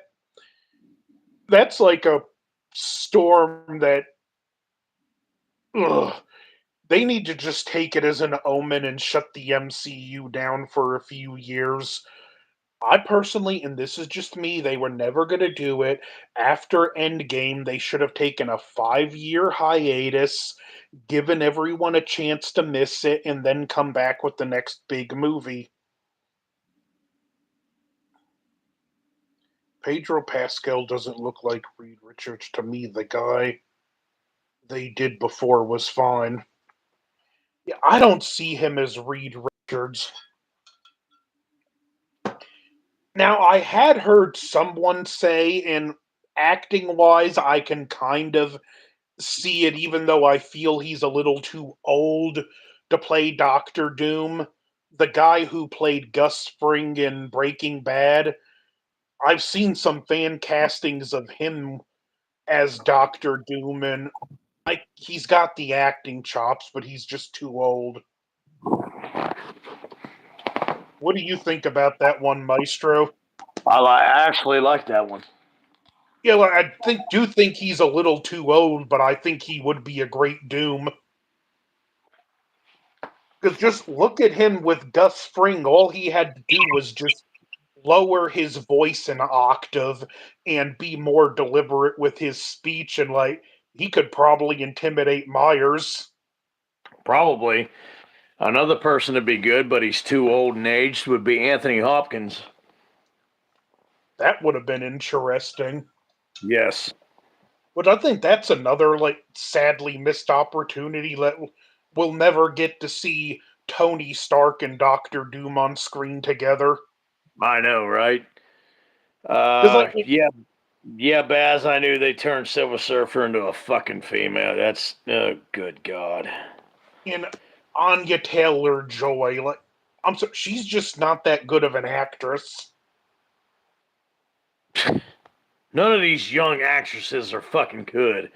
That's like a storm that. Ugh, they need to just take it as an omen and shut the MCU down for a few years. I personally, and this is just me, they were never going to do it. After Endgame, they should have taken a 5 year hiatus, given everyone a chance to miss it, and then come back with the next big movie. Pedro Pascal doesn't look like Reed Richards to me. The guy they did before was fine. Yeah, I don't see him as Reed Richards. Now, I had heard someone say, and acting wise, I can kind of see it, even though I feel he's a little too old to play Doctor Doom. The guy who played Gus Fring in Breaking Bad, I've seen some fan castings of him as Doctor Doom, and he's got the acting chops, but he's just too old. What do you think about that one, Maestro? I actually like that one. Yeah, like, do think he's a little too old, but I think he would be a great Doom. Because just look at him with Gus Fring. All he had to do was just lower his voice an octave and be more deliberate with his speech, and like he could probably intimidate Myers. Probably another person to be good, but he's too old and aged would be Anthony Hopkins. That would have been interesting. Yes. But I think that's another like sadly missed opportunity that we'll never get to see Tony Stark and Doctor Doom on screen together. I know, right? Because like Yeah, Baz, I knew they turned Silver Surfer into a fucking female. That's, oh, good God. in Anya Taylor Joy, like I'm so she's just not that good of an actress. None of these young actresses are fucking good.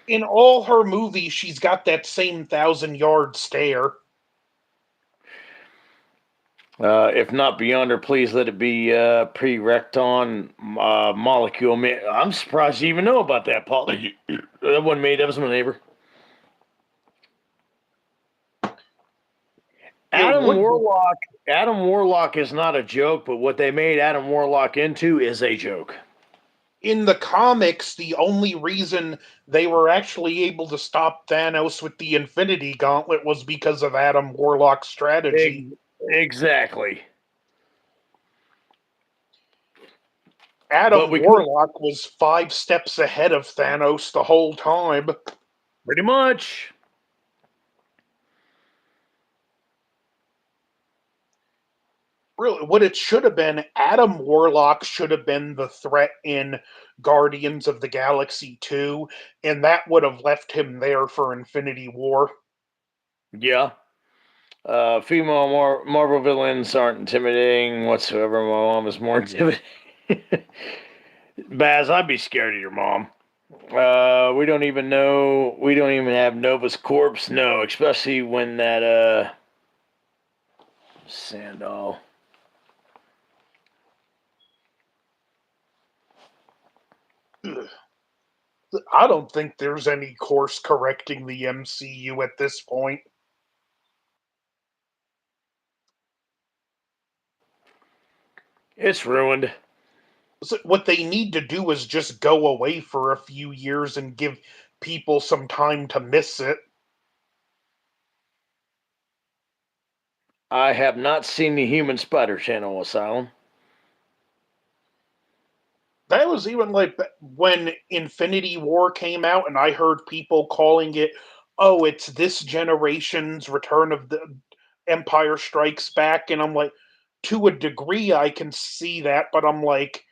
In all her movies, she's got that same 1,000 yard stare. If not beyond her, please let it be pre-recton molecule. Man, I'm surprised you even know about that, Paul. That wasn't me. That was my neighbor. It Adam would be. Warlock. Adam Warlock is not a joke, but what they made Adam Warlock into is a joke. In the comics, the only reason they were actually able to stop Thanos with the Infinity Gauntlet was because of Adam Warlock's strategy. Exactly. But Adam we could Warlock was 5 steps ahead of Thanos the whole time. pretty much. Really, what it should have been, Adam Warlock should have been the threat in Guardians of the Galaxy 2, and that would have left him there for Infinity War. Yeah. Female Marvel villains aren't intimidating whatsoever. My mom is more intimidating. Baz, I'd be scared of your mom. We don't even know. We don't even have Nova's corpse. No, especially when that Sandal. I don't think there's any course correcting the MCU at this point. It's ruined. So what they need to do is just go away for a few years and give people some time to miss it. I have not seen the Human Spider Channel Asylum. That was even like when Infinity War came out, and I heard people calling it, "Oh, it's this generation's Return of the Empire Strikes Back," and I'm like, to a degree, I can see that, but I'm like,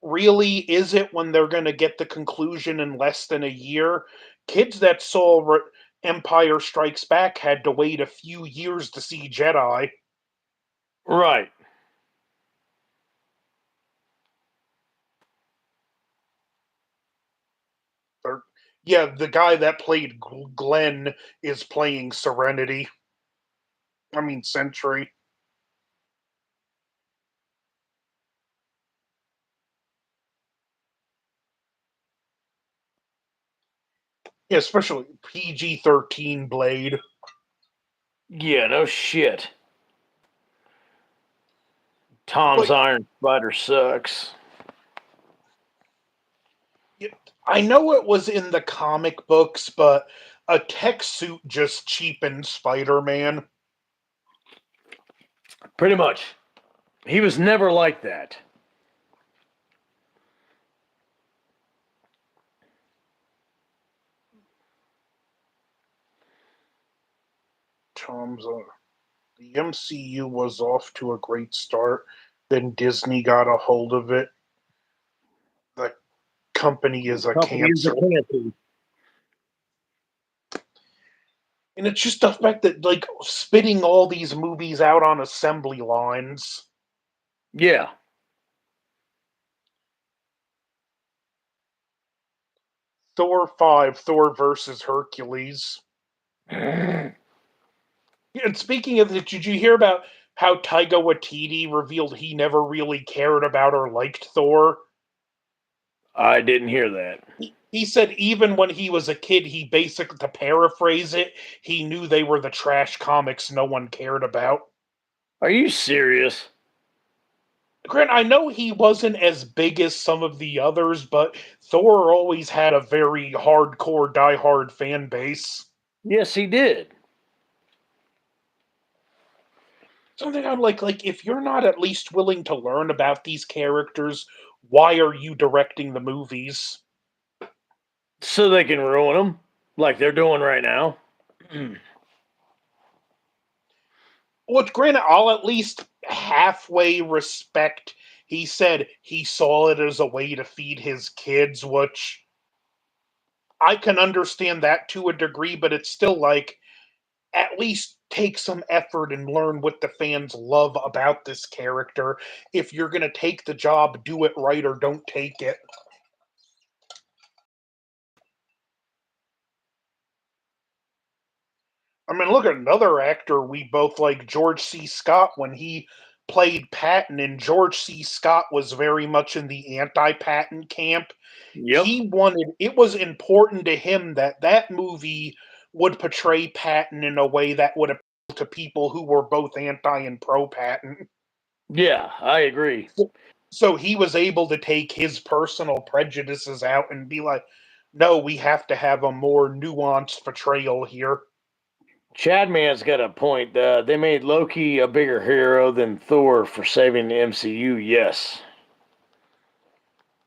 really, is it when they're going to get the conclusion in less than a year? Kids that saw Empire Strikes Back had to wait a few years to see Jedi. Right. Yeah, the guy that played Glenn is playing Serenity. I mean, Sentry. Yeah, especially PG-13 Blade. Yeah, no shit. Tom's Like, Iron Spider sucks. I know it was in the comic books, but a tech suit just cheapened Spider-Man. Pretty much. He was never like that. Tom's the MCU was off to a great start. Then Disney got a hold of it. The company is a Company is a cancer. cancer. And it's just the fact that, like, spitting all these movies out on assembly lines. Yeah. Thor 5, Thor versus Hercules. And speaking of it, did you hear about how Taika Waititi revealed he never really cared about or liked Thor? I didn't hear that. He said even when he was a kid, he basically, to paraphrase it, he knew they were the trash comics no one cared about. Are you serious? Grant, I know he wasn't as big as some of the others, but Thor always had a very hardcore, diehard fan base. Yes, he did. Something I'm like, if you're not at least willing to learn about these characters, why are you directing the movies? So they can ruin them, like they're doing right now. Well, granted, I'll at least halfway respect. He said he saw it as a way to feed his kids, which I can understand that to a degree, but it's still like, at least take some effort and learn what the fans love about this character. If you're going to take the job, do it right or don't take it. I mean, look at another actor we both like, George C. Scott, when he played Patton, and George C. Scott was very much in the anti-Patton camp. Yep. He wanted, it was important to him that that movie would portray Patton in a way that would appeal to people who were both anti and pro Patton. Yeah, I agree. So he was able to take his personal prejudices out and be like, no, we have to have a more nuanced portrayal here. Chad Man's got a point. They made Loki a bigger hero than Thor for saving the MCU. Yes.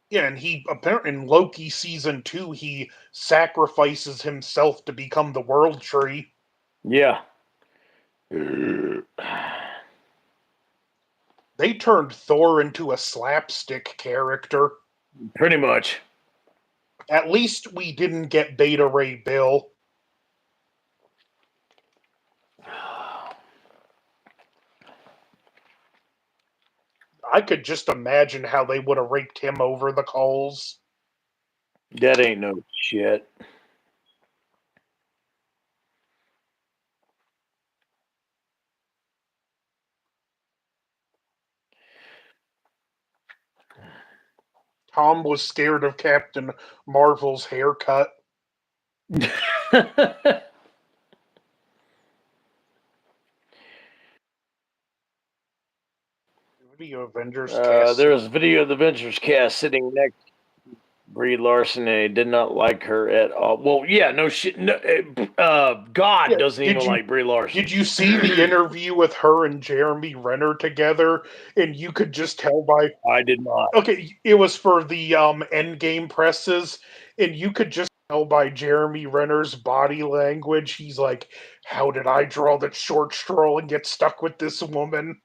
Yeah, and he apparently in Loki season 2, he sacrifices himself to become the world tree. Yeah. They turned Thor into a slapstick character. Pretty much. At least we didn't get Beta Ray Bill. I could just imagine how they would have raked him over the coals. That ain't no shit. Tom was scared of Captain Marvel's haircut. Video Avengers cast. There was a video of the Avengers cast sitting next to Brie Larson, and he did not like her at all. Well, yeah, no shit. No, God Yeah, doesn't even like Brie did Larson. you see the interview with her and Jeremy Renner together? And you could just tell by, I did not. okay, it was for the Endgame presses, and you could just tell by Jeremy Renner's body language. He's like, "How did I draw the short straw and get stuck with this woman?"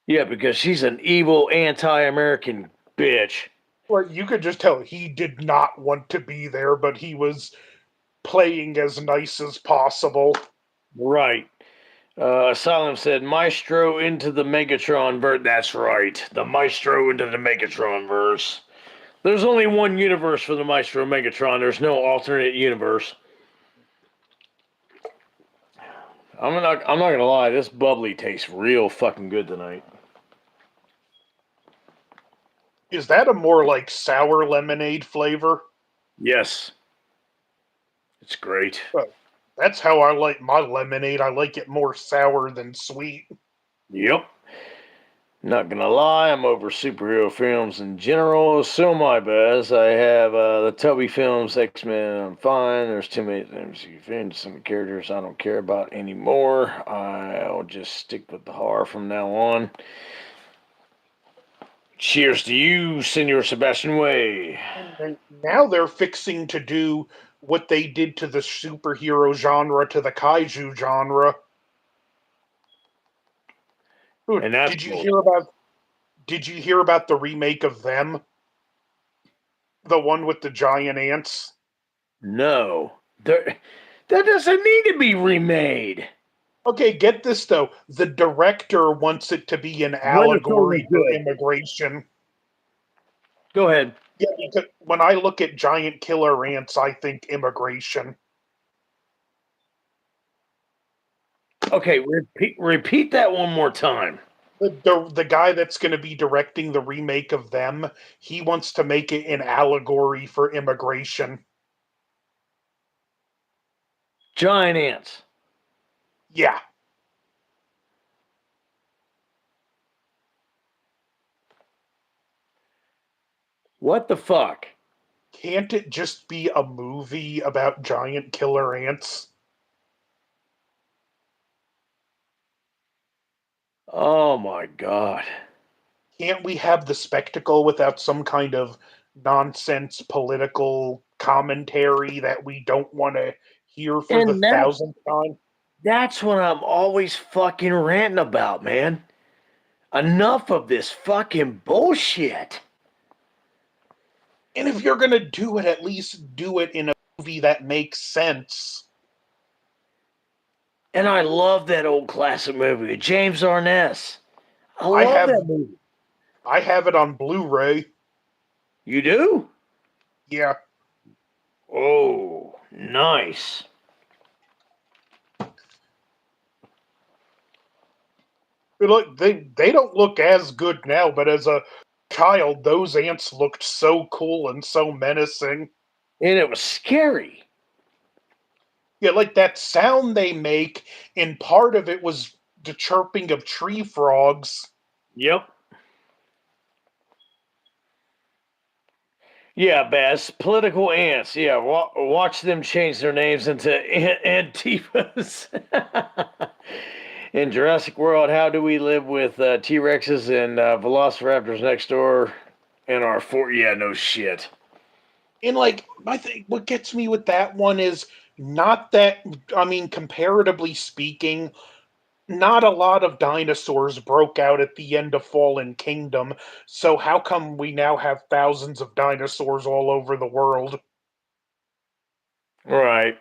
Yeah, because she's an evil anti-American bitch. Like, you could just tell he did not want to be there, but he was playing as nice as possible. Right. Asylum said, Maestro into the Megatron verse. That's right. The Maestro into the Megatron verse. There's only one universe for the Maestro Megatron. There's no alternate universe. I'm not gonna lie, this bubbly tastes real fucking good tonight. Is that a more like sour lemonade flavor? Yes. It's great. That's how I like my lemonade. I like it more sour than sweet. Yep. Not gonna lie, I'm over superhero films in general. So my best. I have the Tubby films, X-Men. I'm fine. There's too many MCU films, some characters I don't care about anymore. I'll just stick with the horror from now on. Cheers to you, Senor Sebastian Way. And now they're fixing to do what they did to the superhero genre to the kaiju genre. Ooh, And that's did you hear about? Did you hear about the remake of Them? The one with the giant ants. no. That doesn't need to be remade. Okay, get this though. The director wants it to be an When it's only allegory for good. immigration. Go ahead. Yeah, because when I look at giant killer ants, I think immigration. Okay, repeat that one more time. The guy that's going to be directing the remake of Them, he wants to make it an allegory for immigration. Giant ants. Yeah. What the fuck? Can't it just be a movie about giant killer ants? Oh my god. Can't we have the spectacle without some kind of nonsense political commentary that we don't want to hear for the And thousandth time? that's what I'm always fucking ranting about, man. Enough of this fucking bullshit. And if you're going to do it, at least do it in a movie that makes sense. And I love that old classic movie, James Arness. I I love have that movie. I have it on Blu-ray. You do? Yeah. Oh, nice. Look, they don't look as good now, but as a child, those ants looked so cool and so menacing. And it was scary. Yeah, like that sound they make, and part of it was the chirping of tree frogs. Yep. Yeah, Bass. Political ants. Yeah, watch them change their names into Antifas. In Jurassic World, how do we live with T Rexes and Velociraptors next door in our fort? Yeah, no shit. And like, I think what gets me with that one is not that, I mean, comparatively speaking, not a lot of dinosaurs broke out at the end of Fallen Kingdom. So how come we now have thousands of dinosaurs all over the world? Right.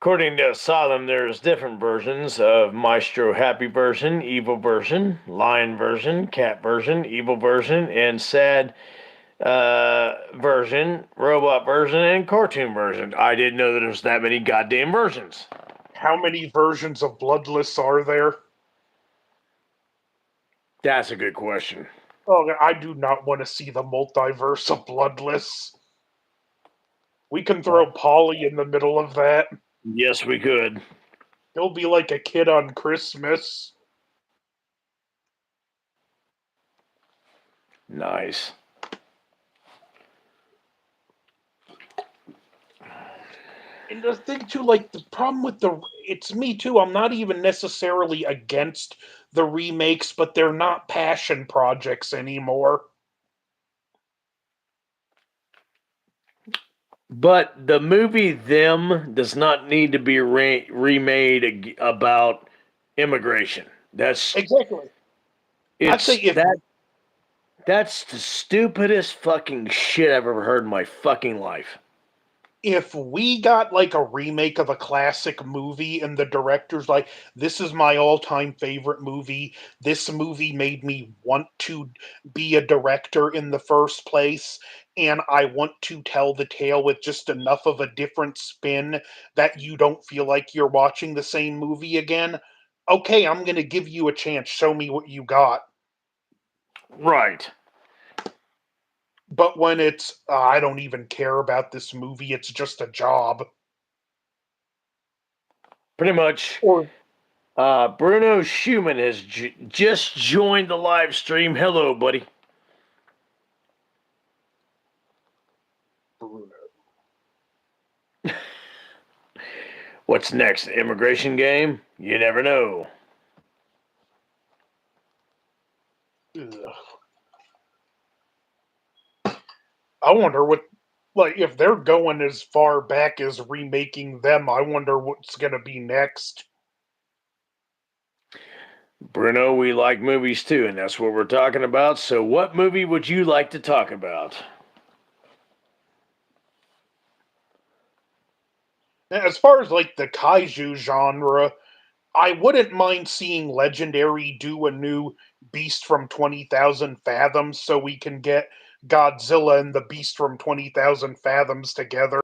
According to Asylum, there's different versions of Maestro Happy version, Evil version, Lion version, Cat version, Evil version, and Sad version, Robot version, and Cartoon version. I didn't know that there's that many goddamn versions. How many versions of Bloodless are there? That's a good question. Oh, I do not want to see the multiverse of Bloodless. We can throw Polly in the middle of that. Yes, we could. He'll be like a kid on Christmas. Nice. And the thing too, like the problem with it's me too. I'm not even necessarily against the remakes, but they're not passion projects anymore. But the movie Them does not need to be remade about immigration. That's Exactly. I'd say if that's the stupidest fucking shit I've ever heard in my fucking life. if we got like a remake of a classic movie and the director's like, this is my all-time favorite movie, this movie made me want to be a director in the first place, and I want to tell the tale with just enough of a different spin that you don't feel like you're watching the same movie again, okay, I'm going to give you a chance, show me what you got. Right. But when it's I don't even care about this movie, it's just a job. Pretty much. Or Bruno Schumann has just joined the live stream. Hello, buddy. Bruno. What's next? Immigration game? You never know. Ugh. I wonder what, like, if they're going as far back as remaking them, I wonder what's going to be next. Bruno, we like movies too, and that's what we're talking about. So, what movie would you like to talk about? As far as, like, the kaiju genre, I wouldn't mind seeing Legendary do a new Beast from 20,000 Fathoms so we can get Godzilla and the Beast from 20,000 Fathoms together.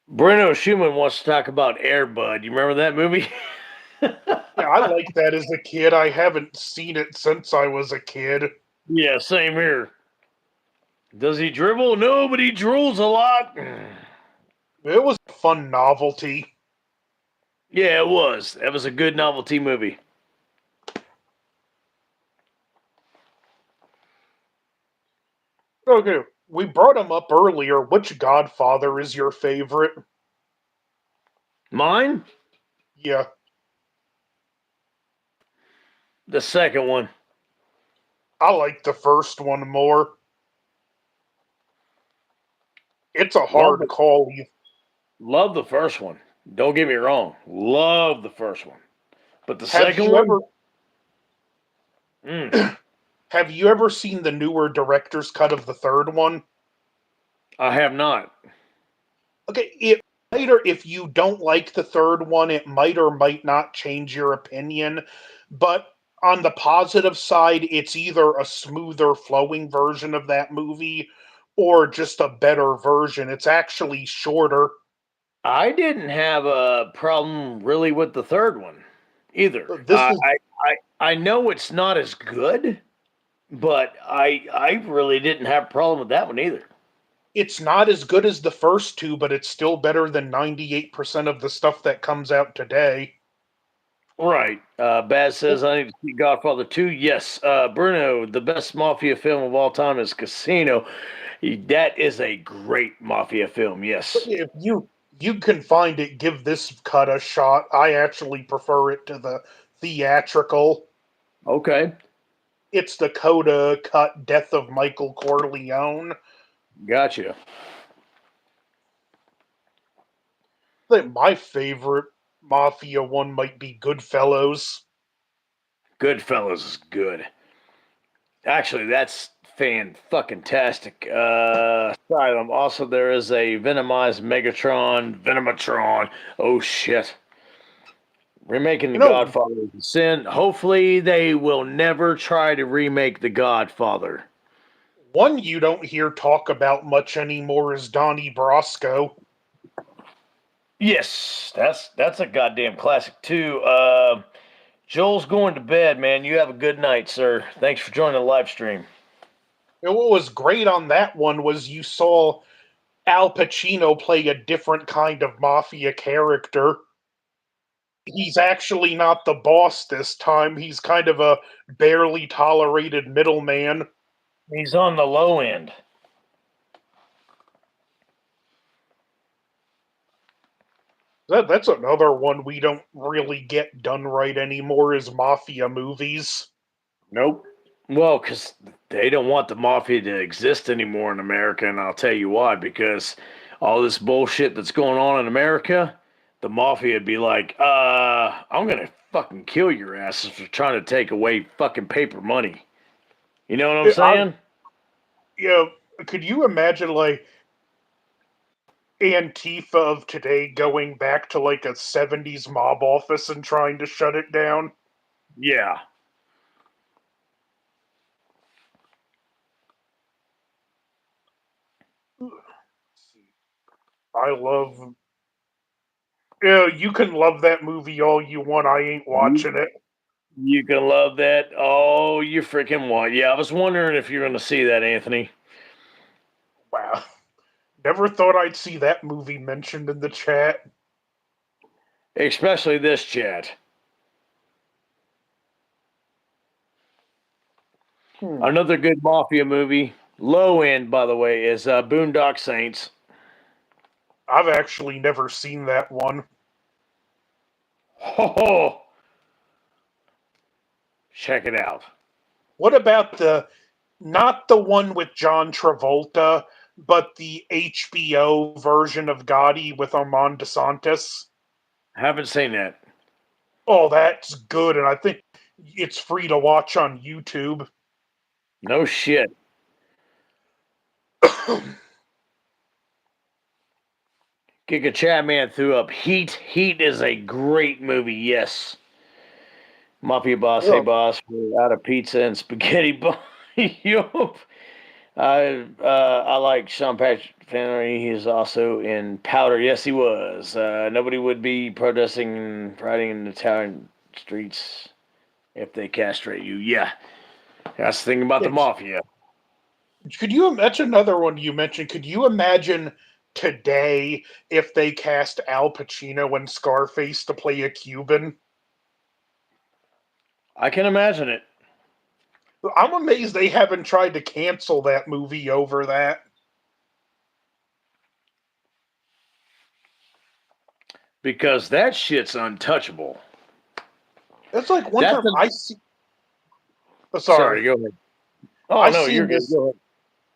Bruno Schumann wants to talk about Air Bud. You remember that movie? Yeah, I like that as a kid. I haven't seen it since I was a kid. Yeah, same here. Does he dribble? No, but he drools a lot. It was a fun novelty. Yeah, it was. That was a good novelty movie. Okay, we brought him up earlier. Which Godfather is your favorite? Mine? Yeah, The second one. I like the first one more. It's a Love hard the, call. love the first one. Don't get me wrong. Love the first one. But the Have second you one? ever Mm, have you ever seen the newer director's cut of the third one? I have not. Okay, it might, or if you don't like the third one, it might or might not change your opinion. But on the positive side, it's either a smoother flowing version of that movie or just a better version. It's actually shorter. I didn't have a problem really with the third one either. This is I know it's not as good, but I really didn't have a problem with that one either. it's not as good as the first two, but it's still better than 98% of the stuff that comes out today. Right. Baz says I need to see Godfather 2. Yes. Bruno, the best mafia film of all time is Casino. That is a great mafia film. Yes. If you can find it, give this cut a shot. I actually prefer it to the theatrical. Okay. It's the Coda cut Death of Michael Corleone. Gotcha. I think my favorite Mafia one might be Goodfellas. Goodfellas is good. Actually, that's fan fucking tastic. Asylum. Also, there is a Venomized Megatron, Venomatron. Oh shit. Remaking The You know, Godfather is a sin. Hopefully, they will never try to remake The Godfather. one you don't hear talk about much anymore is Donnie Brasco. Yes, that's a goddamn classic too. Joel's going to bed, man. You have a good night, sir. Thanks for joining the live stream. And what was great on that one was you saw Al Pacino play a different kind of mafia character. He's actually not the boss this time. He's kind of a barely tolerated middleman. He's on the low end. That's another one we don't really get done right anymore is mafia movies. Nope. Well, because they don't want the mafia to exist anymore in America, and I'll tell you why. Because all this bullshit that's going on in America, the mafia would be like, I'm gonna fucking kill your asses for trying to take away fucking paper money. You know what I'm I saying? You know, could you imagine like Antifa of today going back to like a '70s mob office and trying to shut it down? Yeah. I love. Yeah, you can love that movie all you want. I ain't You, watching it. you can love that. Oh, you freaking want. Yeah, I was wondering if you're going to see that, Anthony. Wow. Never thought I'd see that movie mentioned in the chat. Especially this chat. Hmm. Another good mafia movie, low end, by the way, is Boondock Saints. I've actually never seen that one. Ho ho! Check it out. What about not the one with John Travolta, but the HBO version of Gotti with Armand DeSantis? Haven't seen that. Oh, that's good, and I think it's free to watch on YouTube. No shit. Giga Chatman threw up Heat. Heat is a great movie, yes. Mafia boss, hey Yeah, boss, we're out of pizza and spaghetti. Yup. I like Sean Patrick Flannery. He's also in Powder. Yes, he was. Nobody would be protesting and riding in the Italian streets if they castrate you. Yeah, that's the thing about the it's. mafia. Could you? That's another one you mentioned. Could you imagine today if they cast Al Pacino and Scarface to play a Cuban? I can imagine it I'm amazed they haven't tried to cancel that movie over that. because that shit's untouchable. It's like one That's time a, I see. Oh, sorry, sorry. Go ahead. Oh I no, you're seen good. this Go ahead.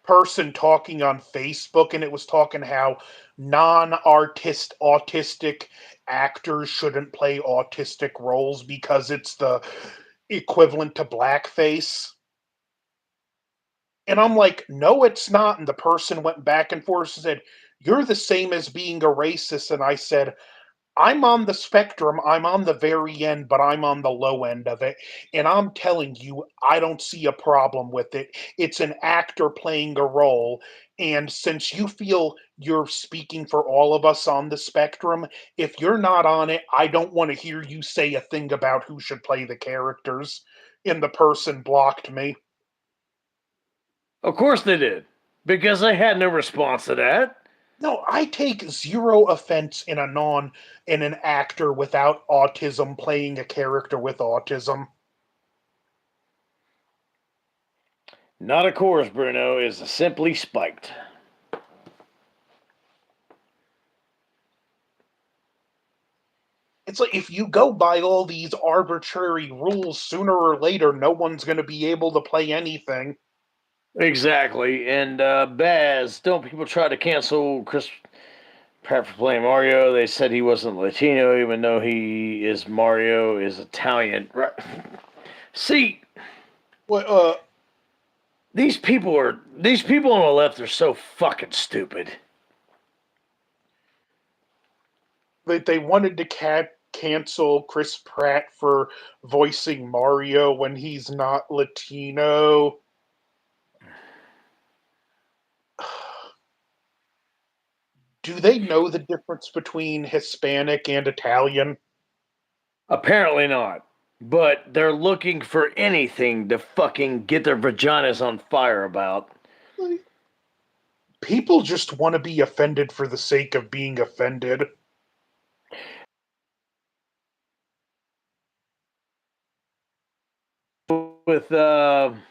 person talking on Facebook, and it was talking how non-artist autistic actors shouldn't play autistic roles because it's the equivalent to blackface. And I'm like, no, it's not. And the person went back and forth and said, you're the same as being a racist. And I said, I'm on the spectrum. I'm on the very end, but I'm on the low end of it. And I'm telling you, I don't see a problem with it. It's an actor playing a role. And since you feel you're speaking for all of us on the spectrum, if you're not on it, I don't want to hear you say a thing about who should play the characters. And the person blocked me. Of course they did, because they had no response to that. No, I take zero offense in an actor without autism playing a character with autism. Not of course, Bruno is simply spiked. It's like if you go by all these arbitrary rules, sooner or later, no one's going to be able to play anything. Exactly. And Baz, don't people try to cancel Chris Pratt for playing Mario? They said he wasn't Latino, even though he is Mario is Italian. Right. See, Well, these people on the left are so fucking stupid. they wanted to cancel Chris Pratt for voicing Mario when he's not Latino. Do they know the difference between Hispanic and Italian? Apparently not. But they're looking for anything to fucking get their vaginas on fire about. Like, people just want to be offended for the sake of being offended. With Ben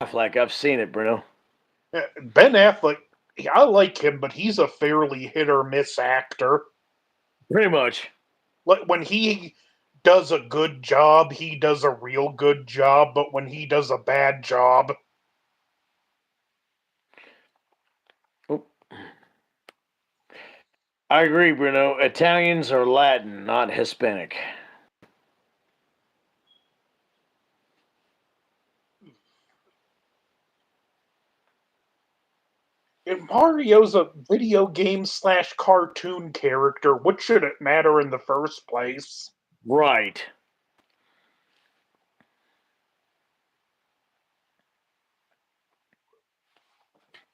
Affleck, I've seen it, Bruno. Ben Affleck, I like him, but he's a fairly hit or miss actor. Pretty much. Like when he does a good job, he does a real good job, but when he does a bad job, Oh, I agree, Bruno. Italians are Latin, not Hispanic. If Mario's a video game slash cartoon character, what should it matter in the first place? Right.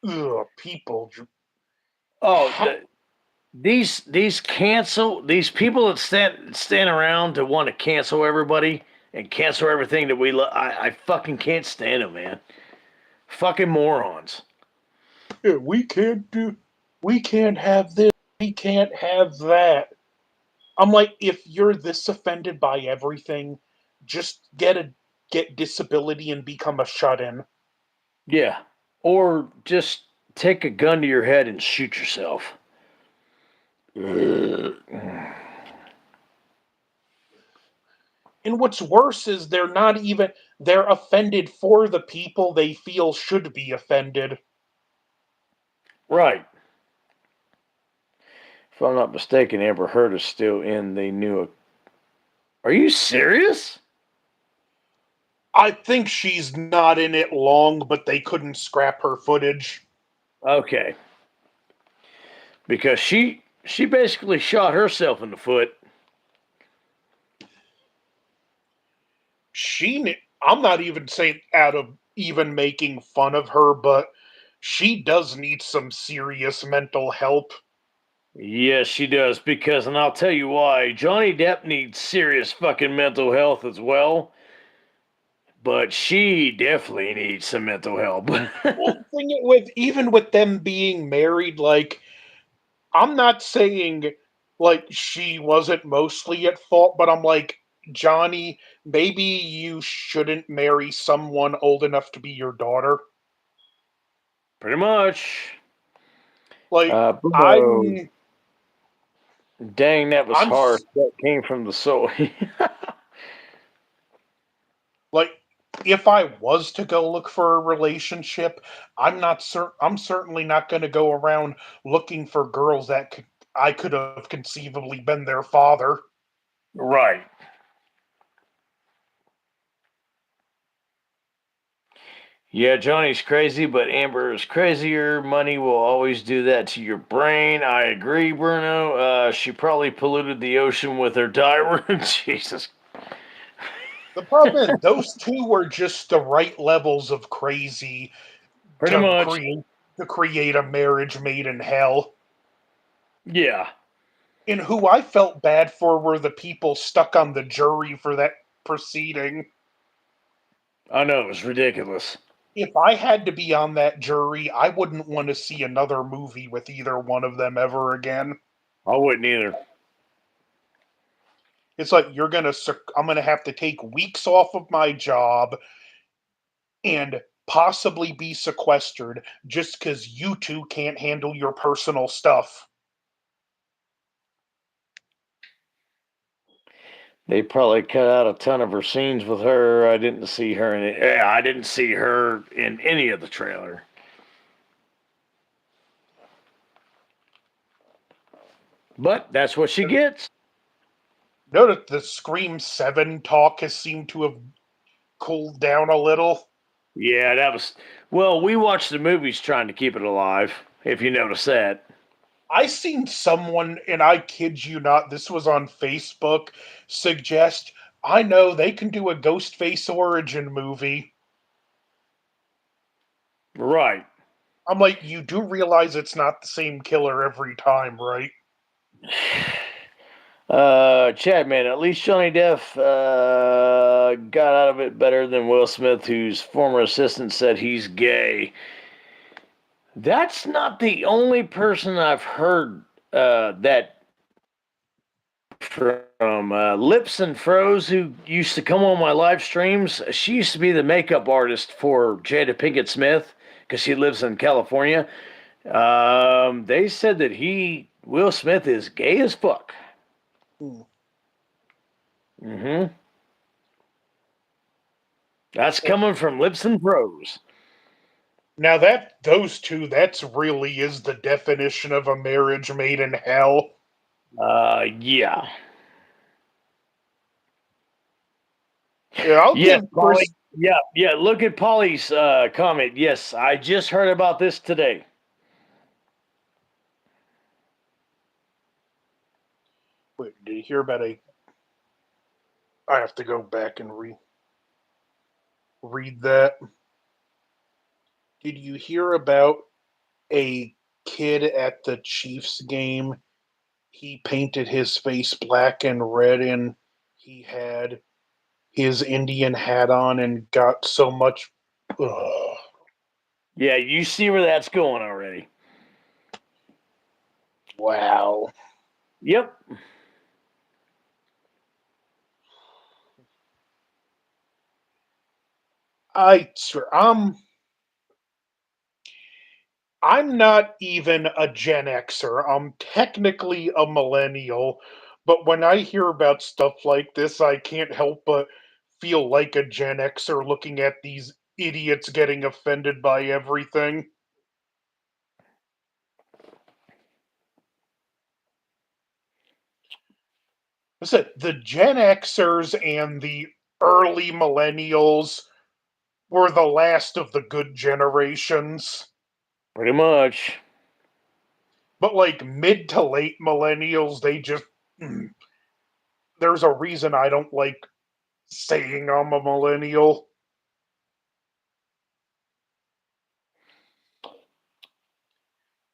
Ugh, people. Oh, Ha- these people that stand around to want to cancel everybody and cancel everything that we love. I fucking can't stand them, man. Fucking morons. we can't do. We can't have this. We can't have that. I'm like, if you're this offended by everything, just get disability and become a shut-in. Yeah. Or just take a gun to your head and shoot yourself. Ugh. And what's worse is they're offended for the people they feel should be offended. Right. If I'm not mistaken, Amber Heard is still in the new. Are you serious? I think she's not in it long, but they couldn't scrap her footage. Okay. Because she basically shot herself in the foot. I'm not even saying out of even making fun of her, but she does need some serious mental help. Yes, she does. Because, and I'll tell you why. Johnny Depp needs serious fucking mental health as well. But she definitely needs some mental help. Well, even with them being married, like I'm not saying like she wasn't mostly at fault, but I'm like, Johnny, maybe you shouldn't marry someone old enough to be your daughter. Pretty much. Like Bro, I'm dang, that was I'm harsh. That came from the soul. like if I was to go look for a relationship, I'm certainly not going to go around looking for girls I could have conceivably been their father. Right. Yeah, Johnny's crazy, but Amber is crazier. Money will always do that to your brain. I agree, Bruno. She probably polluted the ocean with her diary. Jesus. The problem is those two were just the right levels of crazy Pretty to much. create a marriage made in hell. Yeah. And who I felt bad for were the people stuck on the jury for that proceeding. I know, it was ridiculous. If I had to be on that jury, I wouldn't want to see another movie with either one of them ever again. I wouldn't either. It's like I'm gonna have to take weeks off of my job and possibly be sequestered just because you two can't handle your personal stuff. They probably cut out a ton of her scenes with her. I didn't see her in it. Yeah, I didn't see her in any of the trailer. But that's what she gets. Notice the Scream 7 talk has seemed to have cooled down a little. Yeah, that was. Well, we watched the movies trying to keep it alive, if you notice that. I seen someone, and I kid you not, this was on Facebook, suggest I know they can do a Ghostface origin movie. Right. I'm like, you do realize it's not the same killer every time, right? Chad, man, at least Johnny Depp got out of it better than Will Smith, whose former assistant said he's gay. That's not the only person I've heard that from. Lips and Froze, who used to come on my live streams. She used to be the makeup artist for Jada Pinkett Smith because she lives in California. They said that Will Smith, is gay as fuck. Hmm. Mm-hmm. That's coming from Lips and Froze. Now those two, that's really is the definition of a marriage made in hell. Yeah. Yeah, I'll Yes, give Polly. Yeah, yeah. Look at Polly's comment. Yes, I just heard about this today. Wait, did you hear about a? I have to go back and read that. Did you hear about a kid at the Chiefs game? He painted his face black and red, and he had his Indian hat on, and got so much. Ugh. Yeah, you see where that's going already. Wow. Yep. I swear, I'm not even a Gen Xer. I'm technically a millennial, but when I hear about stuff like this, I can't help but feel like a Gen Xer looking at these idiots getting offended by everything. Listen, the Gen Xers and the early millennials were the last of the good generations. Pretty much. But like mid to late millennials, they just there's a reason I don't like saying I'm a millennial.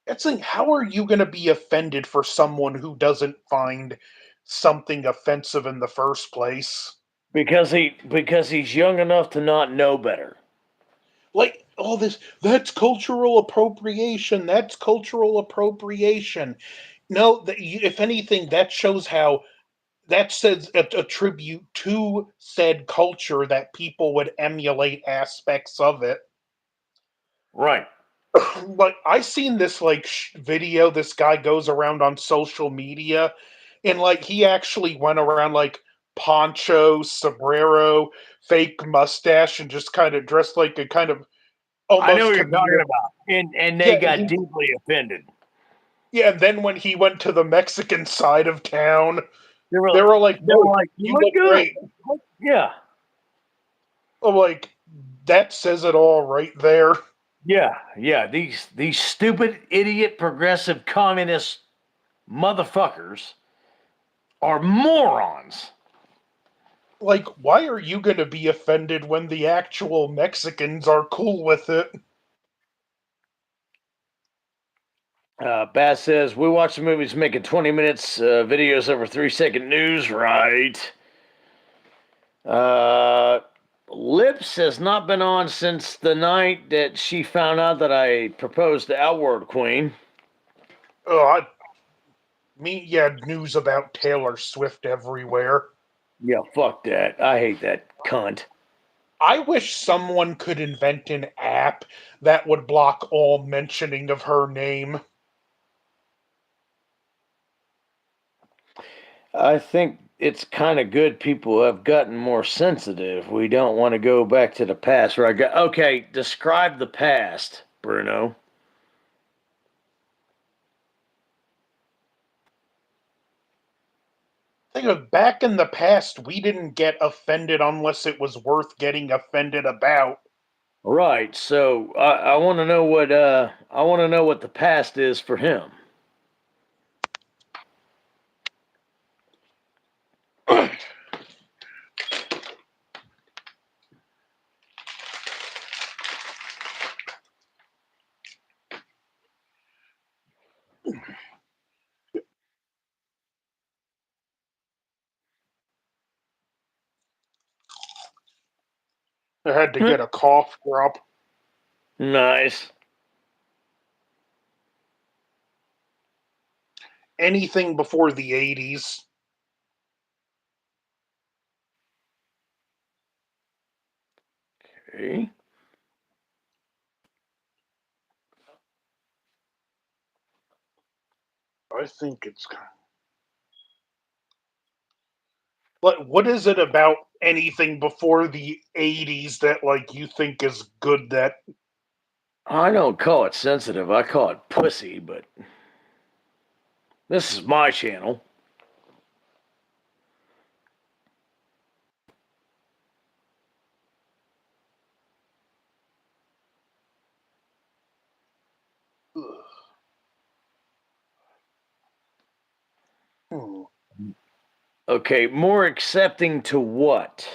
It's like, how are you going to be offended for someone who doesn't find something offensive in the first place? Because he's young enough to not know better. Like all this, that's cultural appropriation. That's cultural appropriation. No, if anything, that shows how that says a tribute to said culture that people would emulate aspects of it. Right. Like I seen this like video. This guy goes around on social media, and like he actually went around like poncho, sombrero, fake mustache, and just kind of dressed like a kind of I know almost what you're talking comedic. about. And they Yeah, got deeply offended. yeah. And then when he went to the Mexican side of town, They they were were like, they "No, were like, you you look look good. great." Yeah. I'm like, that says it all right there. Yeah. Yeah. These stupid idiot progressive communist motherfuckers are morons. Like, why are you going to be offended when the actual Mexicans are cool with it? Bass says, we watch the movies making 20 minutes videos over 3-second news, right? Uh, Lips has not been on since the night that she found out that I proposed to Outward Queen. Oh, yeah, news about Taylor Swift everywhere. Yeah, fuck that. I hate that cunt. I wish someone could invent an app that would block all mentioning of her name. I think it's kind of good people have gotten more sensitive. We don't want to go back to the past where I go, okay, describe the past, Bruno. Think of back in the past, we didn't get offended unless it was worth getting offended about. Right. So I want to know what the past is for him. I had to get a cough drop. Nice. Anything before the 80s. Okay. I think it's. What is it about anything before the 80s that, like, you think is good that. I don't call it sensitive. I call it pussy, but this is my channel. Hmm. Okay, more accepting to what?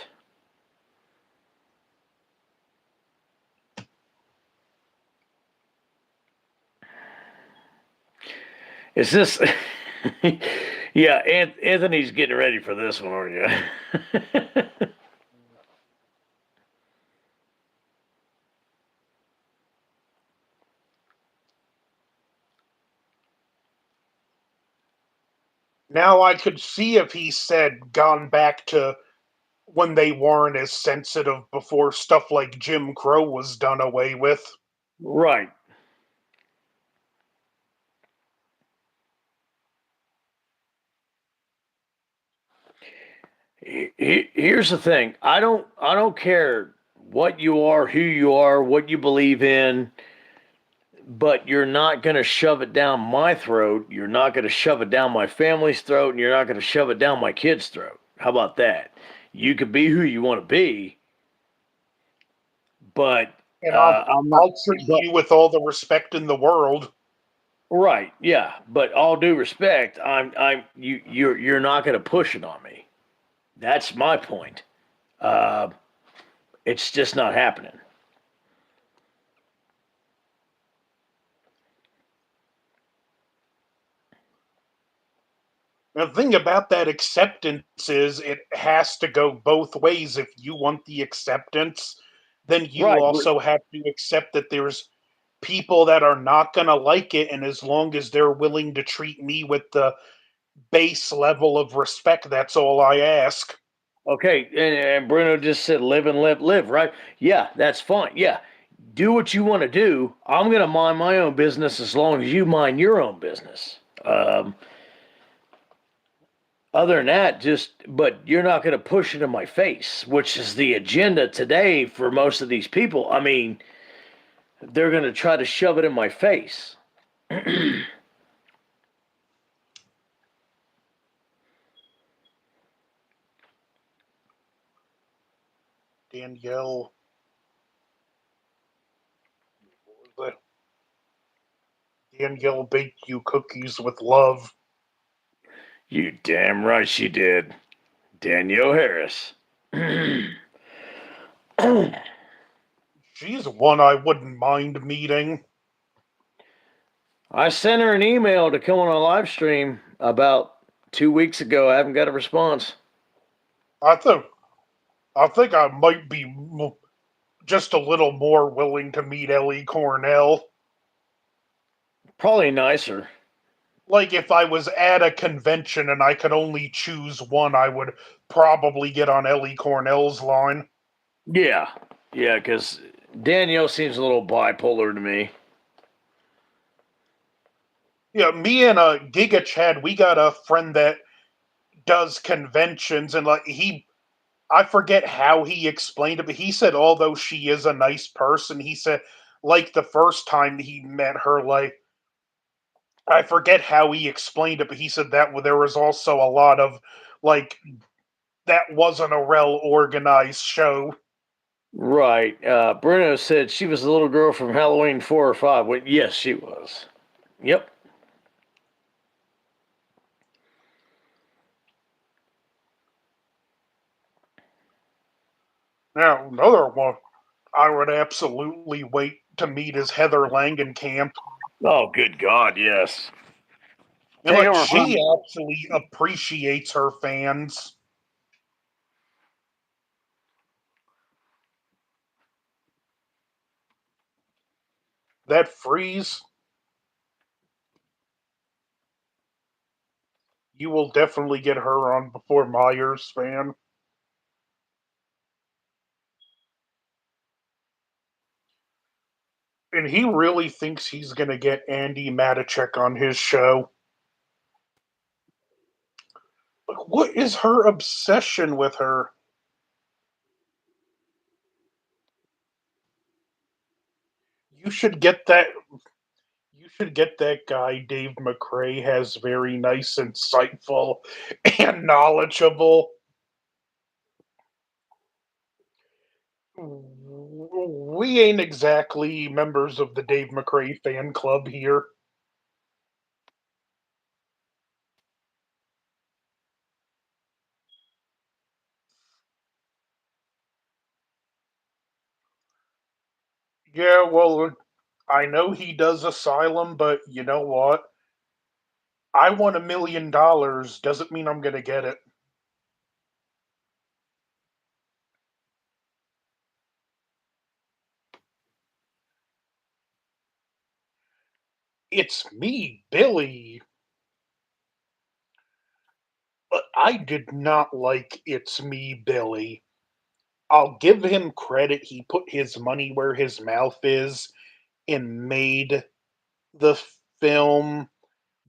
Is this? Yeah, Anthony's getting ready for this one, aren't you? Now I could see if he said gone back to when they weren't as sensitive before stuff like Jim Crow was done away with. Right. Here's the thing. I don't care what you are, who you are, what you believe in, but you're not going to shove it down my throat. You're not going to shove it down my family's throat, and you're not going to shove it down my kid's throat. How about that? You could be who you want to be, but And I'll I'm not. I'll treat But you with all the respect in the world. right, yeah. But all due respect, you're not going to push it on me. That's my point. Uh, it's just not happening. The thing about that acceptance is it has to go both ways. If you want the acceptance, then you Right. also have to accept that there's people that are not going to like it. And as long as they're willing to treat me with the base level of respect, that's all I ask. Okay, and Bruno just said live and live, right? Yeah, that's fine. Yeah, do what you want to do. I'm going to mind my own business as long as you mind your own business. Other than that, but you're not going to push it in my face, which is the agenda today for most of these people. I mean, they're going to try to shove it in my face. Danielle, Danielle baked you cookies with love. You damn right she did. Danielle Harris. She's one I wouldn't mind meeting. I sent her an email to come on a live stream about 2 weeks ago. I haven't got a response. I think I think I might be just a little more willing to meet Ellie Cornell. Probably nicer. Like if I was at a convention and I could only choose one, I would probably get on Ellie Cornell's line. Yeah, yeah, because Danielle seems a little bipolar to me. Yeah, me and Giga Chad, we got a friend that does conventions, and like I forget how he explained it, but he said although she is a nice person, he said like the first time he met her, like I forget how he explained it, but he said that there was also a lot of like that wasn't a well organized show. Right. Bruno said she was the little girl from Halloween 4 or 5. Well, yes, she was. Yep. Now another one I would absolutely wait to meet is Heather Langenkamp. Oh, good God, yes. And Take like over she from. actually appreciates her fans. That freeze, you will definitely get her on before Myers fan. And he really thinks he's gonna get Andy Matichek on his show. Like, what is her obsession with her? You should get that you should get that guy Dave McRae has very nice, insightful, and knowledgeable. We ain't exactly members of the Dave McRae fan club here. Yeah, well, I know he does Asylum, but you know what? I want $1 million doesn't mean I'm gonna get it. It's me, Billy. But I did not like It's Me, Billy. I'll give him credit. He put his money where his mouth is and made the film,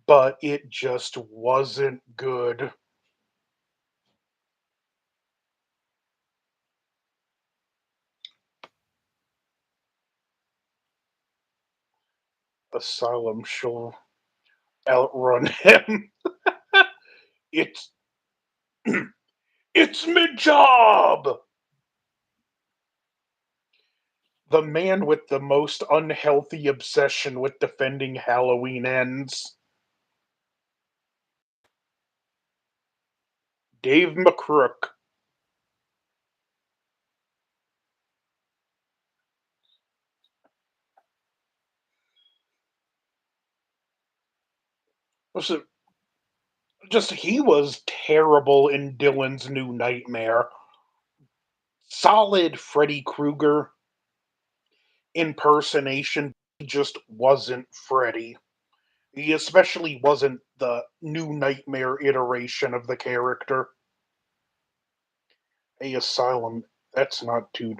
but it just wasn't good. Asylum shall outrun him. It's it's me job. The man with the most unhealthy obsession with defending Halloween ends. Dave McCrook. Listen, just he was terrible in Dylan's New Nightmare. Solid Freddy Krueger impersonation. He just wasn't Freddy. He especially wasn't the New Nightmare iteration of the character. A Asylum, that's not too.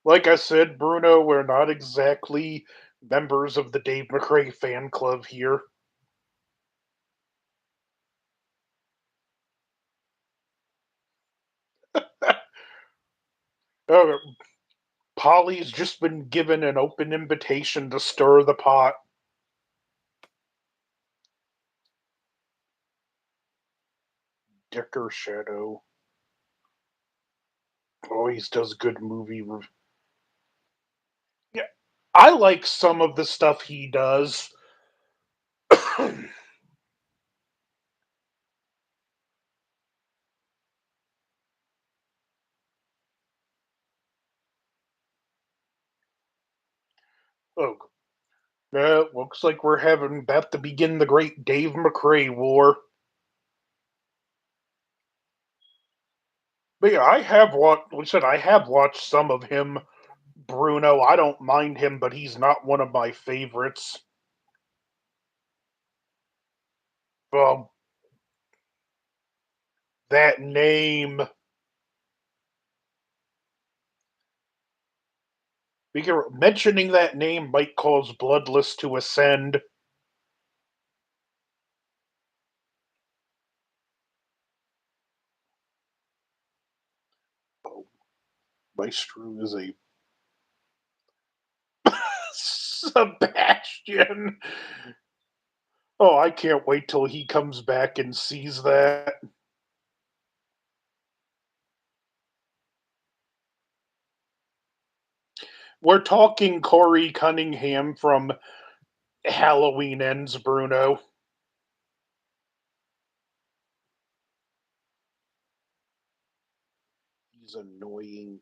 Like I said, Bruno, we're not exactly members of the Dave McRae fan club here. Uh, Polly's just been given an open invitation to stir the pot. Dicker Shadow always does good movie. Yeah, I like some of the stuff he does. Oh, looks like we're having about to begin the great Dave McRae war. But yeah, I have watched. Like I said, I have watched some of him. Bruno, I don't mind him, but he's not one of my favorites. Um, that name. Mentioning that name might cause Bloodless to ascend. Oh, Maestro is a Sebastian. Oh, I can't wait till he comes back and sees that. We're talking Corey Cunningham from Halloween Ends, Bruno. He's annoying.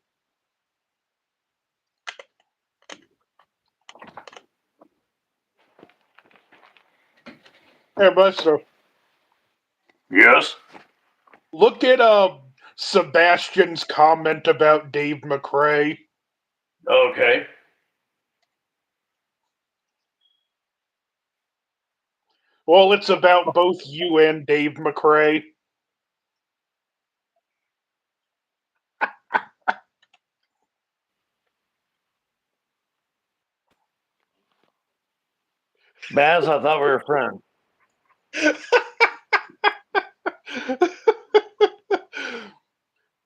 Hey, Buster, Yes. look at Sebastian's comment about Dave McRae. Okay. Well, it's about both you and Dave McRae. Baz, I thought we were friends.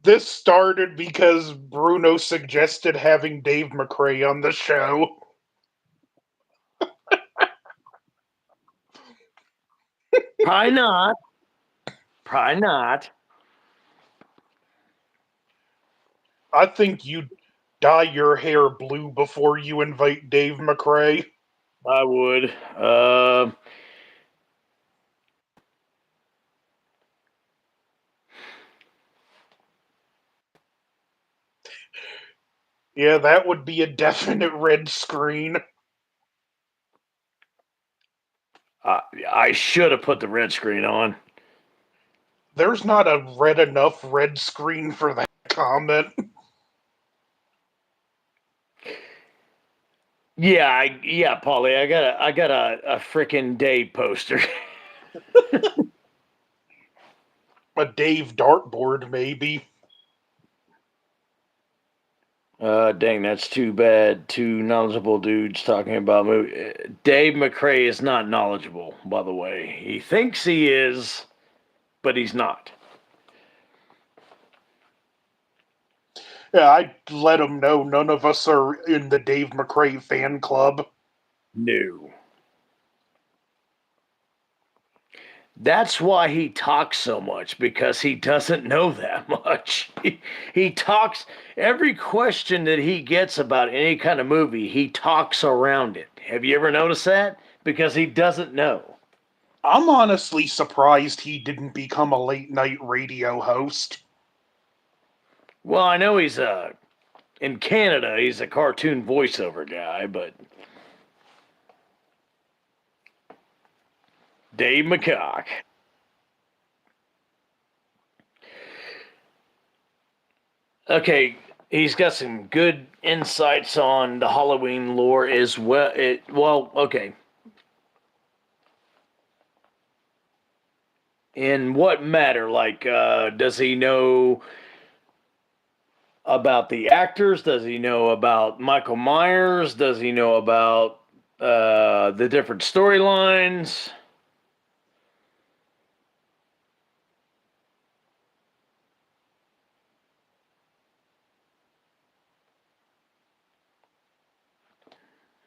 This started because Bruno suggested having Dave McRae on the show. Probably not. Probably not. I think you'd dye your hair blue before you invite Dave McRae. I would. Yeah, that would be a definite red screen. I should have put the red screen on. There's not a enough red screen for that comment. Yeah, Paulie, I got a freaking Dave poster. A Dave dartboard, maybe. Dang, that's too bad. Two knowledgeable dudes talking about movie. Dave McCrae is not knowledgeable, by the way. He thinks he is, but he's not. Yeah, I let him know none of us are in the Dave McCrae fan club. No. That's why he talks so much, because he doesn't know that much. He talks, every question that he gets about any kind of movie, he talks around it. Have you ever noticed that? Because he doesn't know. I'm honestly surprised he didn't become a late night radio host. Well, I know he's in Canada, he's a cartoon voiceover guy, but Dave McCock. Okay, he's got some good insights on the Halloween lore as well. Okay. In what matter? Like, does he know about the actors? Does he know about Michael Myers? Does he know about the different storylines?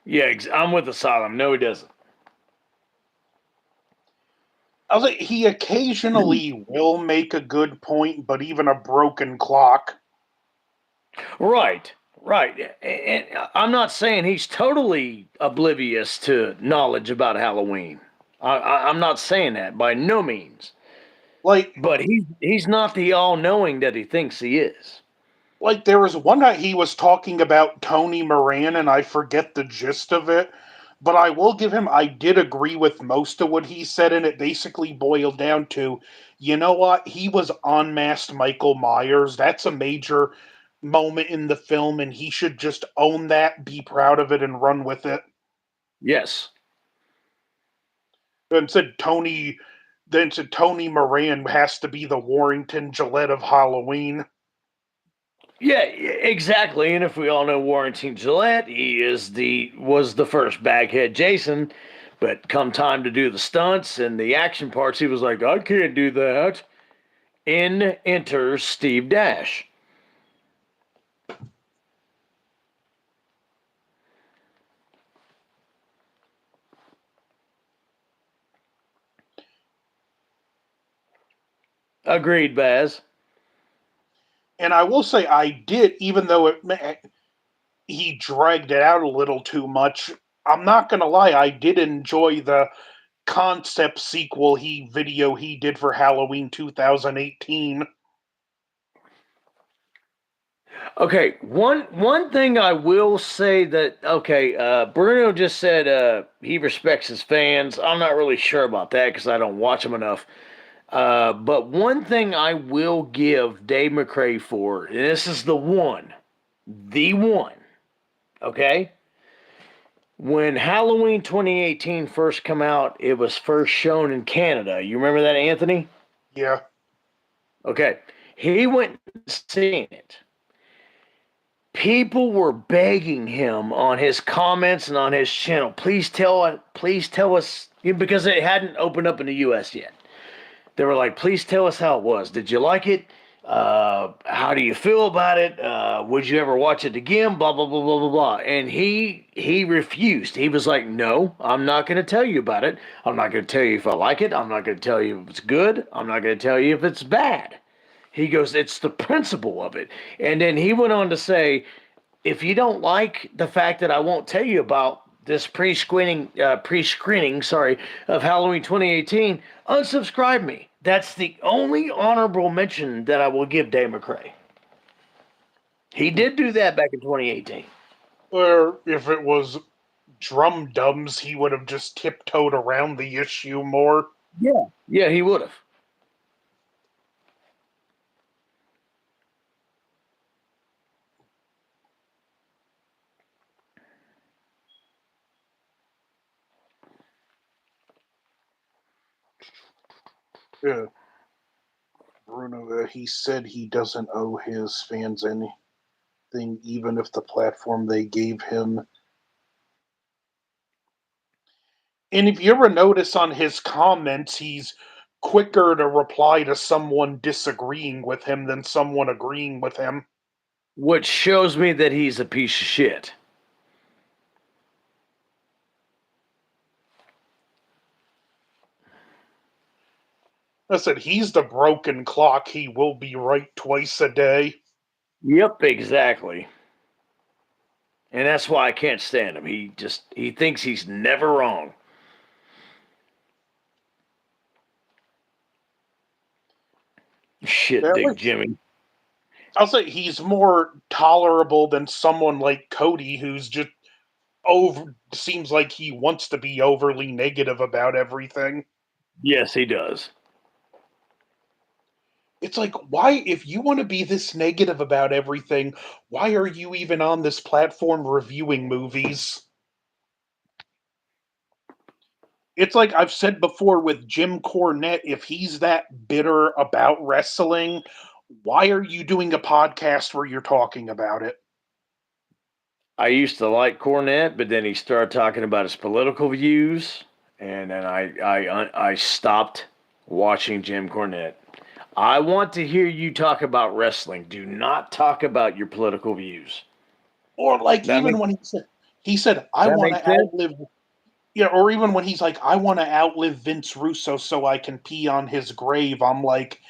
Yeah, I'm with Asylum. No, he doesn't. I was like, he occasionally will make a good point, but even a broken clock. Right, right. And I'm not saying he's totally oblivious to knowledge about Halloween. I'm not saying that by no means. Like, But he's not the all knowing that he thinks he is. there was one night he was talking about Tony Moran, and I forget the gist of it. But I will give him, I did agree with most of what he said, and it basically boiled down to, you know what? He was unmasked Michael Myers. That's a major moment in the film, and he should just own that, be proud of it, and run with it. Yes. And said Tony Moran has to be the Warrington Gillette of Halloween. Yeah, exactly. And if we all know Warrington Gillette, he was the first baghead Jason, but come time to do the stunts and the action parts, he was like, I can't do that. In enters Steve Dash. Agreed, Baz. And I will say, I did, even though he dragged it out a little too much. I'm not gonna lie, I did enjoy the concept sequel he did for Halloween 2018. Okay, one thing I will say that okay, Bruno just said he respects his fans. I'm not really sure about that because I don't watch them enough. But one thing I will give Dave McCrae for, and this is the one, okay? When Halloween 2018 first come out, it was first shown in Canada. You remember that, Anthony? Yeah. Okay. He went and seen it. People were begging him on his comments and on his channel, please tell us, because it hadn't opened up in the US yet. They were like, please tell us how it was. Did you like it? How do you feel about it? Would you ever watch it again? Blah blah blah blah blah blah. And he refused. He was like, no, I'm not going to tell you about it. I'm not going to tell you if I like it. I'm not going to tell you if it's good. I'm not going to tell you if it's bad. He goes, it's the principle of it. And then he went on to say, if you don't like the fact that I won't tell you about this pre-screening, sorry, of Halloween 2018, unsubscribe me. That's the only honorable mention that I will give Dave McCrae. He did do that back in 2018. Or if it was Drum Dums, he would have just tiptoed around the issue more. Yeah, he would have. Yeah. Bruno, he said he doesn't owe his fans anything, even if the platform they gave him. And if you ever notice on his comments, he's quicker to reply to someone disagreeing with him than someone agreeing with him. Which shows me that he's a piece of shit. I said, he's the broken clock. He will be right twice a day. Yep, exactly. And that's why I can't stand him. He thinks he's never wrong. Shit, That Dick way, Jimmy. I'll say he's more tolerable than someone like Cody, who's just seems like he wants to be overly negative about everything. Yes, he does. It's like, why, if you want to be this negative about everything, why are you even on this platform reviewing movies? It's like I've said before with Jim Cornette, if he's that bitter about wrestling, why are you doing a podcast where you're talking about it? I used to like Cornette, but then he started talking about his political views, and then I stopped watching Jim Cornette. I want to hear you talk about wrestling. Do not talk about your political views. Or like That even makes when he said, I that want makes to sense. outlive, yeah, or even when he's like, I want to outlive Vince Russo so I can pee on his grave, I'm like,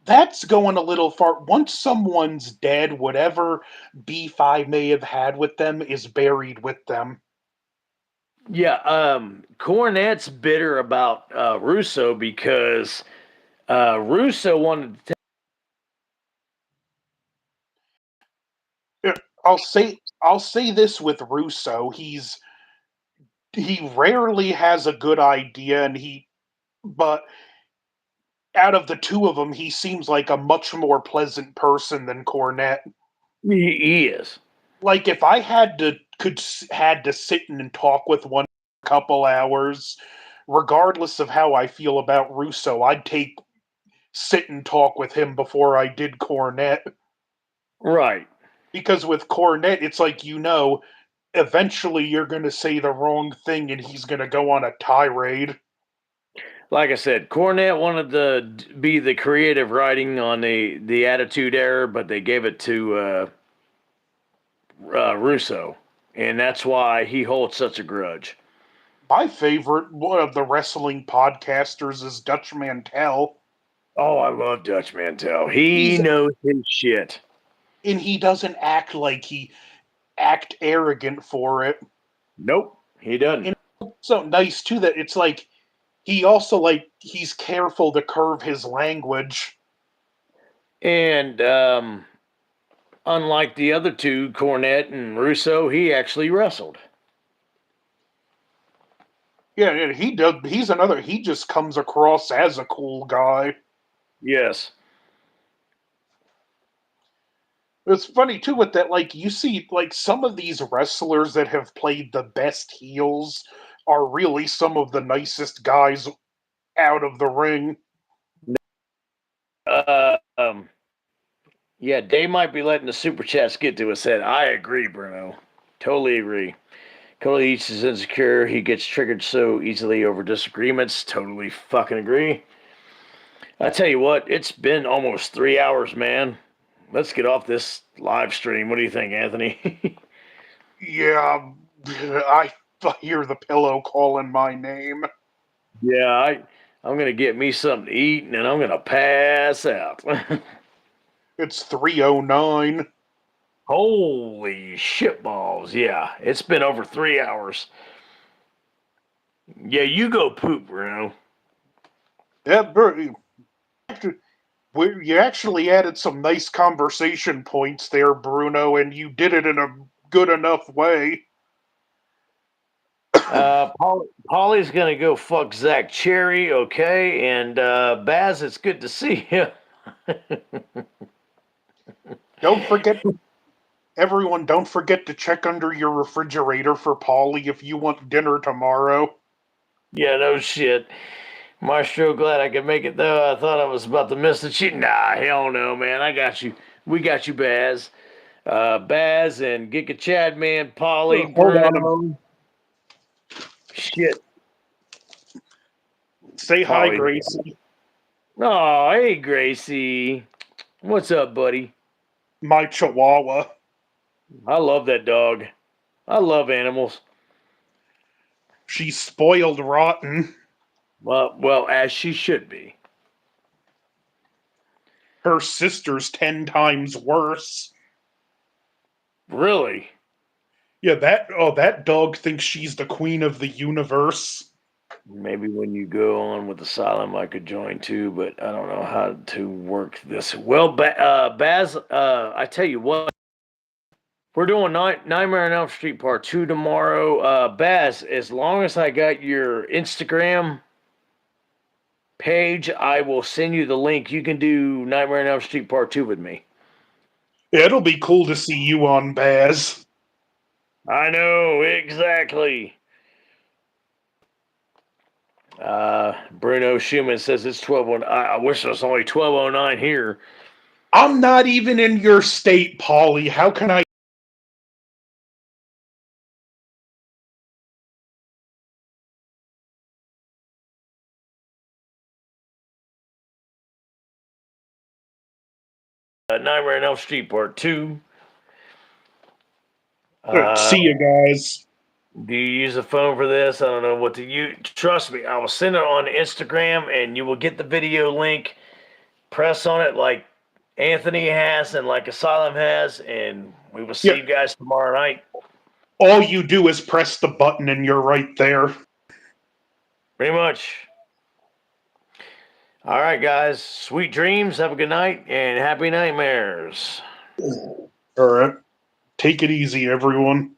that's going a little far. Once someone's dead, whatever beef I may have had with them is buried with them. Yeah, Cornette's bitter about Russo because Russo wanted to. Uh, I'll say this with Russo. He rarely has a good idea, but out of the two of them, he seems like a much more pleasant person than Cornette. He is. Like if I had to sit and talk with one for a couple hours, regardless of how I feel about Russo, I'd take sit and talk with him before I did Cornette. Right. Because with Cornette, it's like eventually you're going to say the wrong thing and he's going to go on a tirade. Like I said, Cornette wanted to be the creative writing on the Attitude Era, but they gave it to Russo, and that's why he holds such a grudge. My favorite one of the wrestling podcasters is Dutch Mantel. Oh, I love Dutch Mantel. He He's knows his shit. and he doesn't act like he act arrogant for it. Nope, he doesn't. And it's so nice too that it's like he also he's careful to curve his language. And unlike the other two, Cornette and Russo, he actually wrestled. Yeah, he does. He just comes across as a cool guy. Yes. It's funny too with that, like you see, like some of these wrestlers that have played the best heels are really some of the nicest guys out of the ring. Uh, um, yeah, Dave might be letting the super chats get to his head. I agree, Bruno. Totally agree. Cody Eats is insecure. He gets triggered so easily over disagreements. Totally fucking agree. I tell you what, it's been almost 3 hours, man. Let's get off this live stream. What do you think, Anthony? Yeah, I hear the pillow calling my name. Yeah, I'm gonna get me something to eat and then I'm gonna pass out. It's 3:09. Holy shitballs! Yeah, it's been over 3 hours. Yeah, you go poop, Bruno. Yeah, You actually added some nice conversation points there, Bruno, and you did it in a good enough way. Polly's gonna go fuck Zach Cherry, okay? And Baz, it's good to see you. Don't forget, everyone, don't forget to check under your refrigerator for Polly if you want dinner tomorrow. Yeah, no shit. Maestro, glad I could make it though. I thought I was about to miss the cheat. Nah, hell no, man. I got you. We got you, Baz. Baz and Giga Chad, man, Polly, Hold on Bruno. Shit, Say hi, Polly. Gracie. Oh, hey, Gracie. What's up, buddy? My chihuahua. I love that dog. I love animals. She's spoiled rotten. Well, as she should be. Her sister's 10 times worse. Really? Yeah, that dog thinks she's the queen of the universe. Maybe when you go on with Asylum, I could join too, but I don't know how to work this. Well, Baz, I tell you what, we're doing Nightmare on Elm Street Part 2 tomorrow. Baz, as long as I got your Instagram page, I will send you the link. You can do Nightmare on Elm Street Part 2 with me. It'll be cool to see you on Baz. I know, exactly. Bruno Schumann says it's 12:09. I wish it was only 12:09 here. I'm not even in your state, Polly. How can I? Nightmare on Elm Street Part 2. See you guys. Do you use a phone for this? I don't know what to use. Trust me, I will send it on Instagram and you will get the video link. Press on it like Anthony has and like Asylum has, and we will see you guys tomorrow night. All you do is press the button and you're right there. Pretty much. All right, guys. Sweet dreams. Have a good night and happy nightmares. All right. Take it easy, everyone.